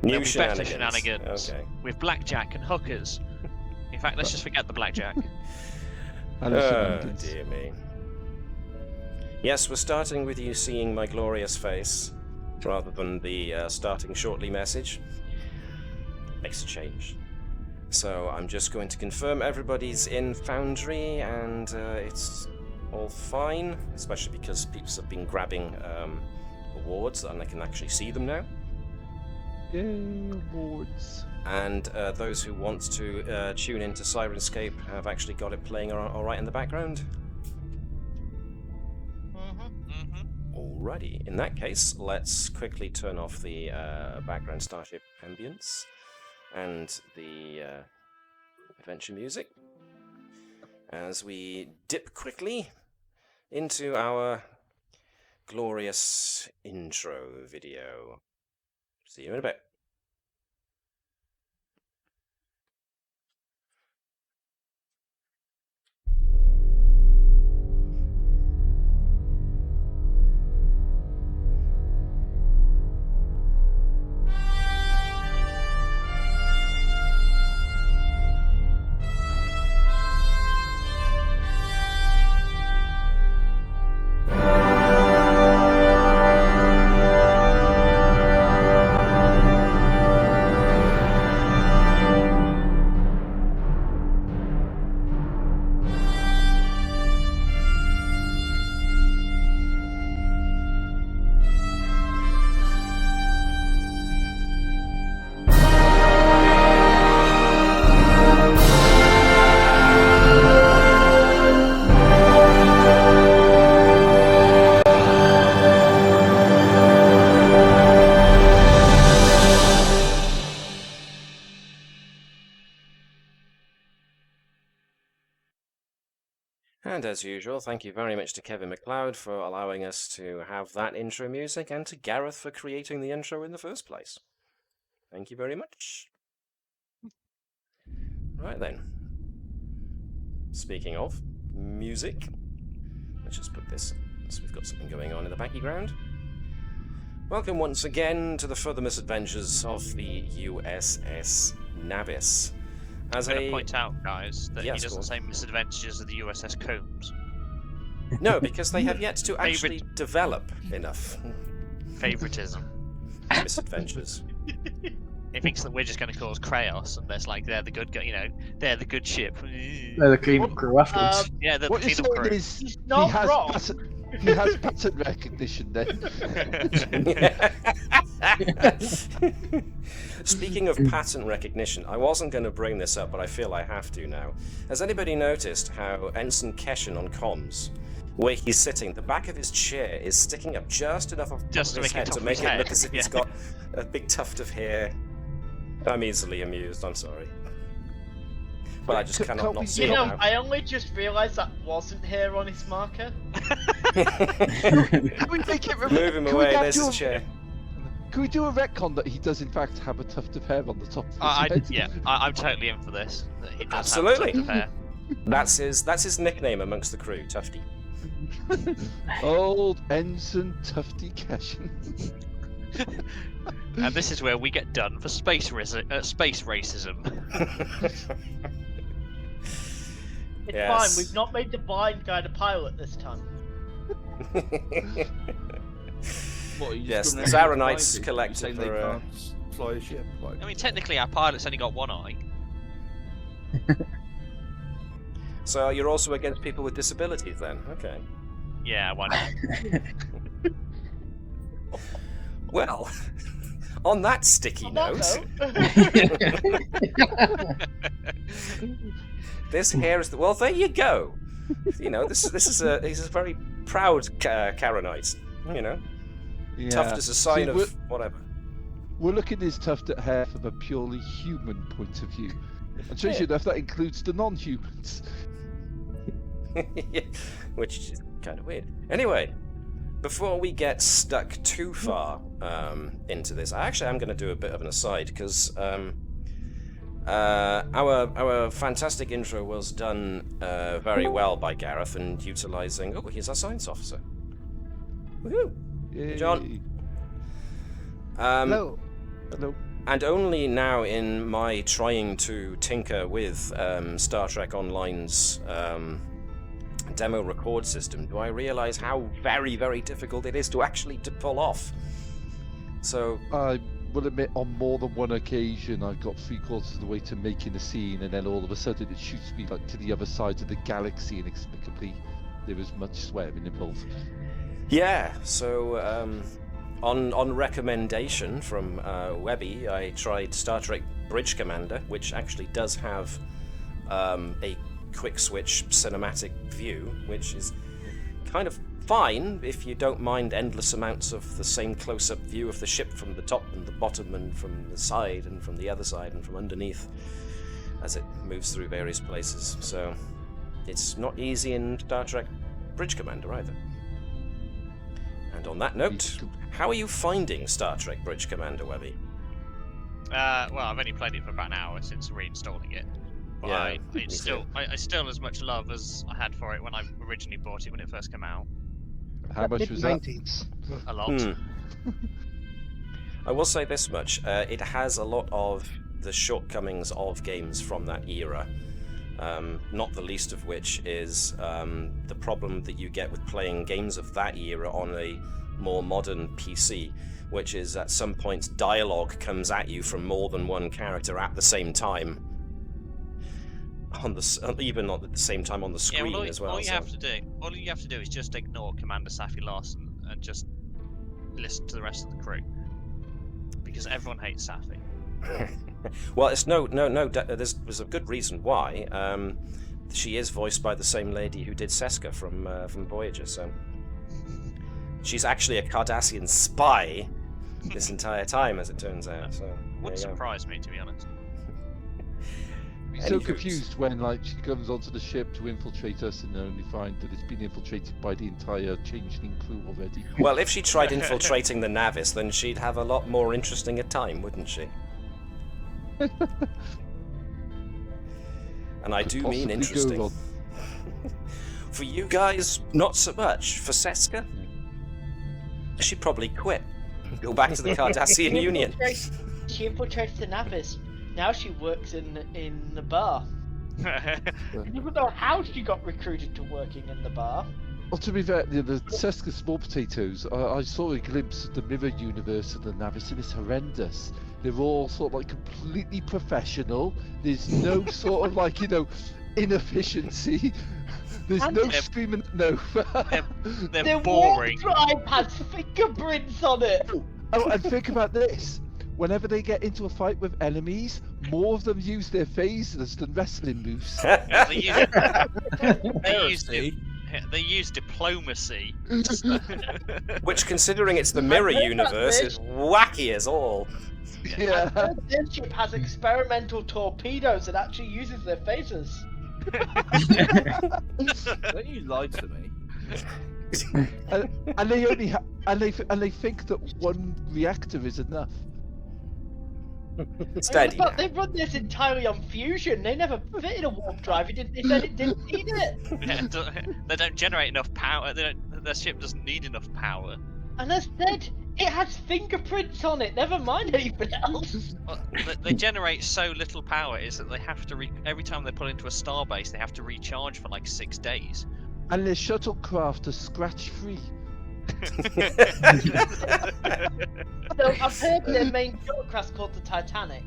New There'll be better shenanigans. Okay. With blackjack and hookers. In fact, let's just forget the blackjack. Dear me. Yes, we're starting with you seeing my glorious face, rather than the starting shortly message. Makes a change. So I'm just going to confirm everybody's in Foundry, and it's all fine, especially because people have been grabbing awards, and I can actually see them now. Yay, awards. And those who want to tune into Sirenscape have actually got it playing all right in the background. Alrighty, in that case, let's quickly turn off the background Starship ambience and the adventure music as we dip quickly into our glorious intro video. See you in a bit. And as usual, thank you very much to Kevin MacLeod for allowing us to have that intro music, and to Gareth for creating the intro in the first place. Thank you very much. Right then. Speaking of music, let's just put this so we've got something going on in the background. Welcome once again to the further misadventures of the USS Navis. I'm going to point out, guys, that he doesn't say misadventures of the USS Combs. No, because they have yet to actually develop enough. Favoritism. Misadventures. He thinks that we're just going to cause chaos, and there's like, they're the good, they're the good ship. They're the cleanup crew afterwards. Yeah, they're what the you're cleanup saying crew. is He's not wrong. He has pattern recognition then. Speaking of pattern recognition, I wasn't going to bring this up, but I feel I have to now. Has anybody noticed how Ensign Keshin on comms, where he's sitting, the back of his chair is sticking up just enough of his head to make it look as if he's got a big tuft of hair? I'm easily amused, I'm sorry. But I just cannot not see it now. I only just realised that wasn't hair on his marker. Can we make it Move him away, there's his chair. Can we do a retcon that he does in fact have a tuft of hair on the top of his head? I'm totally in for this. He does Absolutely. have a tuft of hair. That's his nickname amongst the crew, Tufty. Old Ensign Tufty Keshin. And this is where we get done for space racism. It's fine, we've not made the blind guy the pilot this time. Yes, the Zaranites collective are... fly a ship. Like... I mean, technically our pilot's only got one eye. So you're also against people with disabilities then? Okay. Yeah, why not? Well, on that sticky note... This hair is... Well, there you go. You know, he's a very proud Karenite, you know. Yeah. Tuft is a sign of whatever. We're looking at his tufted hair from a purely human point of view. And strangely enough, that includes the non-humans. Yeah, which is kind of weird. Anyway, before we get stuck too far into this, I actually am going to do a bit of an aside, because our fantastic intro was done very well by Gareth, and utilising... Oh, here's our science officer. Woohoo! Yay. John. Hello. Hello. And only now in my trying to tinker with Star Trek Online's demo record system do I realize how very, very difficult it is to actually pull off. So I will admit, on more than one occasion, I got 3/4 of the way to making a scene, and then all of a sudden it shoots me like to the other side of the galaxy inexplicably. There was much swearing involved. yeah, so on recommendation from Webby, I tried Star Trek Bridge Commander, which actually does have a quick switch cinematic view, which is kind of fine if you don't mind endless amounts of the same close-up view of the ship from the top and the bottom and from the side and from the other side and from underneath as it moves through various places. So it's not easy in Star Trek Bridge Commander either. And on that note, how are you finding Star Trek Bridge Commander, Webby? Well, I've only played it for about an hour since reinstalling it. But Yeah, I still as much love as I had for it when I originally bought it when it first came out. How much was that? Mid-90s. A lot. I will say this much, it has a lot of the shortcomings of games from that era, not the least of which is the problem that you get with playing games of that era on a more modern PC, which is at some points dialogue comes at you from more than one character at the same time. Even not at the same time on the screen as well. All you have to do is just ignore Commander Safi Larson and just listen to the rest of the crew, because everyone hates Safi. Well, it's no. There's a good reason why. She is voiced by the same lady who did Seska from Voyager, so she's actually a Cardassian spy this entire time, as it turns out. So Wouldn't surprise me, to be honest. I'm so confused when she comes onto the ship to infiltrate us and only find that it's been infiltrated by the entire changeling crew already. Well, if she tried infiltrating the Navis, then she'd have a lot more interesting a time, wouldn't she? And I do mean interesting. For you guys, not so much. For Seska, she'd probably quit. Go back to the Cardassian Union. She infiltrates the Navis. Now she works in the bar. I don't know how she got recruited to working in the bar. Well, to be fair, the Seska Small Potatoes, I saw a glimpse of the mirror universe of the Navis, and it's horrendous. They're all sort of completely professional. There's no sort of inefficiency. There's no screaming. No. They're boring. The warp drive has fingerprints on it. Oh, and think about this. Whenever they get into a fight with enemies, more of them use their phasers than wrestling moves. They use diplomacy. Which, considering it's the mirror universe, is wacky as all. Yeah. This ship has experimental torpedoes and actually uses their phasers. Don't you lie to me? and they only they think that one reactor is enough. Steady. They run this entirely on fusion. They never fitted a warp drive. They said it didn't need it. They don't generate enough power. Their ship doesn't need enough power. And as said, it has fingerprints on it. Never mind anything else. Well, they generate so little power is that they have to every time they pull into a starbase, they have to recharge for 6 days. And their shuttlecraft are scratch-free. So I've heard their main shuttlecraft's called the Titanic.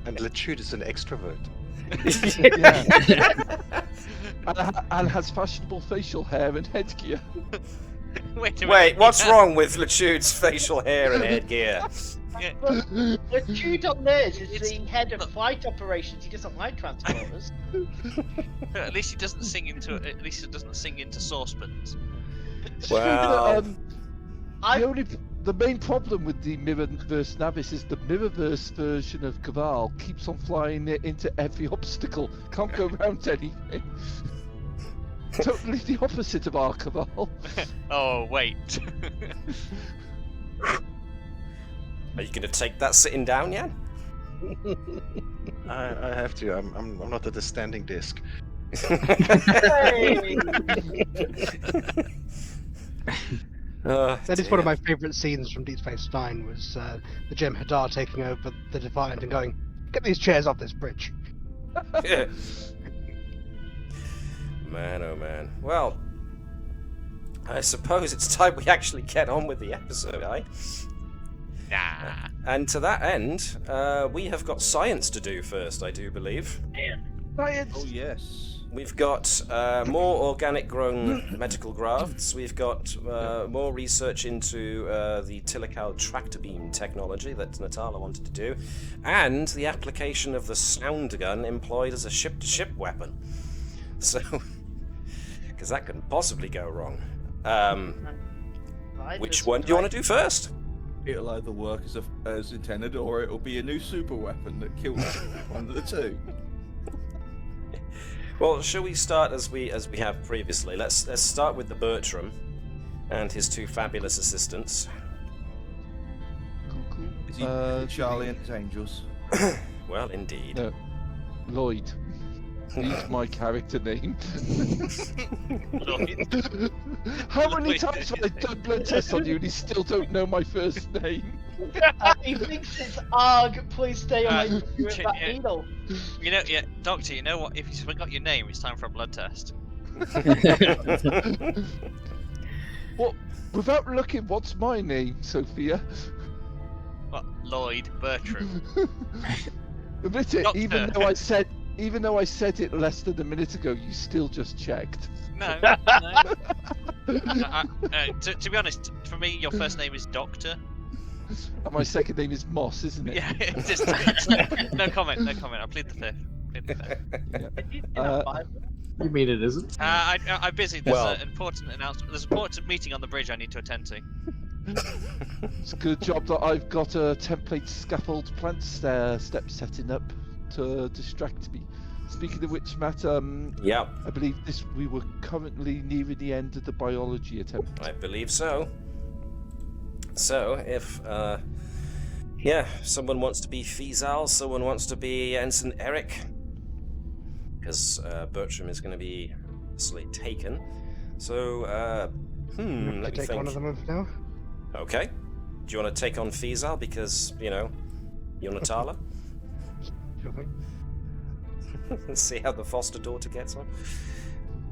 and Latude is an extrovert. and has fashionable facial hair and headgear. Wait, what's wrong with Latude's facial hair and headgear? Latude on theirs is the head of flight operations. He doesn't like transporters. At least he doesn't sing into saucepans. Wow. The main problem with the Mirrorverse Navis is the Mirrorverse version of Cabal keeps on flying into every obstacle. Can't go around anything. Totally the opposite of our Cabal. Oh wait. Are you going to take that sitting down, Jan? I have to. I'm not at a standing desk. That is one of my favourite scenes from Deep Space Nine. Was the Jem Hadar taking over the Defiant and going, "Get these chairs off this bridge." Man, oh man. Well, I suppose it's time we actually get on with the episode, eh? Nah. And to that end, we have got science to do first, I do believe. Science! Oh yes. We've got more organic grown medical grafts. We've got more research into the Tilical tractor beam technology that Natala wanted to do, and the application of the sound gun employed as a ship-to-ship weapon. So, because that couldn't possibly go wrong. Which one do you want to do first? It'll either work as intended, or it'll be a new super weapon that kills one of the two. Well, shall we start as we have previously? Let's start with the Bertram and his two fabulous assistants. Cool. Is he Charlie and his angels? Well, indeed. No, Lloyd. He's my character name. How many times have I done blood tests on you and you still don't know my first name? He thinks it's Arg. Please stay away from that needle. You know, yeah, Doctor. You know what? If he's forgot your name, it's time for a blood test. What? Without looking, what's my name, Sophia? What? Lloyd Bertram. Admit it. Doctor. Even though I said it less than a minute ago, you still just checked. No. To be honest, for me, your first name is Doctor. And my second name is Moss, isn't it? Yeah, just no comment. I plead the fifth. You mean it isn't? I'm busy. There's Well- an important announcement. There's an important meeting on the bridge I need to attend to. It's a good job that I've got a template scaffold plant step setting up to distract me. Speaking of which, Matt, Yeah, I believe we were currently nearing the end of the biology attempt. I believe so. So, if someone wants to be Fizal, someone wants to be Ensign Eric, because Bertram is going to be obviously taken. So, let me take think. one of them now. Okay. Do you want to take on Fizal because, you're Natala? Sure thing. See how the foster daughter gets on?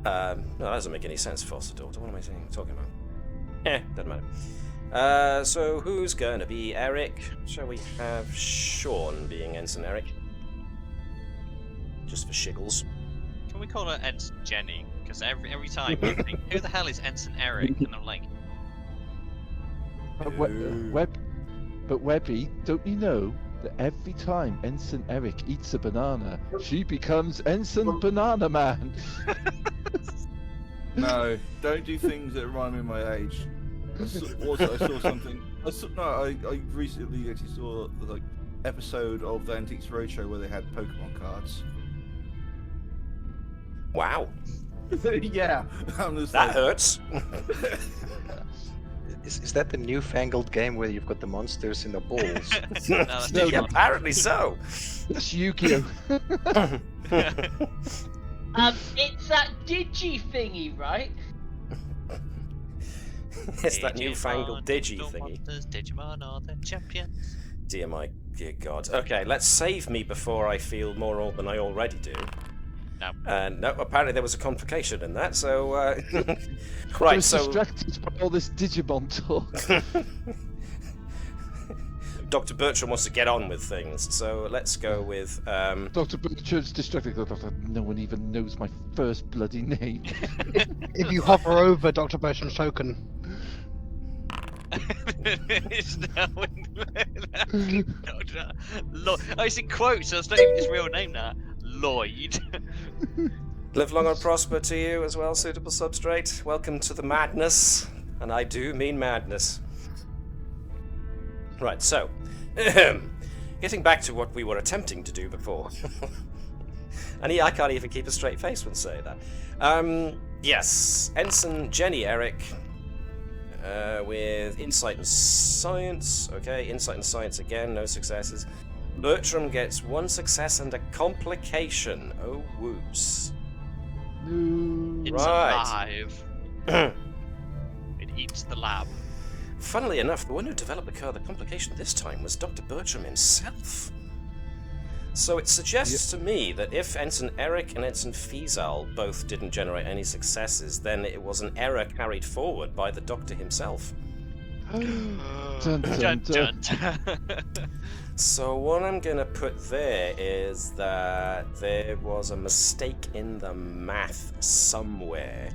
No, that doesn't make any sense, foster daughter. What am I talking about? Doesn't matter. So who's gonna be Eric? Shall we have Sean being Ensign Eric? Just for shiggles. Can we call her Ensign Jenny? Because every time I think, who the hell is Ensign Eric? And I'm like, But Webby, don't you know that every time Ensign Eric eats a banana, she becomes Ensign Banana Man? No, don't do things that remind me of my age. I saw something. I recently actually saw the episode of the Antiques Roadshow where they had Pokemon cards. Wow, Yeah, I'm just that like, hurts. Is that the newfangled game where you've got the monsters in the balls? that's No, Digimon. Apparently so. That's Yu-Gi-Oh! It's that digi thingy, right? It's that newfangled digi Digimon, thingy. monsters, Digimon are the champions. Dear God. Okay, let's save me before I feel more old than I already do. No. No, apparently there was a complication in that, so... I right, was so... distracted by all this Digimon talk. Dr. Bertram wants to get on with things, so let's go with... Dr. Bertram's distracted. No one even knows my first bloody name. If you hover over Dr. Bertram's token, It's now it's in quotes, so it's not even his real name now. Lloyd. Live long and prosper to you as well, suitable substrate. Welcome to the madness, and I do mean madness. Right, so, getting back to what we were attempting to do before. And I can't even keep a straight face when saying that. Yes, Ensign Jenny Eric, with Insight and Science. Okay, Insight and Science again, no successes. Bertram gets 1 success and a complication. Oh, whoops. No. It's Right. alive. It eats the lab. Funnily enough, the one who developed the complication this time was Dr. Bertram himself. So it suggests to me that if Ensign Eric and Ensign Fiesal both didn't generate any successes, then it was an error carried forward by the Doctor himself. Dun, dun, dun. So what I'm going to put there is that there was a mistake in the math somewhere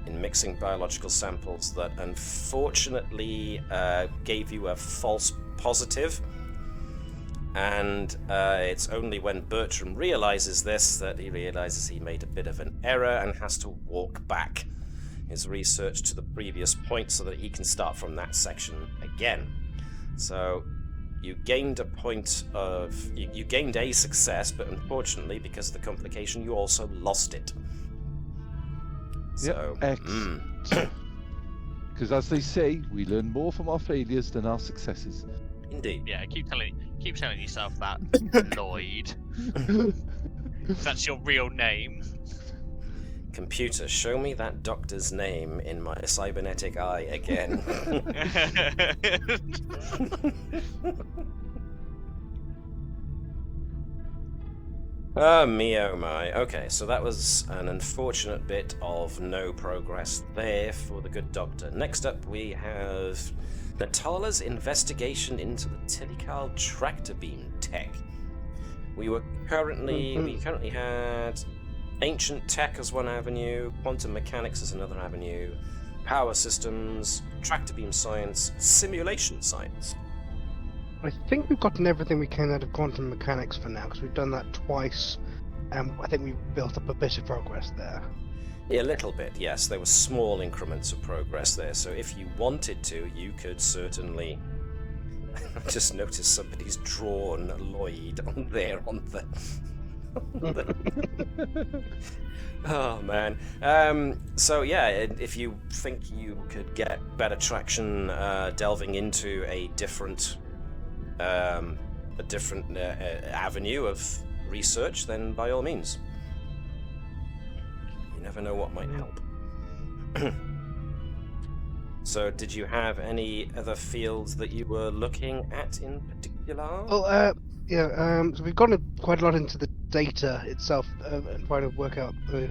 in mixing biological samples that unfortunately gave you a false positive. And it's only when Bertram realizes this that he realizes he made a bit of an error and has to walk back his research to the previous point so that he can start from that section again. So you gained a point of... You gained a success, but unfortunately, because of the complication, you also lost it. So, Because as they say, we learn more from our failures than our successes. Indeed. Yeah, keep telling yourself that, Lloyd. That's your real name. Computer, show me that doctor's name in my cybernetic eye again. Oh my. Okay, so that was an unfortunate bit of no progress there for the good doctor. Next up we have Natala's investigation into the Tilical tractor beam tech. We currently had ancient tech as one avenue, quantum mechanics as another avenue, power systems, tractor beam science, simulation science. I think we've gotten everything we can out of quantum mechanics for now, because we've done that twice, and I think we've built up a bit of progress there. Yeah, a little bit, yes. There were small increments of progress there, so if you wanted to, you could certainly... I just noticed somebody's drawn Lloyd on there on the... Oh man. So yeah, if you think you could get better traction delving into a different avenue of research, then by all means. You never know what might help. So did you have any other fields that you were looking at in particular? Well, so we've gone quite a lot into the data itself and trying to work out the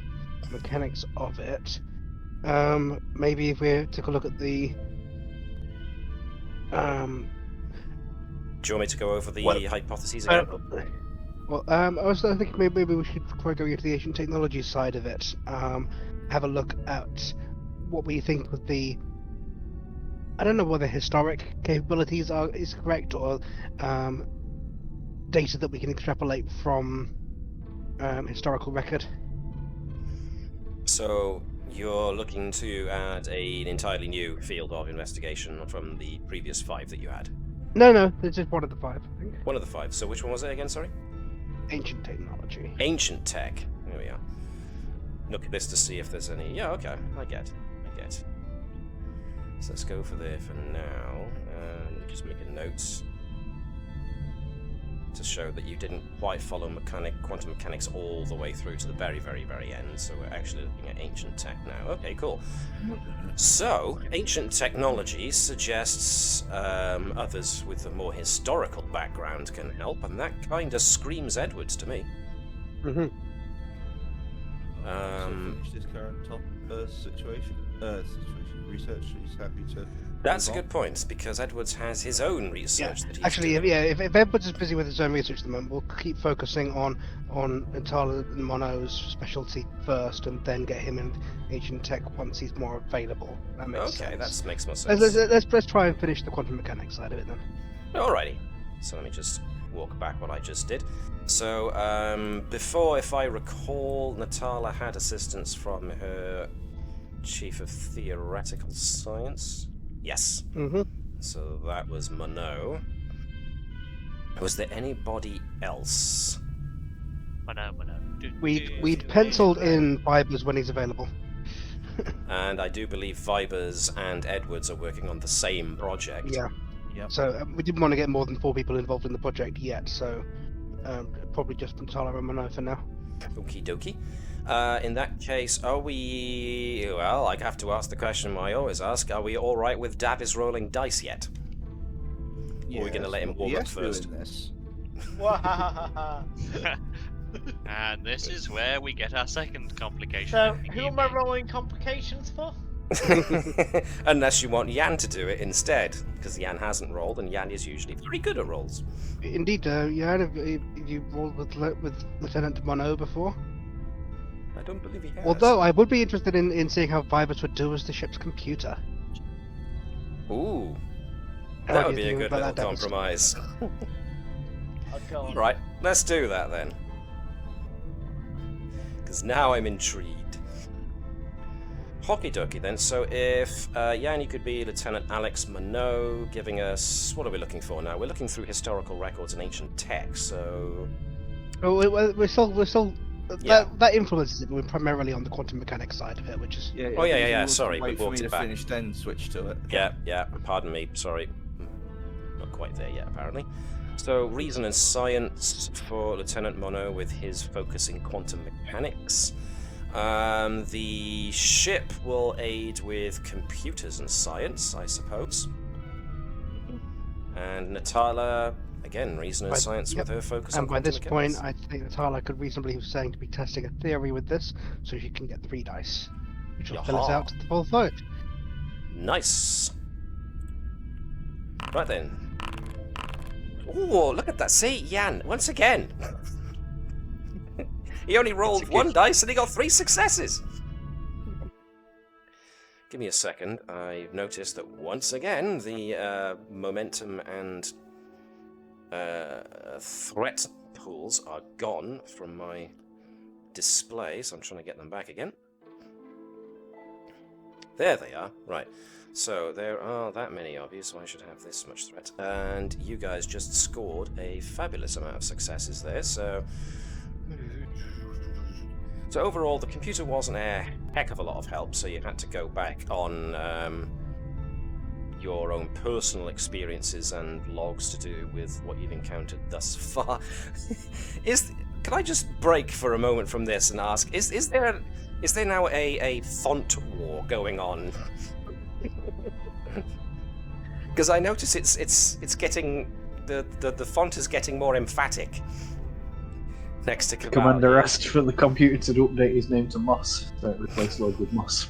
mechanics of it. Maybe if we took a look at the... Do you want me to go over the hypotheses again? I was thinking maybe we should try going into the ancient technology side of it. Have a look at what we think would be... I don't know whether historic capabilities is correct, or data that we can extrapolate from historical record. So you're looking to add an entirely new field of investigation from the previous 5 that you had? No, it's just one of the 5, I think. One of the 5. So which one was it again, sorry? Ancient technology. Ancient tech. There we are. Look at this to see if there's any... Yeah, okay. I get. So let's go for there for now. Just make a note to show that you didn't quite follow quantum mechanics all the way through to the very, very, very end. So we're actually looking at ancient tech now. Okay, cool. So, ancient technology suggests others with a more historical background can help, and that kind of screams Edwards to me. Mm-hmm. Finish this current top situation research. He's happy to. That's a good point, because Edwards has his own research that he's actually, doing. if Edwards is busy with his own research at the moment, we'll keep focusing on Natala and Mono's specialty first, and then get him in ancient tech once he's more available. That makes sense. Okay, that makes more sense. Let's try and finish the quantum mechanics side of it then. Alrighty. So let me just walk back what I just did. So before, if I recall, Natala had assistance from her Chief of Theoretical Science. Yes. Mm-hmm. So that was Mono. Was there anybody else? Mono. We'd penciled in Fibers when he's available. And I do believe Vibers and Edwards are working on the same project. Yeah. Yep. So we didn't want to get more than 4 people involved in the project yet, so probably just Natala and Mono for now. Okie dokie. In that case, are we... Well, I have to ask the question I always ask. Are we all right with Davis rolling dice yet? Or are we going to let him warm up first? This. And this is where we get our second complication. So, of the who am I evening. rolling complications for? Unless you want Jan to do it instead, because Jan hasn't rolled, and Jan is usually very good at rolls. Indeed, yeah, have you rolled with Lieutenant Mono before? I don't believe he has. Although I would be interested in seeing how Vibus would do as the ship's computer. Ooh. How That do would you be a think good about little that, Davis? compromise. Oh, go on. Right, let's do that then. Because now I'm intrigued. Hockey dokie then, so if Yanni could be Lieutenant Alex Monod, giving us... What are we looking for now? We're looking through historical records and ancient tech, so... Oh, we're still Yeah. that influences it. We're primarily on the quantum mechanics side of it, which is Yeah, Oh, yeah, I think yeah, you yeah, want to sorry, we wait for walked me it to back. finish, then switch to it. Yeah, pardon me, sorry. Not quite there yet, apparently. So, reason and science for Lieutenant Mono with his focus in quantum mechanics. The ship will aid with computers and science, I suppose. And Natala, again, reason and science with her focus on and by quantum this mechanics. point, I think that Tala could reasonably be saying to be testing a theory with this, so she can get 3 dice, which will fill us Yaha. out to the full vote. Nice. Right then. Ooh, look at that. See, Jan, once again. He only rolled 1 dice and he got 3 successes. Give me a second. I've noticed that once again the momentum and threat pools are gone from my display, so I'm trying to get them back again. There they are. Right. So there are that many of you, so I should have this much threat. And you guys just scored a fabulous amount of successes there, so... So overall, the computer wasn't a heck of a lot of help, so you had to go back on your own personal experiences and logs to do with what you've encountered thus far. Can I just break for a moment from this and ask, is there now a font war going on? Because I notice it's getting the font is getting more emphatic. Next to Cabal. Commander asked for the computer to update his name to Moss, so it replaced Lord with Moss.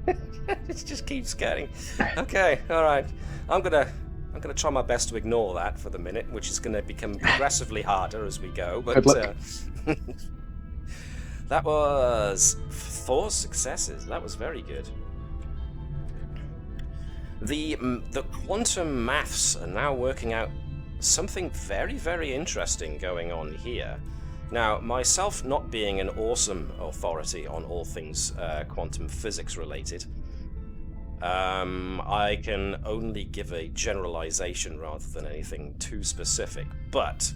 It just keeps getting. Okay, all right. I'm gonna try my best to ignore that for the minute, which is gonna become progressively harder as we go. But Good luck. That was 4 successes. That was very good. The quantum maths are now working out something very, very interesting going on here. Now, myself not being an awesome authority on all things quantum physics related, I can only give a generalization rather than anything too specific. But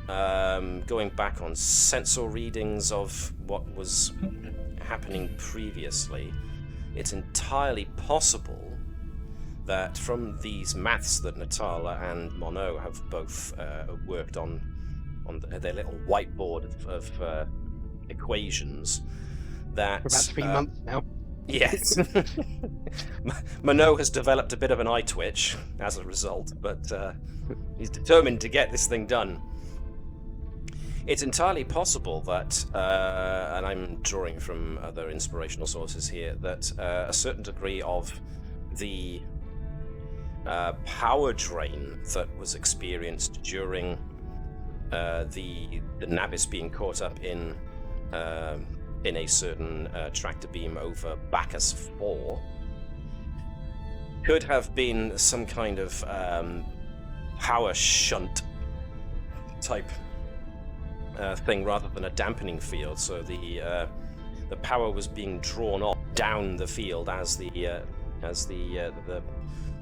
going back on sensor readings of what was happening previously, it's entirely possible that from these maths that Natala and Mono have both worked on their little whiteboard of equations, that For about 3 months now. yes, Mono has developed a bit of an eye twitch as a result, but he's determined to get this thing done. It's entirely possible that, and I'm drawing from other inspirational sources here, that a certain degree of the power drain that was experienced during the Navis being caught up in a certain tractor beam over Bacchus 4 could have been some kind of power shunt type thing rather than a dampening field. So the power was being drawn off down the field as the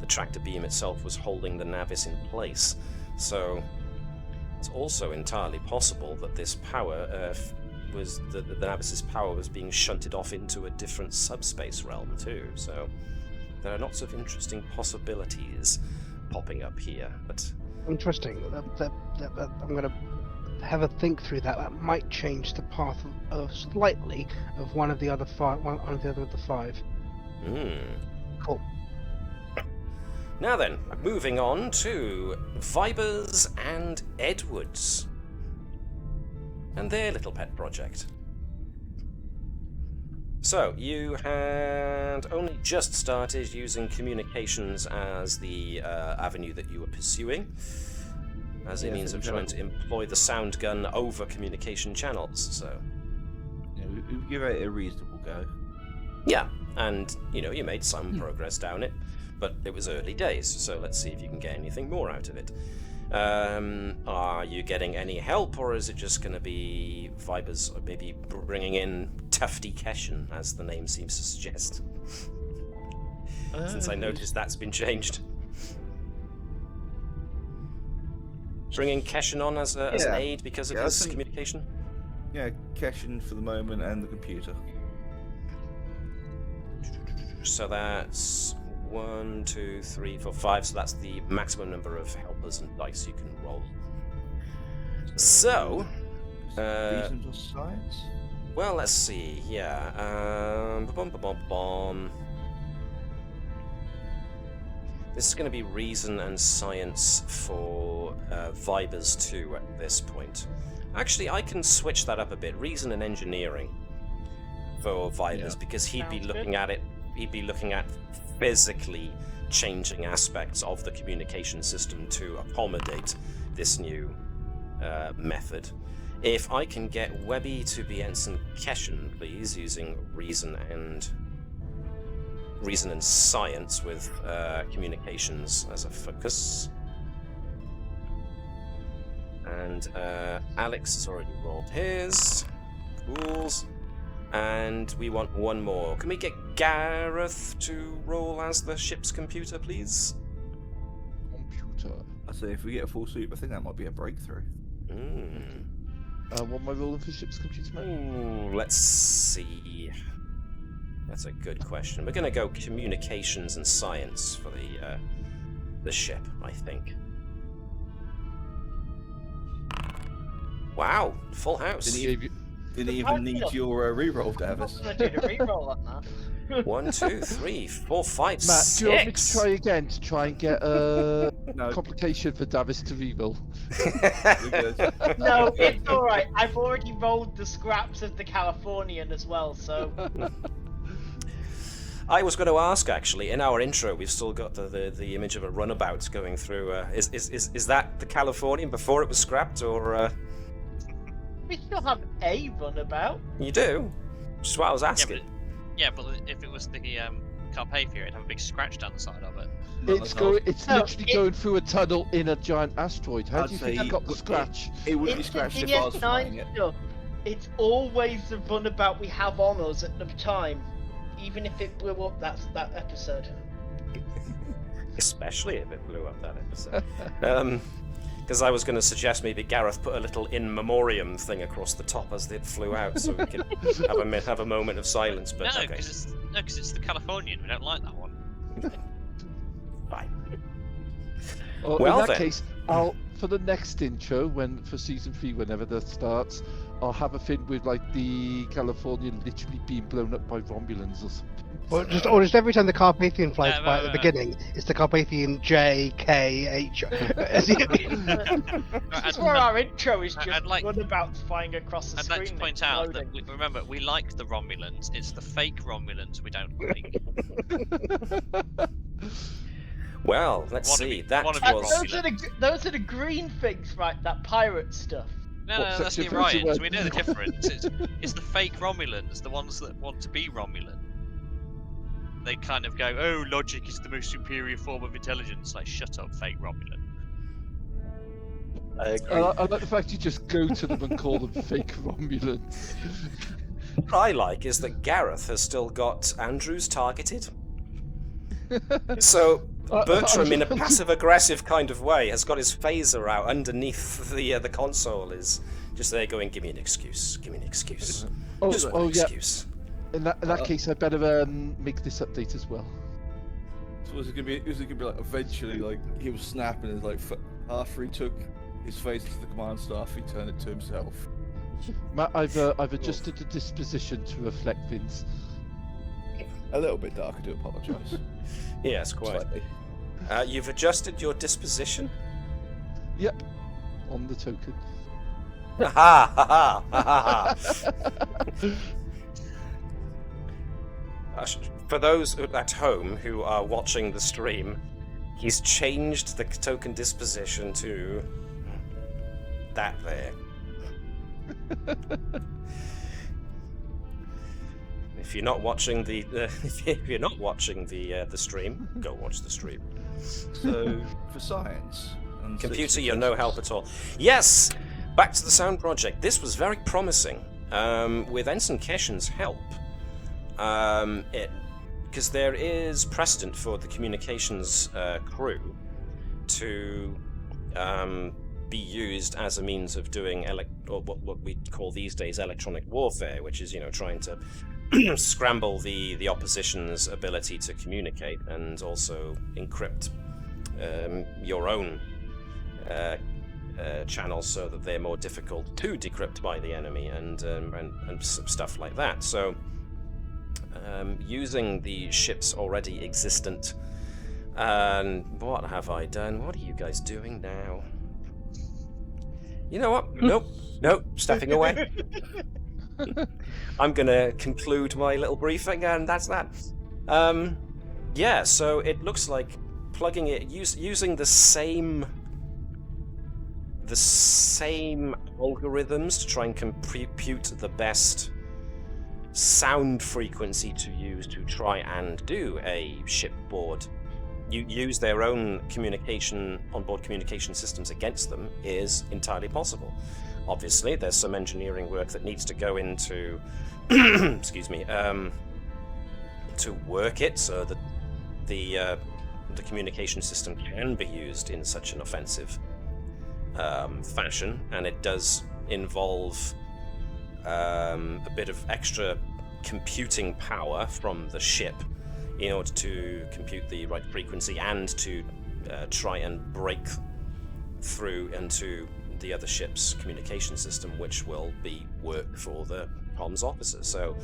tractor beam itself was holding the Navis in place. So it's also entirely possible that this power was the Navis's power was being shunted off into a different subspace realm too. So there are lots of interesting possibilities popping up here. But Interesting. I'm gonna have a think through that. That might change the path of slightly of one of the other five. One of the other of the five. Cool. Now then, moving on to Vibers and Edwards and their little pet project. So, you had only just started using communications as the avenue that you were pursuing, as a means of trying to employ the sound gun over communication channels, so... Yeah, we give it a reasonable go. Yeah, and, you made some progress down it, but it was early days, so let's see if you can get anything more out of it. Are you getting any help, or is it just going to be Vibers maybe bringing in Tufty Keshen, as the name seems to suggest? Since I noticed that's been changed. Bringing Keshen on as an aid because of his communication? Yeah, Keshen for the moment and the computer. So that's 1, 2, 3, 4, 5. So that's the maximum number of helpers and dice you can roll. So, reasons or science? Well, let's see. Yeah. This is going to be reason and science for Vibers 2 at this point. Actually, I can switch that up a bit. Reason and engineering for Vibers, because he'd be looking at it. He'd be looking at physically changing aspects of the communication system to accommodate this new method. If I can get Webby to be Ensign Keshen, please, using reason and science with communications as a focus. And Alex has already rolled his. Cools. And we want one more. Can we get Gareth to roll as the ship's computer, please? Computer. I say if we get a full sweep, I think that might be a breakthrough. What am I rolling for ship's computer, mate? Ooh, let's see. That's a good question. We're going to go communications and science for the ship, I think. Wow, full house. Didn't even need your reroll, Davis. I'm gonna do the reroll on that. 1, 2, 3, 4, 5, Matt, 6. do you want me to try again to try and get a complication for Davis to reroll? No, it's alright. I've already rolled the scraps of the Californian as well, so... I was going to ask, actually, in our intro, we've still got the image of a runabout going through. Is that the Californian before it was scrapped, or...? We still have a runabout. You do? Just what I was asking. Yeah, but if it was the Carpathia, it'd have a big scratch down the side of it. It's literally going through a tunnel in a giant asteroid. How do you think it got the scratch? It would be scratched if I was flying it. Stuff. It's always the runabout we have on us at the time, even if it blew up that episode. Especially if it blew up that episode. Because I was going to suggest maybe Gareth put a little in memoriam thing across the top as it flew out, so we could have a moment of silence. But no, okay. because it's the Californian. We don't like that one. Fine. Well, in that case, for the next intro, for season 3, whenever that starts, I'll have a thing with like the Californian literally being blown up by Romulans or something. Or just every time the Carpathian flies by at the beginning, it's the Carpathian J, K, H. That's where our intro is just runabouts flying across the I'd screen. like to point out that remember, we like the Romulans. It's the fake Romulans we don't like. Well, let's see. That was... Those are the green things, right? That pirate stuff. No, that's the Orions. We know the difference. It's the fake Romulans, the ones that want to be Romulan. They kind of go, oh, logic is the most superior form of intelligence. Like, shut up, fake Romulan. I agree. I like the fact you just go to them and call them fake Romulans. What I like is that Gareth has still got Andrews targeted. So Bertram, in a passive-aggressive kind of way, has got his phaser out underneath the console. Is just there going, give me an excuse, give me an excuse, just one excuse. In that case, I better make this update as well. So was it gonna be like eventually like he was snapping and like after he took his face to the command staff, he turned it to himself. Matt, I've adjusted the disposition to reflect Vince. A little bit dark, I do apologise. Yes, quite. Slightly. You've adjusted your disposition? Yep, on the token. Ha ha ha ha ha! For those at home who are watching the stream, he's changed the token disposition to that there. If you're not watching the stream, go watch the stream. So, for science... and Computer, you're no help at all. Yes! Back to the sound project. This was very promising. With Ensign Keshan's help, because there is precedent for the communications crew to be used as a means of doing or what we call these days electronic warfare, which is, trying to scramble the opposition's ability to communicate and also encrypt your own channels so that they're more difficult to decrypt by the enemy and stuff like that. So using the ship's already existent, and what have I done? What are you guys doing now? You know what? Nope, stepping away. I'm gonna conclude my little briefing, and that's that. Yeah, so it looks like plugging it using the same algorithms to try and compute the best sound frequency to use to try and do a shipboard. You use their own onboard communication systems against them is entirely possible. Obviously, there's some engineering work that needs to go into, excuse me, to work it so that the communication system can be used in such an offensive fashion, and it does involve a bit of extra computing power from the ship in order to compute the right frequency and to try and break through into the other ship's communication system, which will be work for the comms officer. So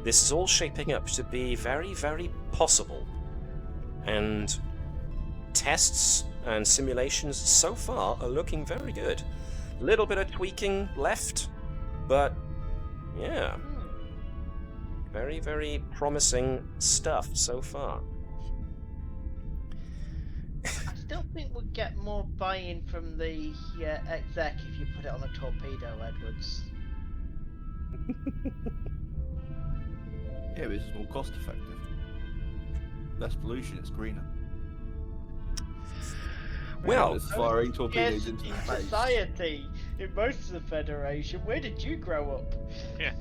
this is all shaping up to be very, very possible. And tests and simulations so far are looking very good. A little bit of tweaking left, but yeah. Very, very promising stuff so far. I still think we'll get more buy-in from the exec if you put it on a torpedo, Edwards. Yeah, this is more cost effective. Less pollution, it's greener. Well, it's firing torpedoes Yes, into in space. society, in most of the Federation, where did you grow up? Yeah.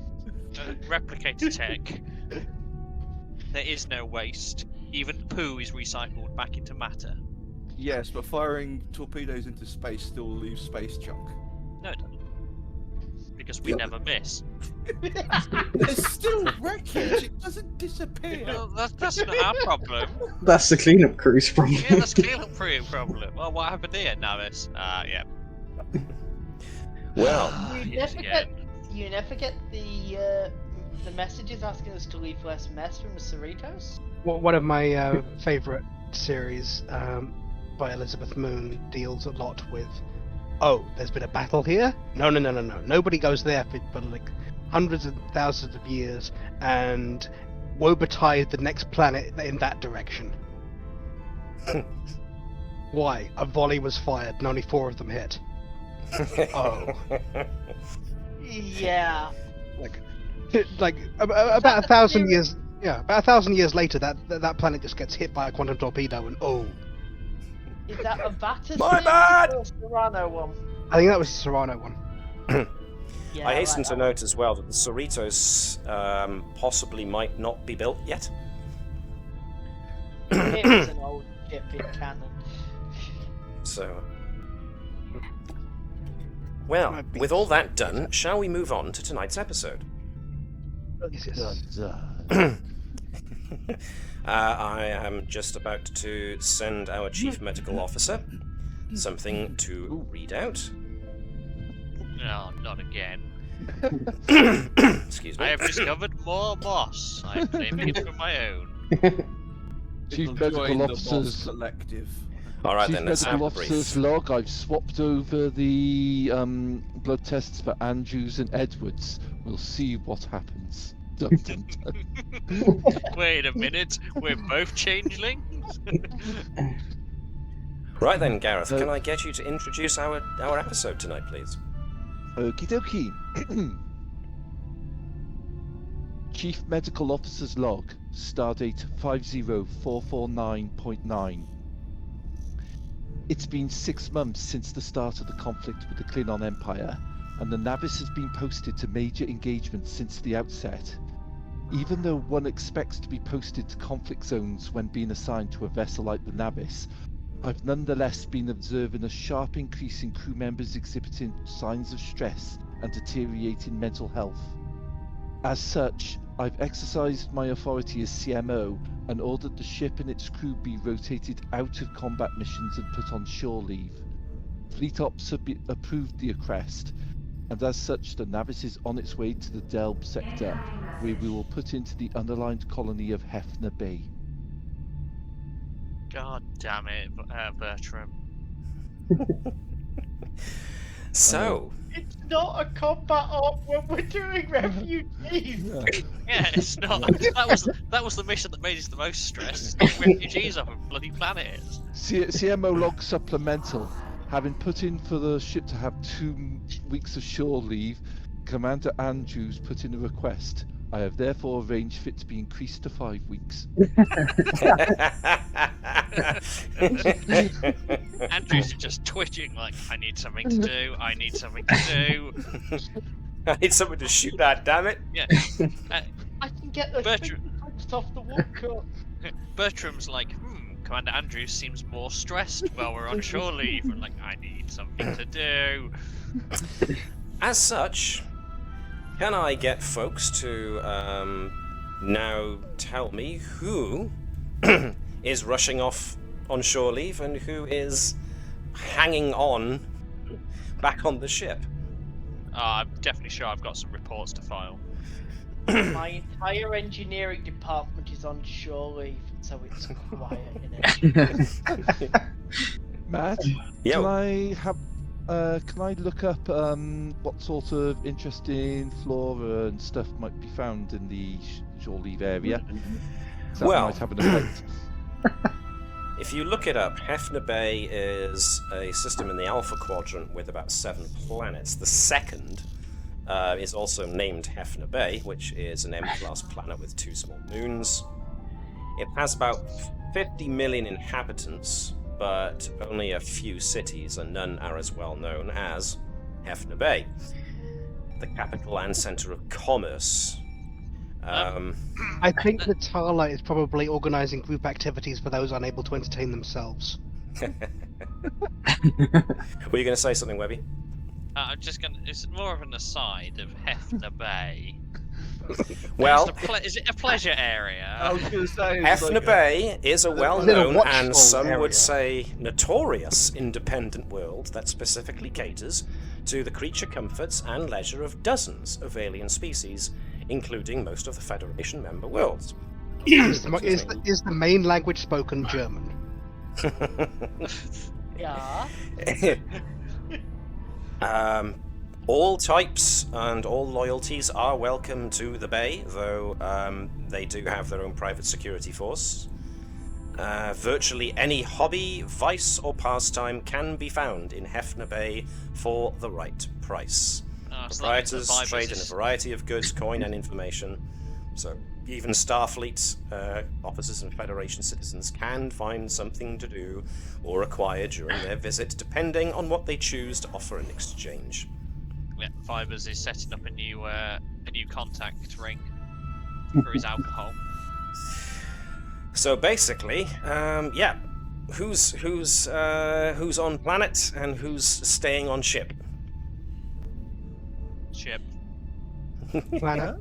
Replicator tech. There is no waste. Even poo is recycled back into matter. Yes, but firing torpedoes into space still leaves space junk. No, it doesn't. Because we never miss. There's still wreckage, it doesn't disappear. Well, that's not our problem. That's the cleanup crew's problem. Yeah, that's cleanup crew problem. Well, what happened here, Navis? Yeah. well, You never get the messages asking us to leave less mess from the Cerritos? Well, one of my favourite series by Elizabeth Moon deals a lot with, oh, there's been a battle here? No. Nobody goes there for like hundreds and thousands of years, and woe betide the next planet in that direction. Why? A volley was fired and only 4 of them hit. Oh. Yeah. Like about 1,000 years. Yeah, about 1,000 years later, that planet just gets hit by a quantum torpedo, and oh. Is that a battered My bad! or a Serrano one? I think that was the Serrano one. Yeah, I hasten like to that note as well that the Cerritos possibly might not be built yet. one. It was an old ship in canon. So, well, with all that done, shall we move on to tonight's episode? Yes. I am just about to send our Chief Medical Officer something to read out. No, not again. Excuse me. I have discovered more moss. I'm claiming it for my own. Chief It'll Medical join the Officer's Moss Collective. All right Chief then. Let's Medical have a brief. Officer's log. I've swapped over the blood tests for Andrews and Edwards. We'll see what happens. Dun, dun, dun. Wait a minute, we're both changelings? Right then, Gareth. Can I get you to introduce our episode tonight, please? Okie dokie. Chief Medical Officer's log, stardate 50449.9. It's been 6 months since the start of the conflict with the Klingon Empire, and the Navis has been posted to major engagements since the outset. Even though one expects to be posted to conflict zones when being assigned to a vessel like the Navis, I've nonetheless been observing a sharp increase in crew members exhibiting signs of stress and deteriorating mental health. As such, I've exercised my authority as CMO and ordered the ship and its crew be rotated out of combat missions and put on shore leave. Fleet Ops have approved the request, and as such the Navis is on its way to the Delb sector, where we will put into the unaligned colony of Hefner Bay. God damn it, Bertram. So, It's not a combat op when we're doing refugees. Yeah, it's not. That was the mission that made us the most stressed. Getting refugees off a bloody planet. CMO log supplemental. Having put in for the ship to have 2 weeks of shore leave, Commander Andrews put in a request. I have therefore arranged for it to be increased to 5 weeks. Andrews is just twitching like, I need something to do, I need something to do. I need someone to shoot at, damn it. Yeah. I can get the Bertram. things off the walker. Bertram's like, Commander Andrews seems more stressed while we're on shore leave. I'm like, I need something to do. As such, can I get folks to now tell me who is rushing off on shore leave and who is hanging on back on the ship? I'm definitely sure I've got some reports to file. My entire engineering department is on shore leave, so it's quiet in it. Matt, Yo. can I look up what sort of interesting flora and stuff might be found in the shore leave area? That Well, might have an effect. if you look it up, Hefner Bay is a system in the Alpha Quadrant with about 7 planets. The second is also named Hefner Bay, which is an M-class planet with 2 small moons. It has about 50 million inhabitants, but only a few cities, and none are as well known as Hefner Bay, the capital and centre of commerce. I think the Tala is probably organising group activities for those unable to entertain themselves. Were you going to say something, Webby? I'm just gonna. It's more of an aside of Hefner Bay. Well, is it a pleasure area? I was going to say... Hefner Bay is a well-known watchful and some area. would say notorious independent world that specifically caters to the creature comforts and leisure of dozens of alien species, including most of the Federation member worlds. Is the main language spoken German? Yeah. All types and all loyalties are welcome to the Bay, though they do have their own private security force. Virtually any hobby, vice, or pastime can be found in Hefner Bay for the right price. So that means the Proprietors Vibers trade in a is- variety of goods, coin, and information. So even Starfleet officers and Federation citizens can find something to do or acquire during their visit, depending on what they choose to offer in exchange. Yeah, Fibers is setting up a new contact ring for his alcohol. So basically, yeah, who's on planet and who's staying on ship? Ship. Planet.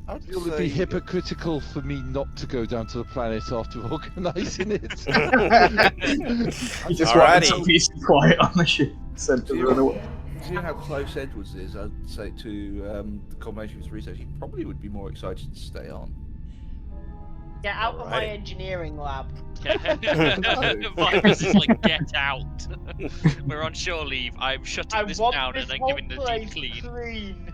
I'd It would say- be hypocritical for me not to go down to the planet after organising it. You just want Alrighty. to be quiet on the ship instead of run away. considering how close Edwards is, I'd say to the combination of his research, he probably would be more excited to stay on. Get out of my Alrighty. engineering lab. Virus is like, get out. We're on shore leave. I'm shutting this down and then giving the deep clean. Clean.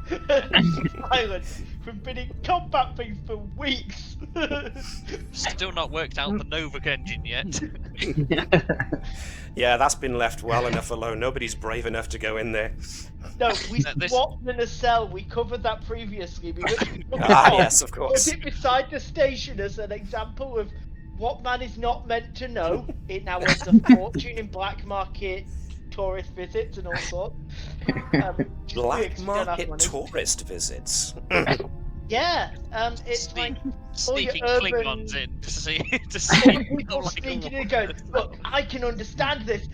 Silent. We've been in combat phase for weeks. Still not worked out the Novak engine yet. Yeah, that's been left well enough alone. Nobody's brave enough to go in there. No, we This- swapped in a cell. We covered that previously. We Yes, of put course. it beside the station as an example of what man is not meant to know. It now earns a fortune in black market tourist visits and all sorts. Black market tourist visits. Yeah, it's like all your Sneaking urban Klingons in to see people like sneaking in going, look, I can understand this.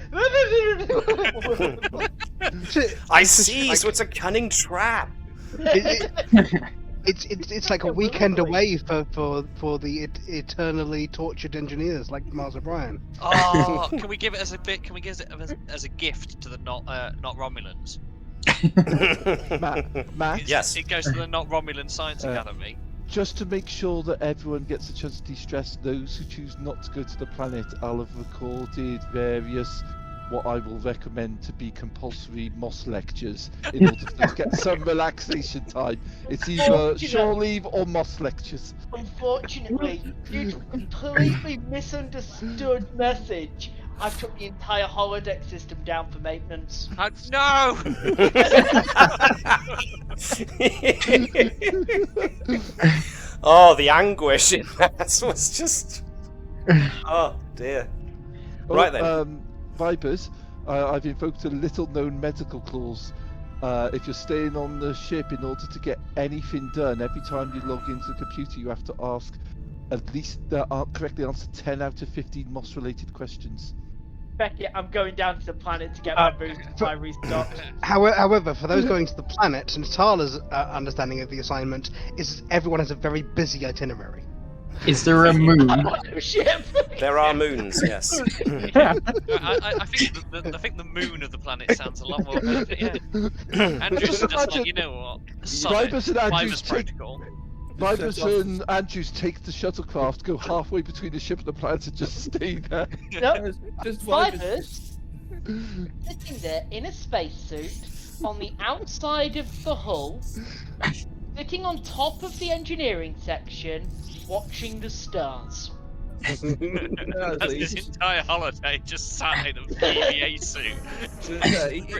I see, so it's a cunning trap. It's like a weekend away for the eternally tortured engineers like Mars O'Brien. Oh, can we give it as a bit? Can we give it as a gift to the not Romulans? Matt, Yes. It goes to the not Romulan Science Academy. just to make sure that everyone gets a chance to de-stress, those who choose not to go to the planet, I'll have recorded various what I will recommend to be compulsory Moss lectures in order to get some relaxation time. It's either shore leave or Moss lectures. Unfortunately, due to a completely misunderstood message, I took the entire holodeck system down for maintenance. No! Oh, the anguish in that was just. Oh dear. Right then. Vipers, I've invoked a little-known medical clause. If you're staying on the ship, in order to get anything done, every time you log into the computer, you have to ask at least correctly answer 10 out of 15 Moss-related questions. Becky, I'm going down to the planet to get my boost supply restocked. However, for those going to the planet, and Tala's understanding of the assignment is everyone has a very busy itinerary. Is there a moon? Ship. There are moons, yes. I think the moon of the planet sounds a lot more better. Yeah. Andrew's just like, you know what? Solid. Vipers and Andrews Fiver's protocol. Vipers and Andrews take the shuttlecraft, go halfway between the ship and the planet, and just stay there. Nope. Just Vipers sitting there in a spacesuit on the outside of the hull, sitting on top of the engineering section, watching the stars. That's his entire holiday, just sat in an EVA suit.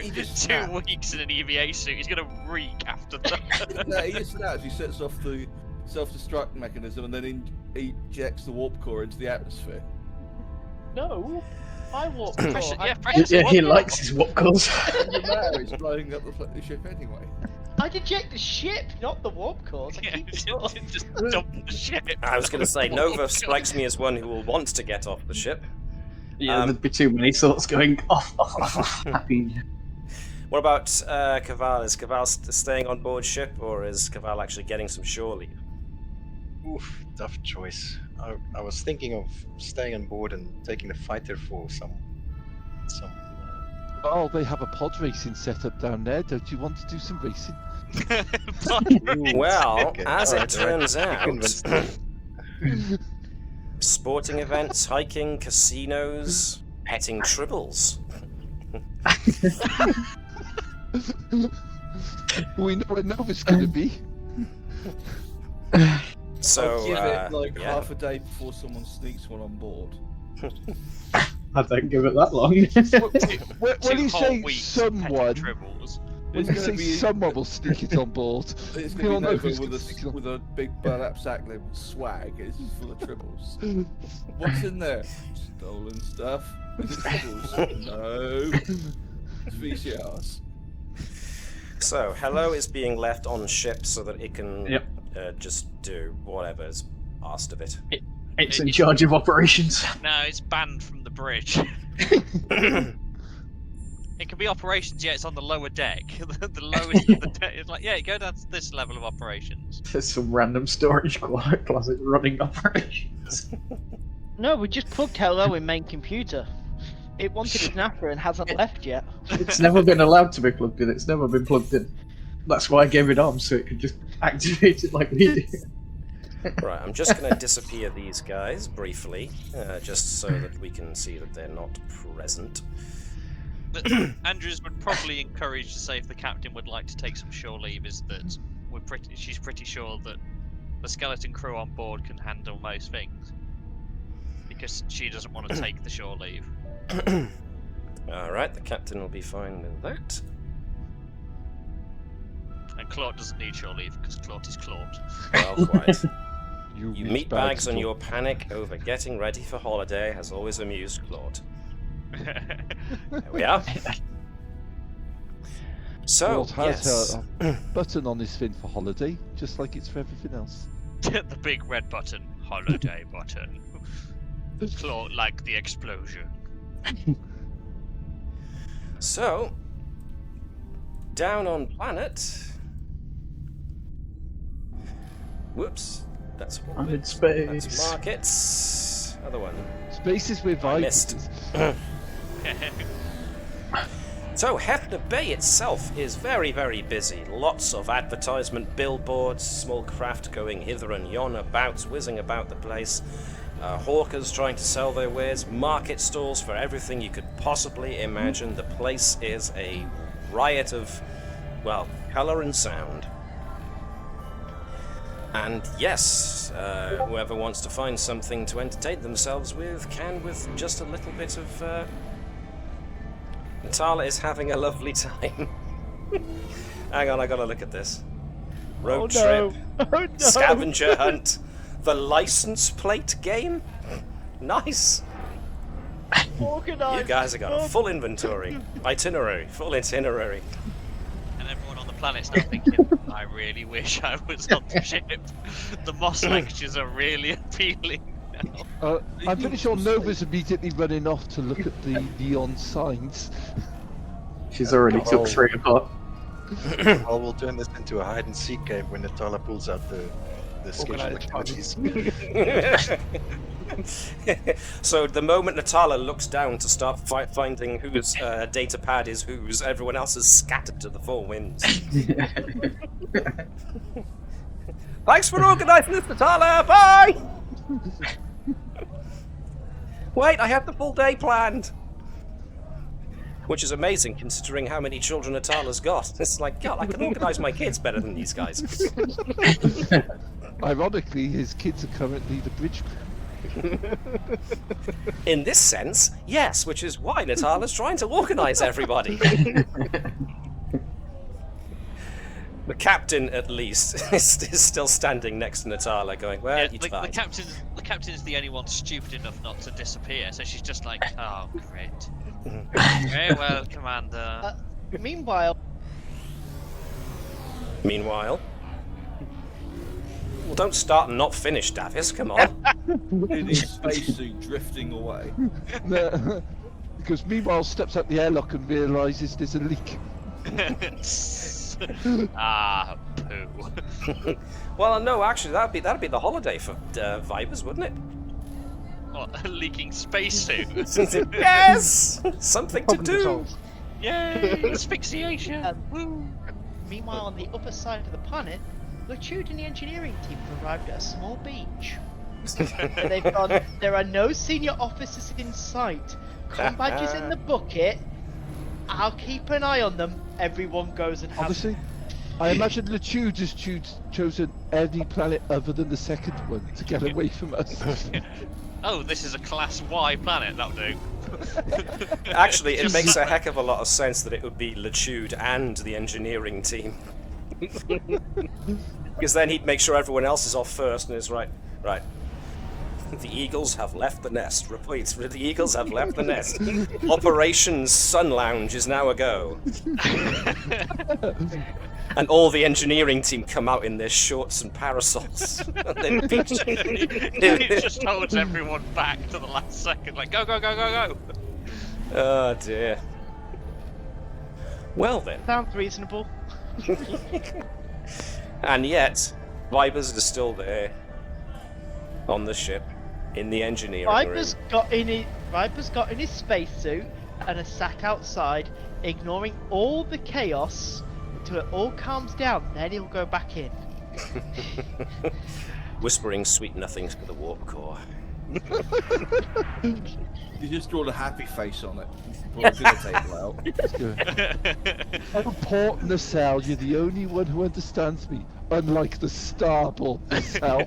he just 2 weeks in an EVA suit. He's gonna reek after that. No, he just snaps. He sets off the self-destruct mechanism and then ejects the warp core into the atmosphere. No, I walk. Pressure, I He likes his what calls. Doesn't matter. He's blowing up the ship anyway. I'd eject the ship, not the warp cores. I Yeah, keep it up. just dump the ship. I was going to say, Nova strikes me as one who will want to get off the ship. Yeah, there'd be too many thoughts going off. Happy. What about Caval? Is Caval staying on board ship, or is Caval actually getting some shore leave? Oof, tough choice. I was thinking of staying on board and taking the fighter for some. Oh, they have a pod racing setup down there. Don't you want to do some racing? Well, Okay, as alright, it turns out, convinced. sporting events, hiking, casinos, petting tribbles. We know where Nova's going to be. So, I'll give it like yeah. half a day before someone sneaks one on board. I don't give it that long. When you say someone, Tribbles. when It's you gonna say be- someone will sneak it on board, It's we going all to know be who's Nova going to sneak it on. with a big burlap sack labeled swag. It's just full of tribbles. What's in there? Stolen stuff. Is it tribbles? No. It's VCRs. So, Hello is being left on ship so that it can Yep. just do whatever's asked of it. It's in charge of operations. No, it's banned from the bridge. It can be operations, yeah, it's on the lower deck. The lowest of the deck. It's like, yeah, go down to this level of operations. There's some random storage closet running operations. No, we just plugged hello in main computer. It wanted its napper and hasn't left yet. It's never been allowed to be plugged in. It's never been plugged in. That's why I gave it arms, so it could just activate it like we do. Right, I'm just going to disappear these guys briefly, just so that we can see that they're not present. But Andrews would probably encourage to say if the captain would like to take some shore leave is that she's pretty sure that the skeleton crew on board can handle most things. Because she doesn't want to take the shore leave. Alright, the captain will be fine with that. And Claude doesn't need shore leave because Claude is Claude. Well, quite. You meatbags and your panic over getting ready for holiday has always amused Claude. There we are. So, Claude has yes. a button on his fin for holiday, just like it's for everything else. The big red button. Holiday button. Claude like the explosion. So, down on planet. Whoops. That's what I'm in space. That's markets. Other one. Space is with I Vikings. missed. So, Hefner Bay itself is very, very busy. Lots of advertisement, billboards, small craft going hither and yon whizzing about the place. Hawkers trying to sell their wares, market stalls for everything you could possibly imagine. The place is a riot of, well, colour and sound. And yes, whoever wants to find something to entertain themselves with can, with just a little bit of... Natala is having a lovely time. Hang on, I gotta look at this. Road trip, scavenger hunt, the license plate game. Nice. Organized. You guys have got a full inventory, full itinerary. And everyone on the planet's now thinking, I really wish I was on the ship. The Moss lectures are really appealing now. I'm pretty sure Nova's immediately running off to look at the neon signs. She's already took 3 apart. Well, we'll turn this into a hide and seek game when Natala pulls out the schedule parties. So the moment Natala looks down to start finding whose data pad is whose, everyone else is scattered to the four winds. Thanks for organising this, Natala! Bye! Wait, I have the full day planned! Which is amazing, considering how many children Natala's got. It's like, God, I can organise my kids better than these guys. Ironically, his kids are currently the bridge crew. In this sense, yes, which is why Natala's trying to organise everybody. The captain, at least, is still standing next to Natala, going, "Well, Yeah, you the tried." captain is the only one stupid enough not to disappear, so she's just like, oh, great. Very well, Commander. Meanwhile, Meanwhile, well, don't start and not finish, Davis. Come on. In his spacesuit drifting away. Because meanwhile steps out the airlock and realises there's a leak. Ah, poo. Well, no, actually, that'd be the holiday for Vipers, wouldn't it? What, a leaking spacesuit? Yes, something to Problem do. solved. Yay, asphyxiation. Woo. Meanwhile, on the other side of the planet, Latude and the engineering team have arrived at a small beach. They've gone, there are no senior officers in sight. Com badges in the bucket. I'll keep an eye on them. Everyone goes and has... Obviously, I imagine Latude has chosen any planet other than the second one to get away from us. Oh, this is a Class Y planet, that'll do. Actually, it makes a heck of a lot of sense that it would be Latude and the engineering team. Because then he'd make sure everyone else is off first and is right. The Eagles have left the nest. Repeat, the Eagles have left the nest. Operation Sun Lounge is now a go. And all the engineering team come out in their shorts and parasols. And then It just holds everyone back to the last second, like, go, go, go, go, go. Oh dear. Well then. Sounds reasonable. And yet, Vipers are still there. On the ship. In the engineering room. Viper's got in it. Viper's got in his spacesuit and has sat outside, ignoring all the chaos until it all calms down. Then he'll go back in. Whispering sweet nothings to the warp core. You just draw a happy face on it. Pull the dinner table out. I'm port nacelle, you're the only one who understands me, unlike the starboard nacelle.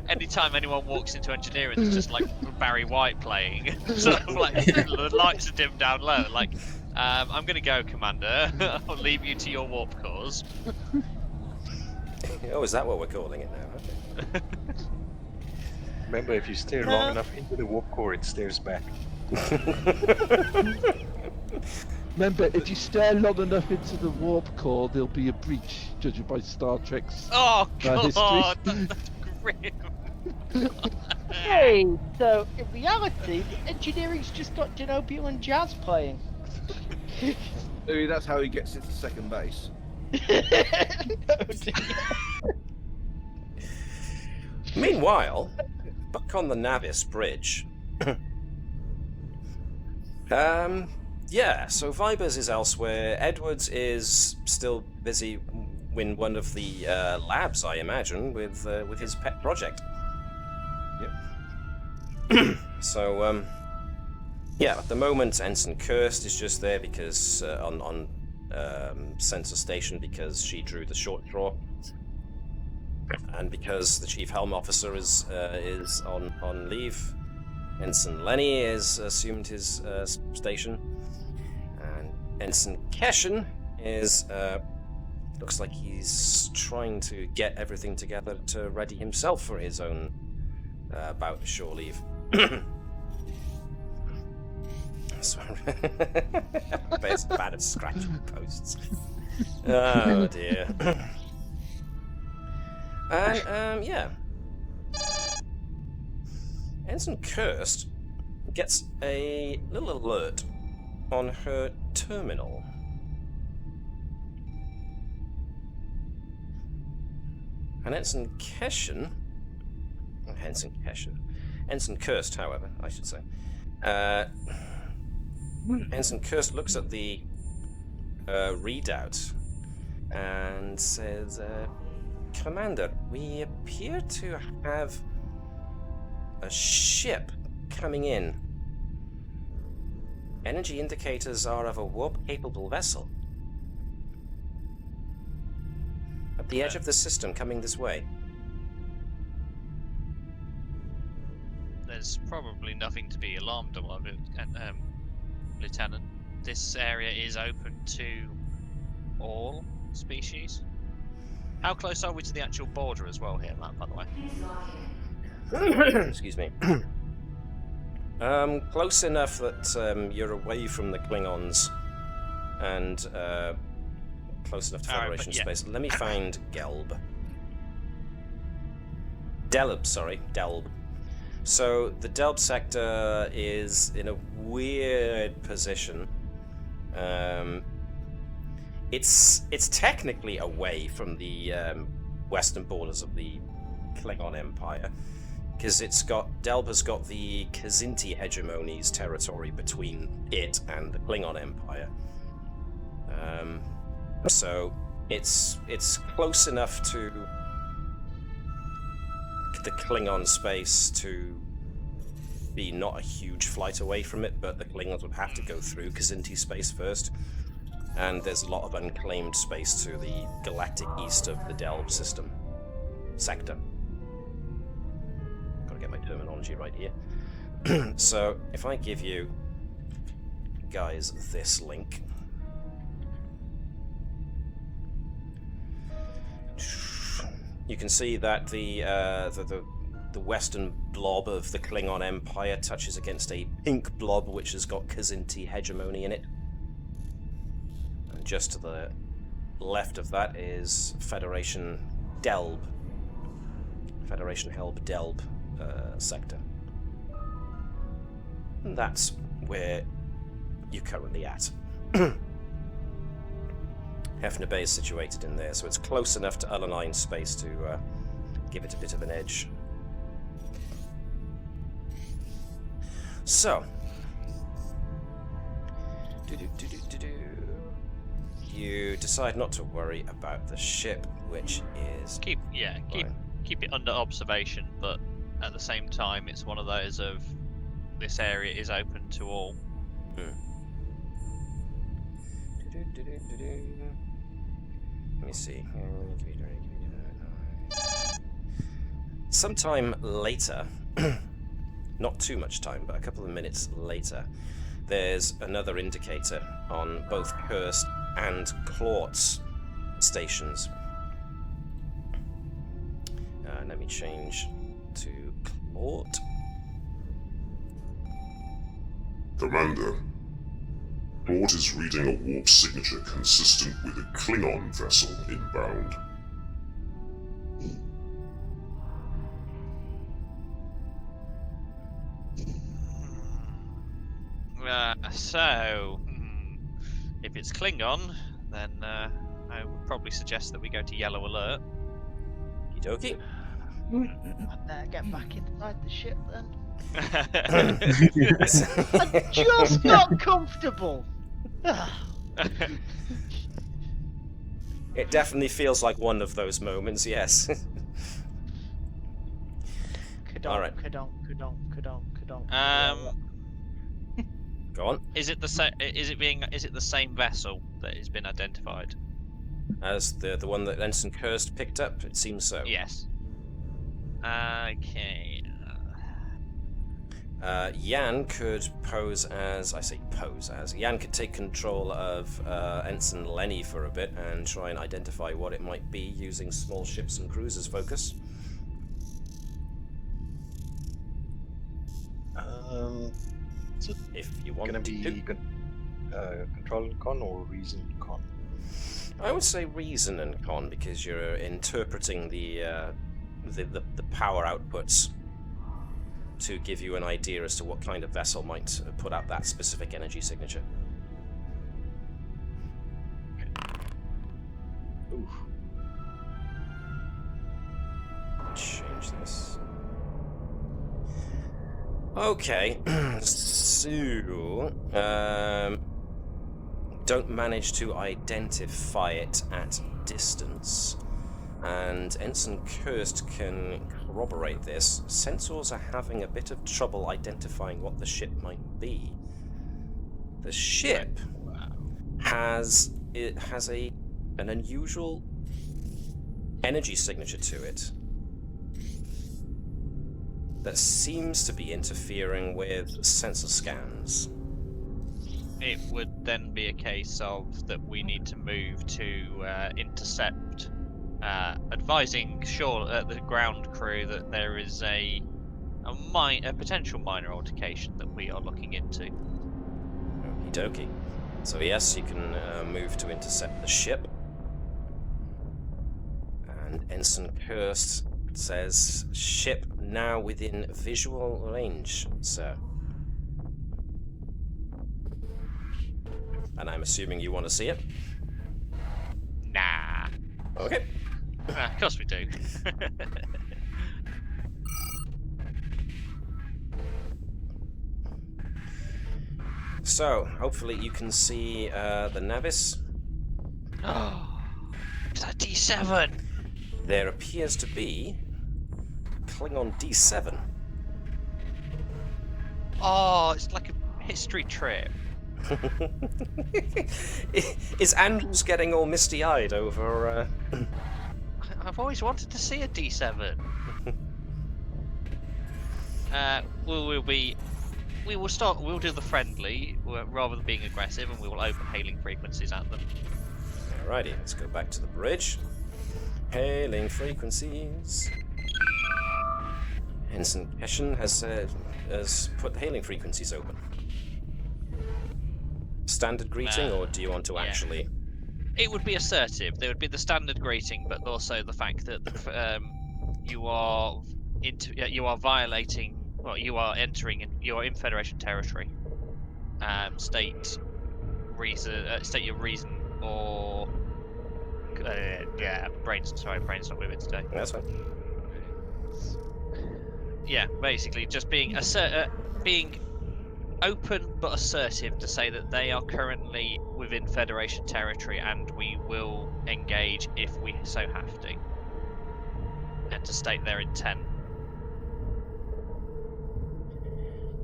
Anytime anyone walks into engineering, there's just like Barry White playing. Sort of like the lights are dimmed down low. Like, I'm gonna go, Commander. I'll leave you to your warp cores. Oh, is that what we're calling it now? Okay. Remember, if you stare long enough into the warp core, it stares back. Remember, if you stare long enough into the warp core, there'll be a breach, judging by Star Trek's Oh God, history. that's grim. Hey, so in reality, engineering's just got Denobio and Jazz playing. Maybe that's how he gets into second base. Meanwhile, back on the Navis bridge. Yeah, so Vibers is elsewhere. Edwards is still busy in one of the labs, I imagine, with his pet project. Yep. So, yeah, at the moment, Ensign Kirst is just there because on sensor station because she drew the short straw, and because the Chief Helm Officer is on leave. Ensign Lenny has assumed his station, and Ensign Keshen is looks like he's trying to get everything together to ready himself for his own bout of shore leave. Sorry. It's bad at scratching posts. Oh dear. And yeah. Ensign Kirst gets a little alert on her terminal. And Ensign Kirst, however, I should say. Ensign Kirst looks at the readout and says, Commander, we appear to have a ship coming in. Energy indicators are of a warp-capable vessel. At the edge of the system, coming this way. There's probably nothing to be alarmed about, Lieutenant. This area is open to all species. How close are we to the actual border as well here, Matt, by the way? Excuse me. Close enough that you're away from the Klingons and close enough to Federation space. Let me find Delb. So the Delb sector is in a weird position. It's technically away from the western borders of the Klingon Empire, because Delb has got the Kzinti hegemony's territory between it and the Klingon Empire. So it's close enough to the Klingon space to be not a huge flight away from it, but the Klingons would have to go through Kzinti space first. And there's a lot of unclaimed space to the galactic east of the Delb system sector. Gotta get my terminology right here. So if I give you guys this link, you can see that the western blob of the Klingon Empire touches against a pink blob which has got Kzinti hegemony in it. And just to the left of that is Federation Helb Delb sector. And that's where you're currently at. Hefner Bay is situated in there, so it's close enough to Alanine space to give it a bit of an edge. So, you decide not to worry about the ship, which is Keep fine. it under observation, but at the same time, it's one of those of this area is open to all. Let me see. Sometime later, not too much time, but a couple of minutes later, there's another indicator on both Cursed and Clawt's stations. Let me change to Clawt. Commander, Clawt is reading a warp signature consistent with a Klingon vessel inbound. If it's Klingon, then I would probably suggest that we go to yellow alert. Okie I better get back inside the ship then. dokie. I'm just not comfortable. It definitely feels like one of those moments, yes. All right. Go on. Is it the same vessel that has been identified? As the one that Ensign Cursed picked up, it seems so. Yes. Okay. Jan could pose as... I say pose as... Jan could take control of Ensign Lenny for a bit and try and identify what it might be using small ships and cruisers focus. If you want Gonna to. be control and con or reason and con? I would say reason and con, because you're interpreting the power outputs to give you an idea as to what kind of vessel might put out that specific energy signature. Ooh. Change this. Okay, so don't manage to identify it at distance, and Ensign Cursed can corroborate this. Sensors are having a bit of trouble identifying what the ship might be. The ship has an unusual energy signature to it that seems to be interfering with sensor scans. It would then be a case of that we need to move to intercept, advising the ground crew that there is a potential minor altercation that we are looking into. Okie dokie. So yes, you can move to intercept the ship. And Ensign Cursed says, ship now within visual range, sir. And I'm assuming you want to see it? Nah. Okay. Of course we do. So, hopefully you can see the Navis. Oh, it's a D7. There appears to be Klingon D7. Oh, it's like a history trip. Is Andrews getting all misty-eyed over... I've always wanted to see a D7. We'll do the friendly rather than being aggressive, and we will open hailing frequencies at them. Alrighty, let's go back to the bridge. Hailing frequencies. Ensign Keshen has put hailing frequencies open. Standard greeting, or do you want to actually... It would be assertive. There would be the standard greeting, but also the fact that you are violating. Well, you are in Federation territory. State your reason, or brain's not with it today. That's fine. Yeah, basically just being open but assertive to say that they are currently within Federation territory and we will engage if we so have to. And to state their intent.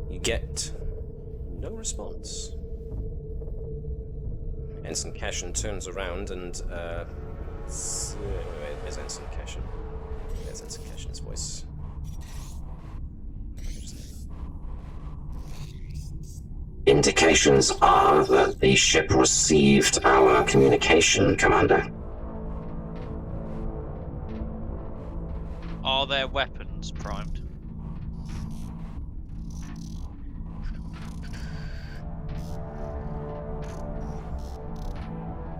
You get no response. Ensign Cashin turns around and, where's Ensign Cashin? There's Ensign Cashin's voice. Indications are that the ship received our communication, Commander. Are their weapons primed?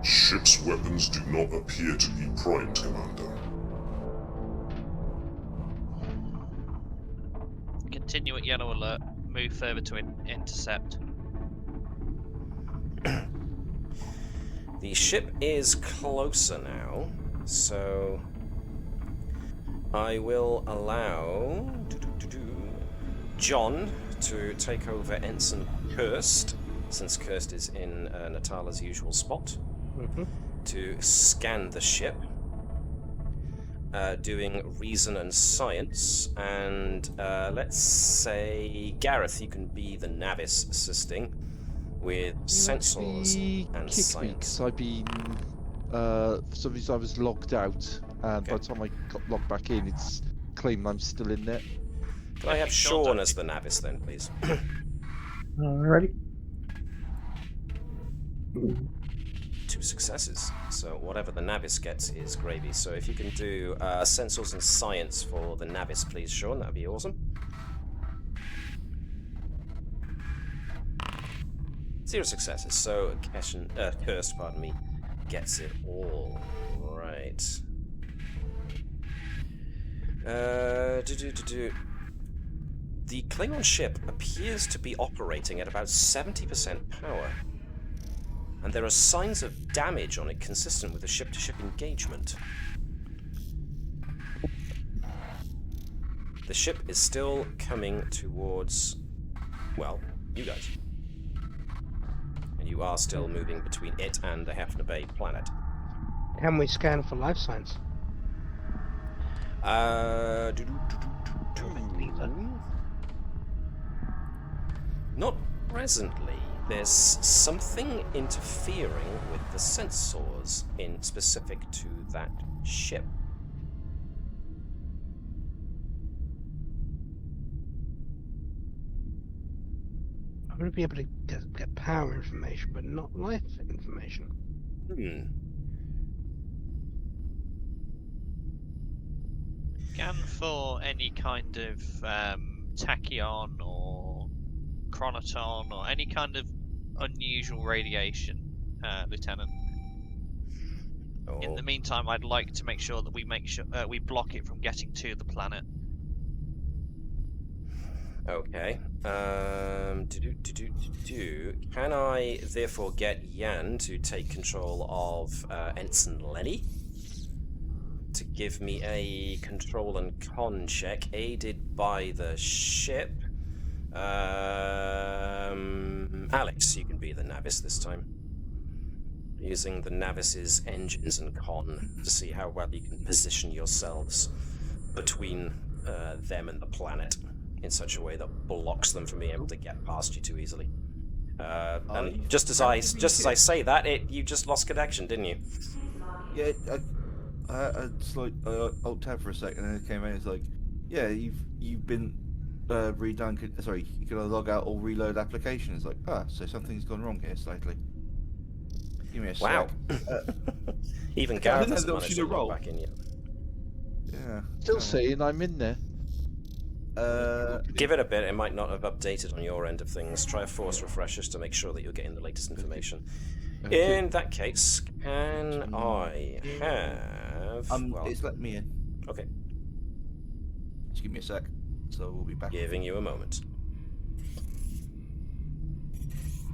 Ship's weapons do not appear to be primed, Commander. Continue at yellow alert. Move further to intercept. The ship is closer now, so I will allow John to take over Ensign Kirst, since Kirst is in Natala's usual spot, to scan the ship, doing reason and science, and let's say, Gareth, you can be the Navis assisting with sensors and science. I've been, for some reason I was logged out, and by the time I got logged back in, it's claimed I'm still in there. Can I have Sean as the Navis then, please? Alrighty. 2 successes, so whatever the Navis gets is gravy. So if you can do sensors and science for the Navis, please, Sean, that'd be awesome. 0 successes, so Kirst, pardon me, gets it all. Right. The Klingon ship appears to be operating at about 70% power, and there are signs of damage on it consistent with a ship-to-ship engagement. The ship is still coming towards, well, you guys. And you are still moving between it and the Hefner Bay planet. Can we scan for life signs? Not presently. There's something interfering with the sensors in specific to that ship. I would be able to get power information, but not life information. Scan for any kind of tachyon or chronoton or any kind of unusual radiation, Lieutenant. In the meantime, I'd like to make sure that we block it from getting to the planet. Okay. Can I therefore get Yan to take control of Ensign Lenny? To give me a control and con check, aided by the ship. Alex, you can be the Navis this time. Using the Navis's engines and con to see how well you can position yourselves between them and the planet in such a way that blocks them from being able to get past you too easily. And just as I say that, you just lost connection, didn't you? Yeah, I like alt tab for a second, and it came in. It's like, yeah, you've been redone. Sorry, you can log out or reload application. It's like, so something's gone wrong here slightly. Give me a wow. sec. Even Gareth hasn't managed to log back in yet. Yeah. Still saying I'm in there. Give it a bit, it might not have updated on your end of things. Try a force refresh just to make sure that you're getting the latest information. Okay. In that case, can I have... it's let me in. Okay. Just give me a sec, so we'll be back. Giving you a moment.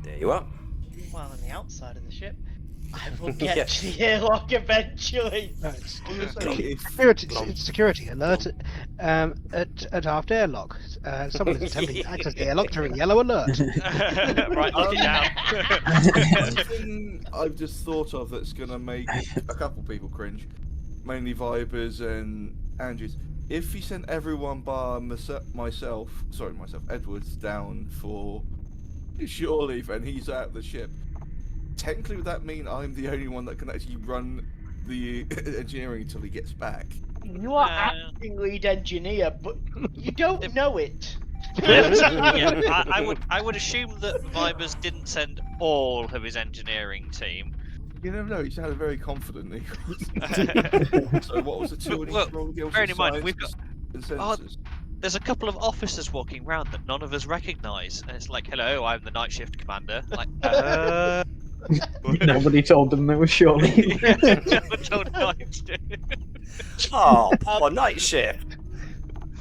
There you are. While on the outside of the ship, I will get to the airlock eventually. Security alert. At aft airlock. Someone is attempting to access the airlock during yellow alert. Right, lock it down. One thing I've just thought of that's going to make a couple people cringe, mainly Vibers and Andrews. If he sent everyone bar myself, Edwards, down for shore leave and he's out of the ship, technically would that mean I'm the only one that can actually run the engineering until he gets back? You are acting lead engineer, but you don't know it. Yeah, I would assume that Vibers didn't send all of his engineering team. You never know. He sounded very confident. So what was the two in each role? Bearing in mind, we've got and sensors. There's a couple of officers walking around that none of us recognise, and it's like, "Hello, I'm the night shift commander." Like, Nobody told them they were surely. Never told night shift. Oh, poor night shift.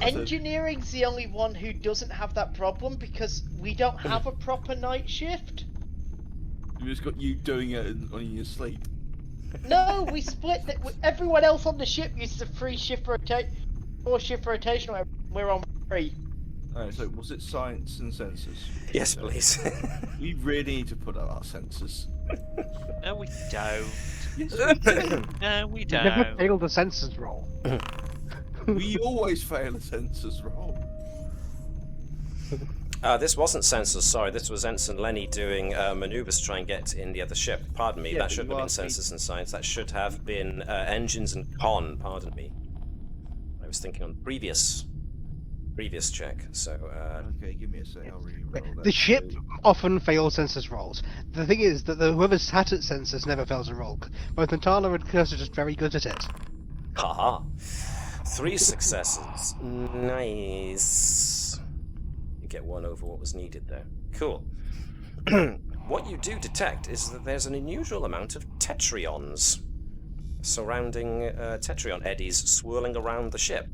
Engineering's the only one who doesn't have that problem because we don't have a proper night shift. You just got you doing it on your sleep. No, we split it. Everyone else on the ship uses a 4-shift rotation. We're on 3. Alright, so was it science and sensors? Yes, please. We really need to put out our sensors. No, we don't. Yes, we do. No, we don't. Never failed the sensors roll. We always fail a sensors roll. This wasn't sensors, sorry. This was Ensign Lenny doing maneuvers to try and get in the other ship. Pardon me, Yeah, that shouldn't have been sensors and science. That should have been engines and con, pardon me. I was thinking on previous check, so... Okay, give me a sec, I'll re-roll that. The ship often fails sensors rolls. The thing is that whoever's sat at sensors never fails a roll. Both Natala and Curse are just very good at it. Haha. 3 successes. Nice. You get 1 over what was needed there. Cool. What you do detect is that there's an unusual amount of tetrions surrounding tetrion eddies swirling around the ship.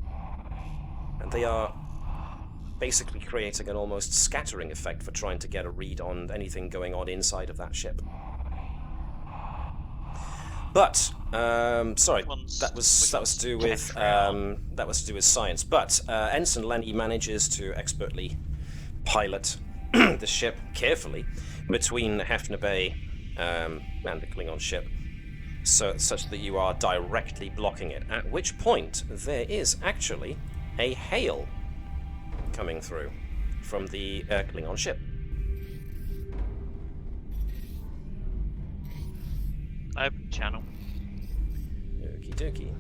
And they are basically creating an almost scattering effect for trying to get a read on anything going on inside of that ship. But sorry, that was to do with science. But Ensign Lenny manages to expertly pilot the ship carefully between Hefner Bay and the Klingon ship, such that you are directly blocking it. At which point there is actually a hail coming through from the Klingon ship. Open channel. Okie dokie.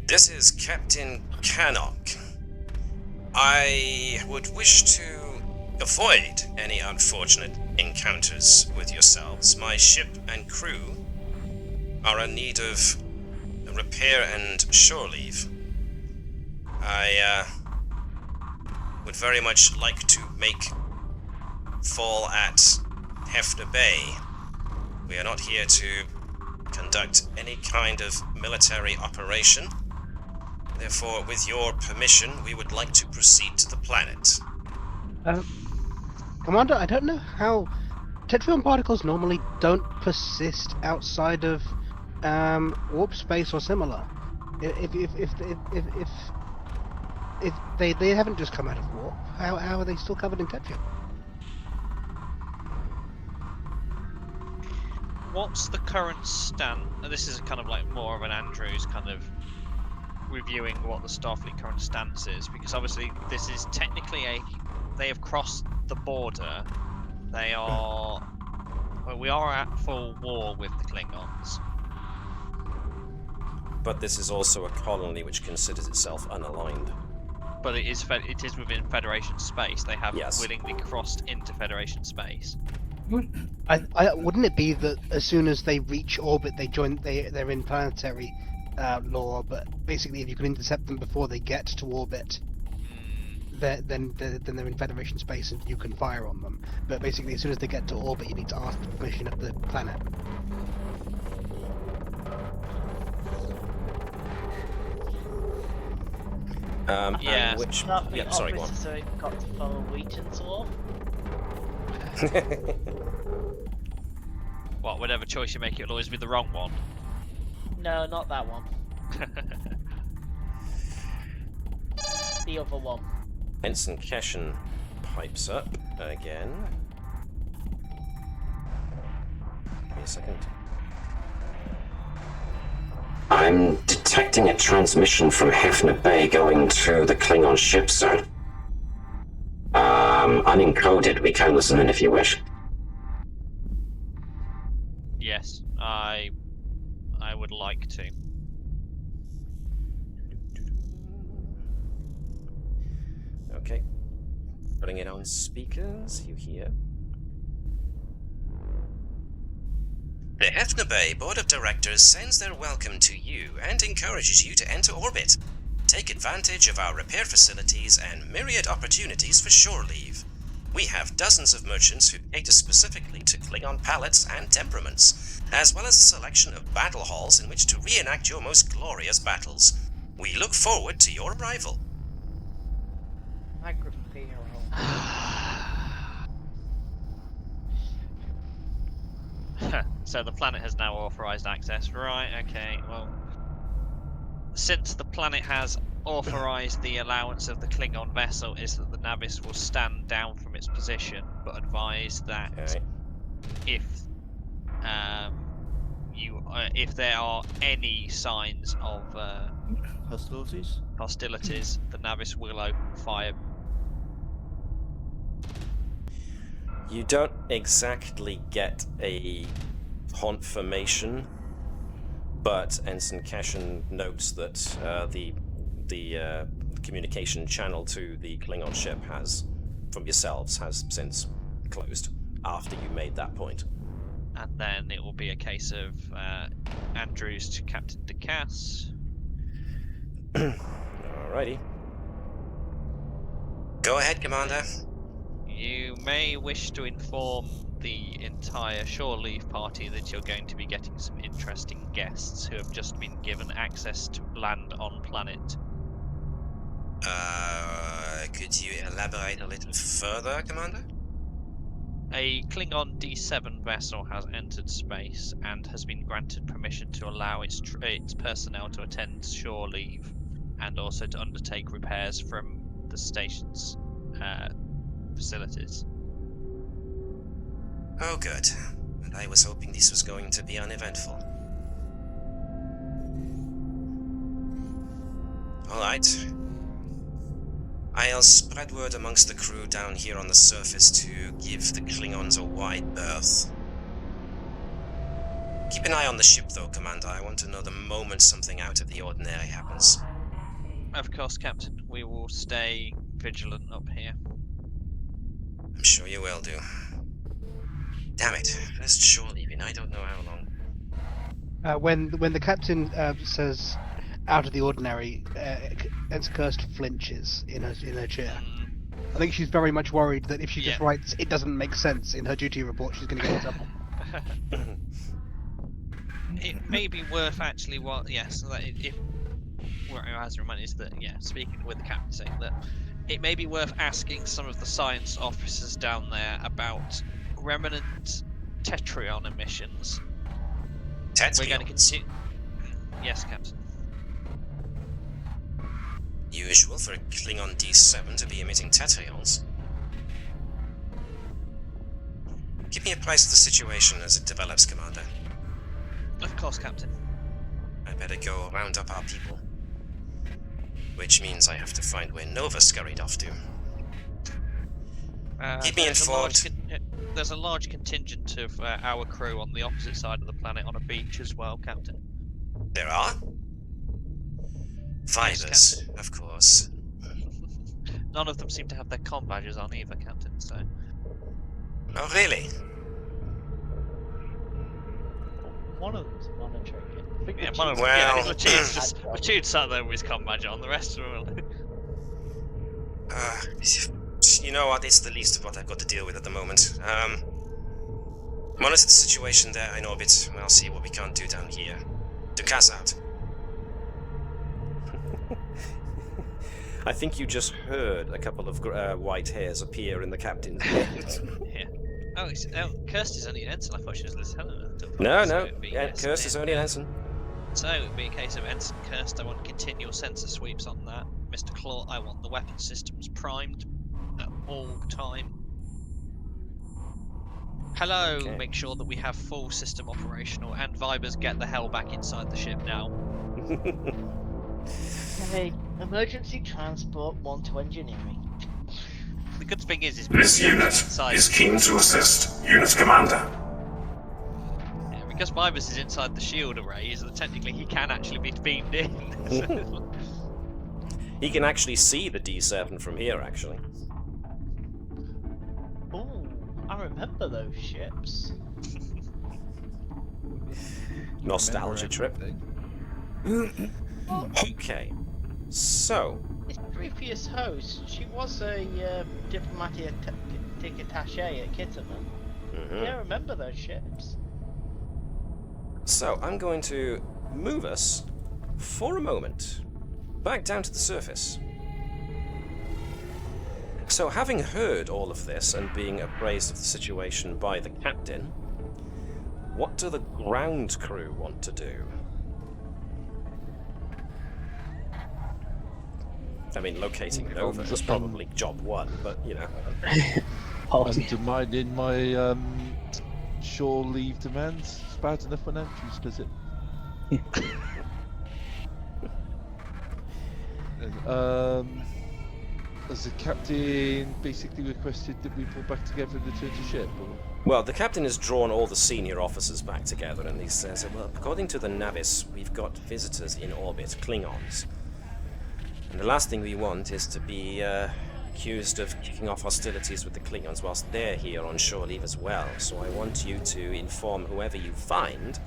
This is Captain Cannock. I would wish to avoid any unfortunate encounters with yourselves. My ship and crew are in need of repair and shore leave. I would very much like to make fall at Hefner Bay. We are not here to conduct any kind of military operation. Therefore, with your permission, we would like to proceed to the planet. Commander, I don't know how tetrion particles normally don't persist outside of warp space or similar. If they haven't just come out of warp, how are they still covered in tetrion? What's the current stand? This is kind of like more of an Andrews kind of reviewing what the Starfleet current stance is, because obviously this is technically they have crossed the border. They are, well, we are at full war with the Klingons. But this is also a colony which considers itself unaligned. But it is within Federation space. They have Yes. willingly crossed into Federation space. Wouldn't it be that as soon as they reach orbit, they're in planetary law? But basically, if you can intercept them before they get to orbit, then they're in Federation space and you can fire on them. But basically, as soon as they get to orbit, you need to ask for permission of the planet. Yeah. Which? Starfleet Yeah, sorry, go on. officer, so it got to follow Wheaton's law. What, whatever choice you make, it'll always be the wrong one. No, not that one. The other one. Ensign Keshen pipes up again. Give me a second. I'm detecting a transmission from Hefner Bay going to the Klingon ship, sir. Unencoded. We can listen in if you wish. Yes, I would like to. Okay. Putting it on speakers, you hear. The Hefner Bay Board of Directors sends their welcome to you and encourages you to enter orbit. Take advantage of our repair facilities and myriad opportunities for shore leave. We have dozens of merchants who cater specifically to Klingon palates and temperaments, as well as a selection of battle halls in which to reenact your most glorious battles. We look forward to your arrival. So the planet has now authorized access. Right, okay, well... Since the planet has authorized the allowance of the Klingon vessel, is that the Navis will stand down from its position, but advise that if there are any signs of hostilities, the Navis will open fire. You don't exactly get a confirmation, but Ensign Keshen notes that the communication channel to the Klingon ship from yourselves, has since closed after you made that point. And then it will be a case of Andrews to Captain DeCass. Alrighty. Go ahead, Commander. You may wish to inform the entire shore leave party that you're going to be getting some interesting guests who have just been given access to land on planet. Could you elaborate a little further, Commander? A Klingon D7 vessel has entered space and has been granted permission to allow its personnel to attend shore leave and also to undertake repairs from the station's facilities. Oh, good. And I was hoping this was going to be uneventful. Alright. I'll spread word amongst the crew down here on the surface to give the Klingons a wide berth. Keep an eye on the ship though, Commander. I want to know the moment something out of the ordinary happens. Of course, Captain. We will stay vigilant up here. I'm sure you will do. Damn it. First shore leaving, I don't know how long. When the captain says out of the ordinary, Ensign Kirst flinches in her chair. I think she's very much worried that if she just writes "it doesn't make sense" in her duty report, she's going to get in trouble. It may be worth actually if what I was reminded is that speaking with the captain, saying that it may be worth asking some of the science officers down there about remnant Tetrion emissions. Tetrions? We're going to continue. Yes, Captain. Usual for a Klingon D7 to be emitting Tetrions. Keep me apprised of the situation as it develops, Commander. Of course, Captain. I better go round up our people. Which means I have to find where Nova scurried off to. Keep me informed. There's a large contingent of our crew on the opposite side of the planet on a beach as well, Captain. There are? Vibers, yes, of course. None of them seem to have their comm badges on either, Captain, so... Oh, really? One of them's monitoring it. I think yeah, one of them. Well, Latude sat there with his comm badge on, the rest of them you know what, it's the least of what I've got to deal with at the moment. Monitor the situation there in orbit, and I'll see what we can't do down here. Dukas out. I think you just heard a couple of white hairs appear in the captain's head. Yeah. Oh, Kirsty's only an ensign. I thought she was Lieutenant. No, Kirsty's only an ensign. So it would be a case of Ensign Kirst, I want continual sensor sweeps on that. Mr. Claw, I want the weapon systems primed at all time. Hello, Okay. make sure that we have full system operational, and Vibers, get the hell back inside the ship now. Hey, emergency transport 1 to engineering. The good thing is This unit inside. is keen to assist. Unit Commander. Yeah, because Vibers is inside the shield arrays, that technically he can actually be beamed in. He can actually see the D7 from here, actually. Ooh, I remember those ships. Nostalgia trip. Okay, so This previous host, she was a diplomatic attaché at Kittimer. Yeah, I remember those ships. So I'm going to move us for a moment back down to the surface. So having heard all of this and being appraised of the situation by the captain, what do the ground crew want to do? I mean, locating Nova is probably job one, but you know. Undermining my shore leave demands. It's bad enough when Andrews does it. Has the captain basically requested that we pull back together and return to ship? Or? Well, the captain has drawn all the senior officers back together and he says, well, according to the Navis, we've got visitors in orbit, Klingons. And the last thing we want is to be accused of kicking off hostilities with the Klingons whilst they're here on shore leave as well. So I want you to inform whoever you find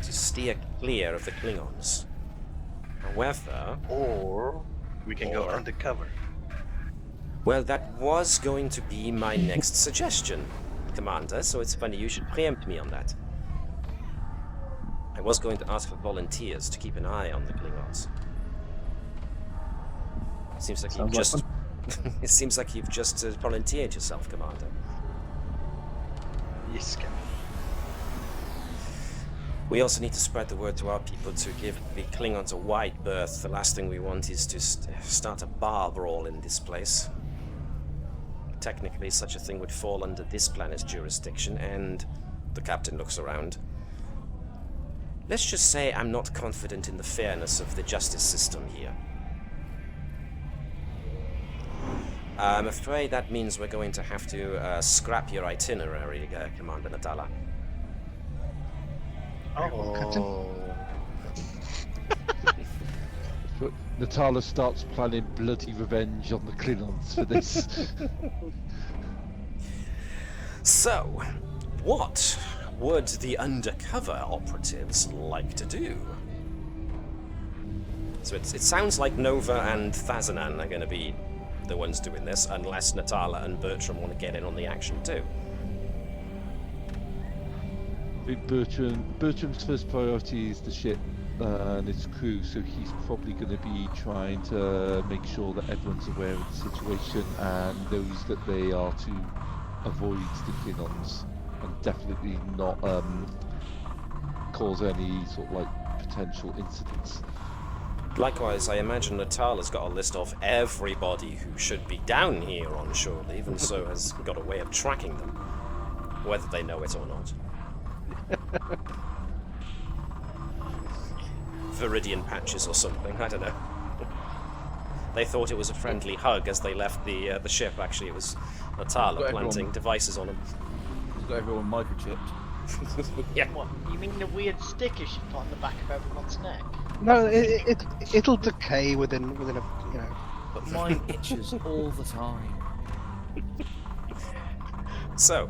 to steer clear of the Klingons. However... Or we can go undercover. Well, that was going to be my next suggestion, Commander, so it's funny you should preempt me on that. I was going to ask for volunteers to keep an eye on the Klingons. Seems like you've just... it seems like you've just volunteered yourself, Commander. Yes, Captain. We also need to spread the word to our people to give the Klingons a wide berth. The last thing we want is to start a bar brawl in this place. Technically, such a thing would fall under this planet's jurisdiction, and the captain looks around. Let's just say I'm not confident in the fairness of the justice system here. I'm afraid that means we're going to have to scrap your itinerary, Commander Natala. Oh. Natala starts planning bloody revenge on the Klingons for this. So, what would the undercover operatives like to do? So it sounds like Nova and Thazanan are going to be the ones doing this, unless Natala and Bertram want to get in on the action too. I think Bertram's first priority is the ship and its crew, so he's probably going to be trying to make sure that everyone's aware of the situation and knows that they are to avoid the Klingons and definitely not cause any sort of like potential incidents. Likewise, I imagine Natala's got a list of everybody who should be down here on shore leave, and so has got a way of tracking them, whether they know it or not. Viridian patches or something, I don't know. They thought it was a friendly hug as they left the ship. Actually, it was Natala planting devices on them. He's got everyone microchipped. Yeah. What, you mean the weird stickers you put on the back of everyone's neck? No, it'll decay within a, you know. But mine itches all the time. So,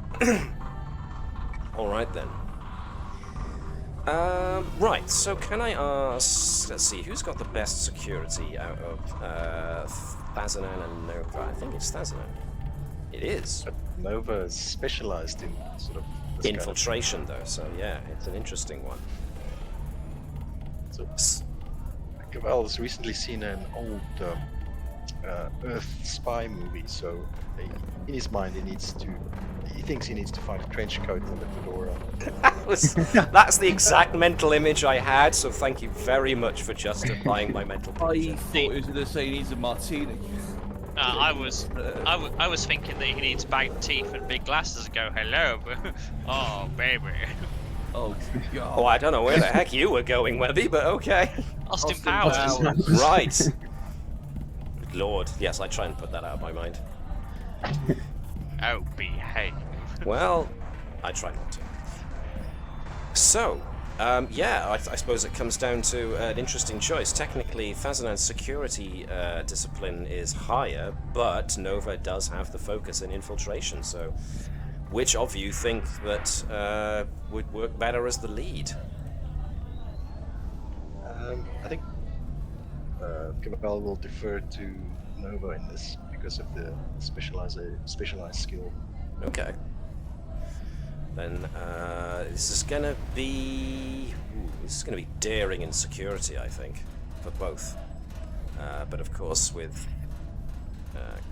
all right then. Right, so can I ask, let's see, who's got the best security out of Thazanan and Nova? I think it's Thazanan. It is. But Nova is specialized in sort of this infiltration, though, so yeah, it's an interesting one. So, well, I was recently seen an old Earth spy movie. So in his mind, he thinks he needs to find a trench coat and a fedora. That's the exact mental image I had. So thank you very much for justifying my mental I picture. thought he was going to say he needs a martini. I was thinking that he needs bagged teeth and big glasses and go, hello, oh baby. Oh god. Oh, I don't know where the heck you were going, Webby, but okay. Austin Powers. Right. Good Lord. Yes, I try and put that out of my mind. Oh, behave. Well, I try not to. So, yeah, I suppose it comes down to an interesting choice. Technically, Thazanan's security discipline is higher, but Nova does have the focus in infiltration, so which of you think that would work better as the lead? I think Cabal will defer to Nova in this because of the specialized skill. Okay. Then this is gonna be daring and security, I think, for both. But of course, with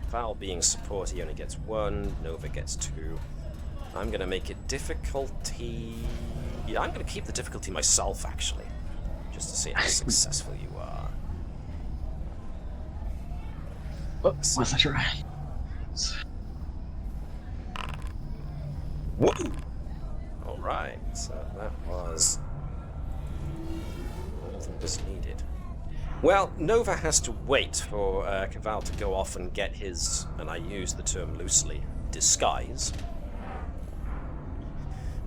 Val being support, he only gets 1. Nova gets 2. I'm gonna make it difficulty. Yeah, I'm gonna keep the difficulty myself, actually, just to see how successful you are. Was that right? Whoa! Alright, so that was all that was needed. Well, Nova has to wait for Caval to go off and get his, and I use the term loosely, disguise.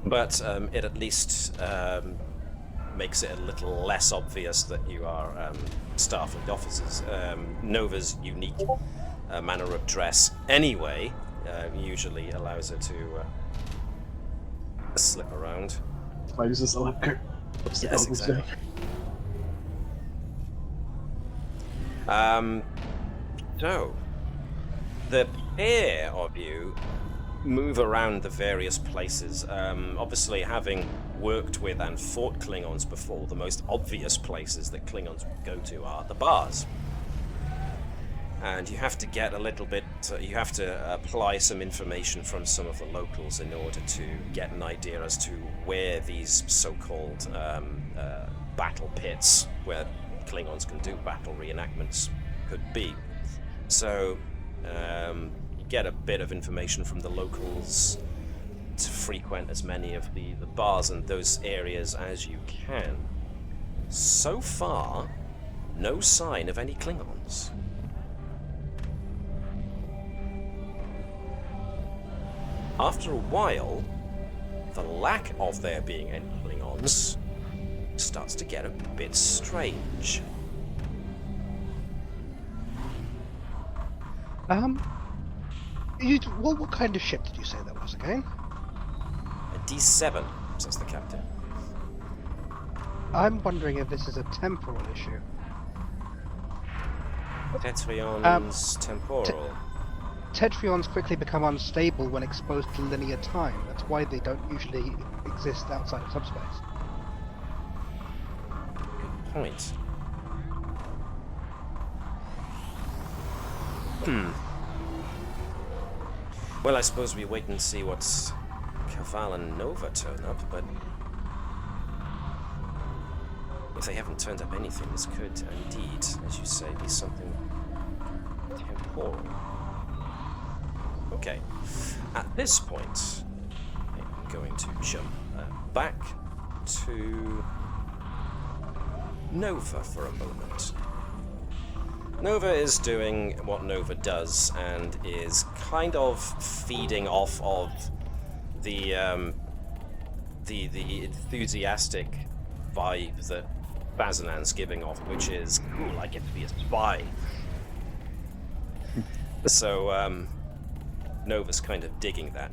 But it at least makes it a little less obvious that you are Starfleet officers. Nova's unique manner of dress anyway usually allows her to slip around. Close as a lab coat. Yes, exactly. So, the pair of you move around the various places. Obviously, having worked with and fought Klingons before, the most obvious places that Klingons go to are the bars. And you have to get a little bit, you have to apply some information from some of the locals in order to get an idea as to where these so-called battle pits, where Klingons can do battle reenactments, could be. So, you get a bit of information from the locals to frequent as many of the bars and those areas as you can. So far, no sign of any Klingons. After a while, the lack of there being any Klingons starts to get a bit strange. What kind of ship did you say that was again? A D7, says the captain. I'm wondering if this is a temporal issue. Tetrion's temporal. Tetrions quickly become unstable when exposed to linear time. That's why they don't usually exist outside of subspace. Good point. Well, I suppose we wait and see what Caval and Nova turn up, but if they haven't turned up anything, this could indeed, as you say, be something temporal. Okay, at this point, I'm going to jump back to Nova for a moment. Nova is doing what Nova does and is kind of feeding off of the enthusiastic vibe that Bazanan's giving off, which is, cool, I get to be a spy. So, Nova's kind of digging that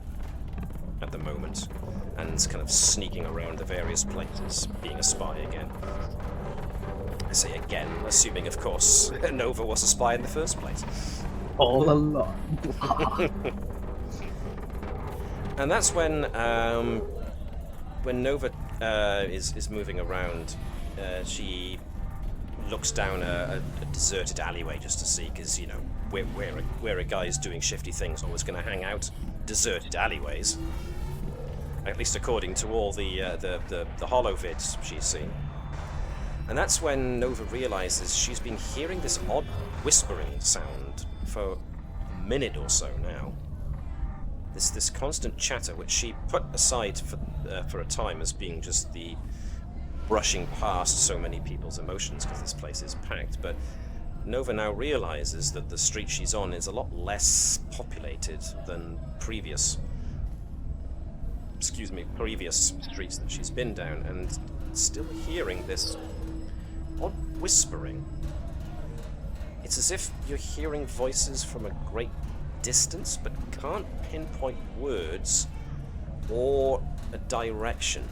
at the moment, and is kind of sneaking around the various places, being a spy again. I say again, assuming, of course, Nova was a spy in the first place. All along. And that's when Nova is moving around, she looks down a deserted alleyway just to see, because, you know, where a guy's doing shifty things, always going to hang out deserted alleyways. At least according to all the holovids she's seen. And that's when Nova realizes she's been hearing this odd whispering sound for a minute or so now. This constant chatter, which she put aside for a time as being just the brushing past so many people's emotions because this place is packed. But Nova now realizes that the street she's on is a lot less populated than previous streets that she's been down, and still hearing this odd whispering. It's as if you're hearing voices from a great distance, but can't pinpoint words or a direction.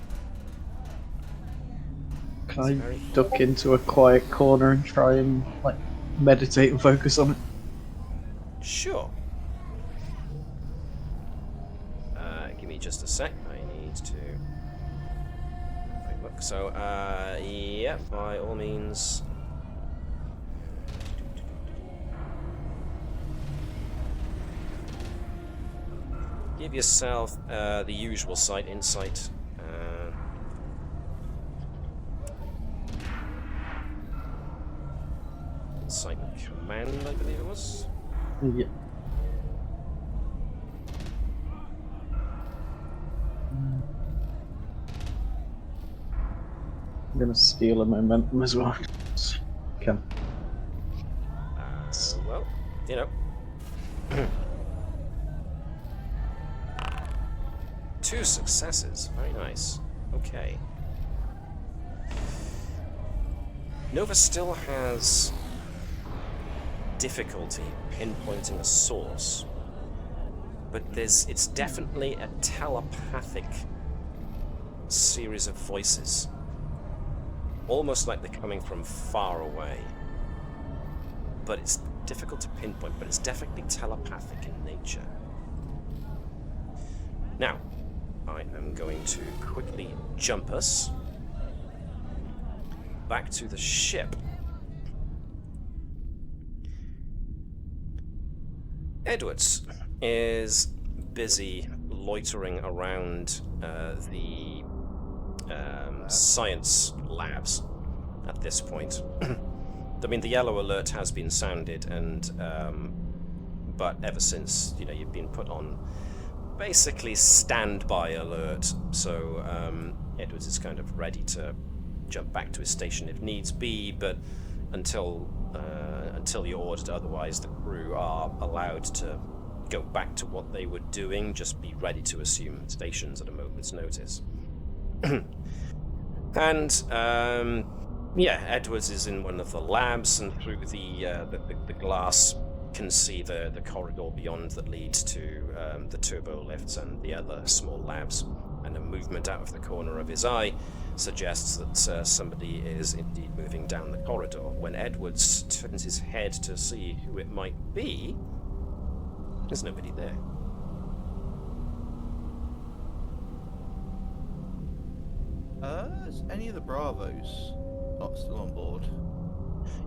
Can I duck into a quiet corner and try and like meditate and focus on it? Sure. Give me just a sec. I need to look. So, yeah, by all means. Give yourself the usual insight. Insight and command, I believe it was. Yeah. I'm gonna steal a momentum as well. Okay. Well, you know. 2 successes. Very nice. Okay. Nova still has difficulty pinpointing a source, but it's definitely a telepathic series of voices. Almost like they're coming from far away. But it's difficult to pinpoint, but it's definitely telepathic in nature. Now, I am going to quickly jump us back to the ship. Edwards is busy loitering around the science labs at this point. I mean, the yellow alert has been sounded, and but ever since, you know, you've been put on basically standby alert. So Edwards is kind of ready to jump back to his station if needs be, but until you're ordered otherwise, the crew are allowed to go back to what they were doing. Just be ready to assume stations at a moment's notice. And yeah, Edwards is in one of the labs, and through the glass can see the corridor beyond that leads to the turbo lifts and the other small labs. And a movement out of the corner of his eye suggests that somebody is indeed moving down the corridor. When Edwards turns his head to see who it might be, there's nobody there. Is any of the Bravos not still on board?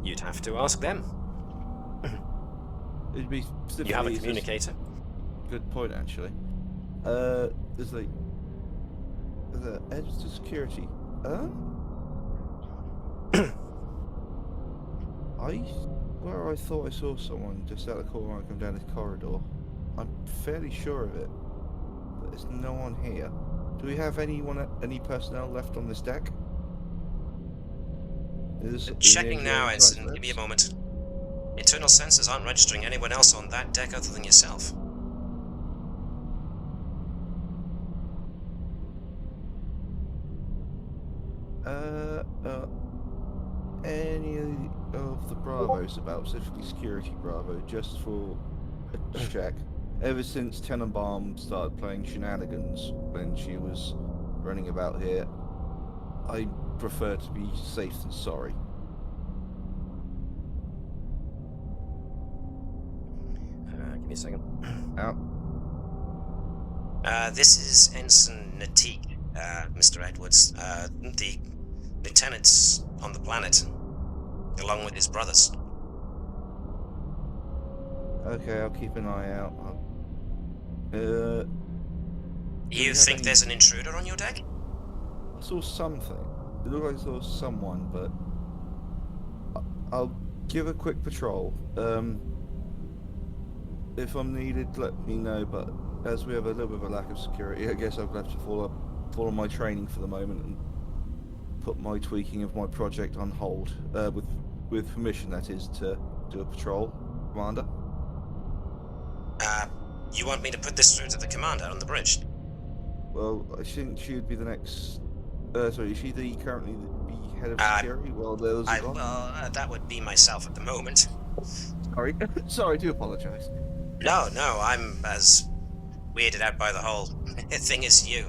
You'd have to ask them. It'd be you have a communicator. Good point, actually. There's like the edge to security. I thought I saw someone just out the corner when I come down this corridor. I'm fairly sure of it, but there's no one here. Do we have any personnel left on this deck? Checking now, Ensign. Give me a moment. Internal sensors aren't registering anyone else on that deck other than yourself. Any of the Bravos about, specifically Security Bravo, just for a check. Ever since Tenenbaum started playing shenanigans when she was running about here, I prefer to be safe than sorry. Give me a second. Out. This is Ensign Natik, Mr. Edwards. The lieutenant's on the planet, along with his brothers. Okay, I'll keep an eye out. You think there's an intruder on your deck? I saw something. It looked like I saw someone, but I'll give a quick patrol. If I'm needed, let me know. But as we have a little bit of a lack of security, I guess I'll have to follow my training for the moment and put my tweaking of my project on hold, with permission, that is, to do a patrol, Commander. You want me to put this through to the commander on the bridge? Well, I think she would be the next. Sorry, is she currently the head of security? Well, that would be myself at the moment. Sorry, sorry, I do apologise. No, I'm as weirded out by the whole thing as you.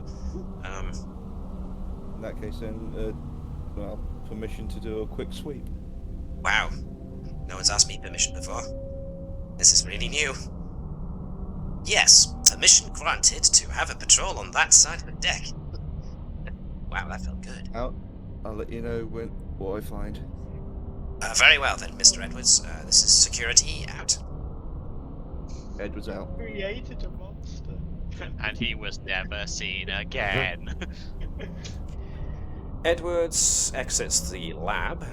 In that case, then, well, permission to do a quick sweep. Wow, no one's asked me permission before. This is really new. Yes, permission granted to have a patrol on that side of the deck. Wow, that felt good. I'll let you know what I find. Very well then, Mr. Edwards. This is security out. Edwards out. Created a monster. And he was never seen again. Edwards exits the lab,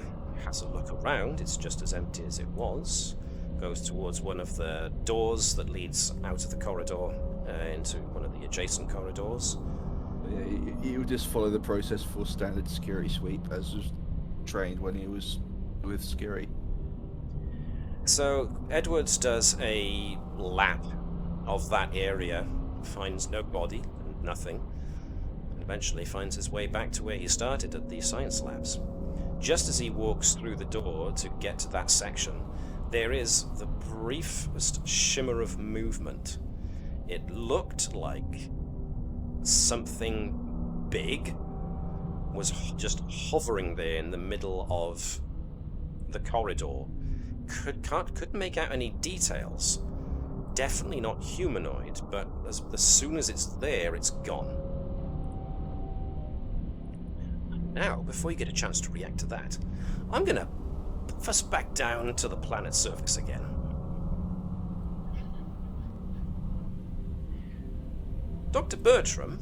has a look around. It's just as empty as it was. Goes towards one of the doors that leads out of the corridor into one of the adjacent corridors. Yeah, he would just follow the process for standard security sweep, as was trained when he was with security. So Edwards does a lap of that area, finds no body, nothing, and eventually finds his way back to where he started at the science labs. Just as he walks through the door to get to that section, there is the briefest shimmer of movement. It looked like something big was just hovering there in the middle of the corridor. Couldn't make out any details. Definitely not humanoid, but as soon as it's there, it's gone. Now, before you get a chance to react to that, I'm gonna put us back down to the planet's surface again. Dr. Bertram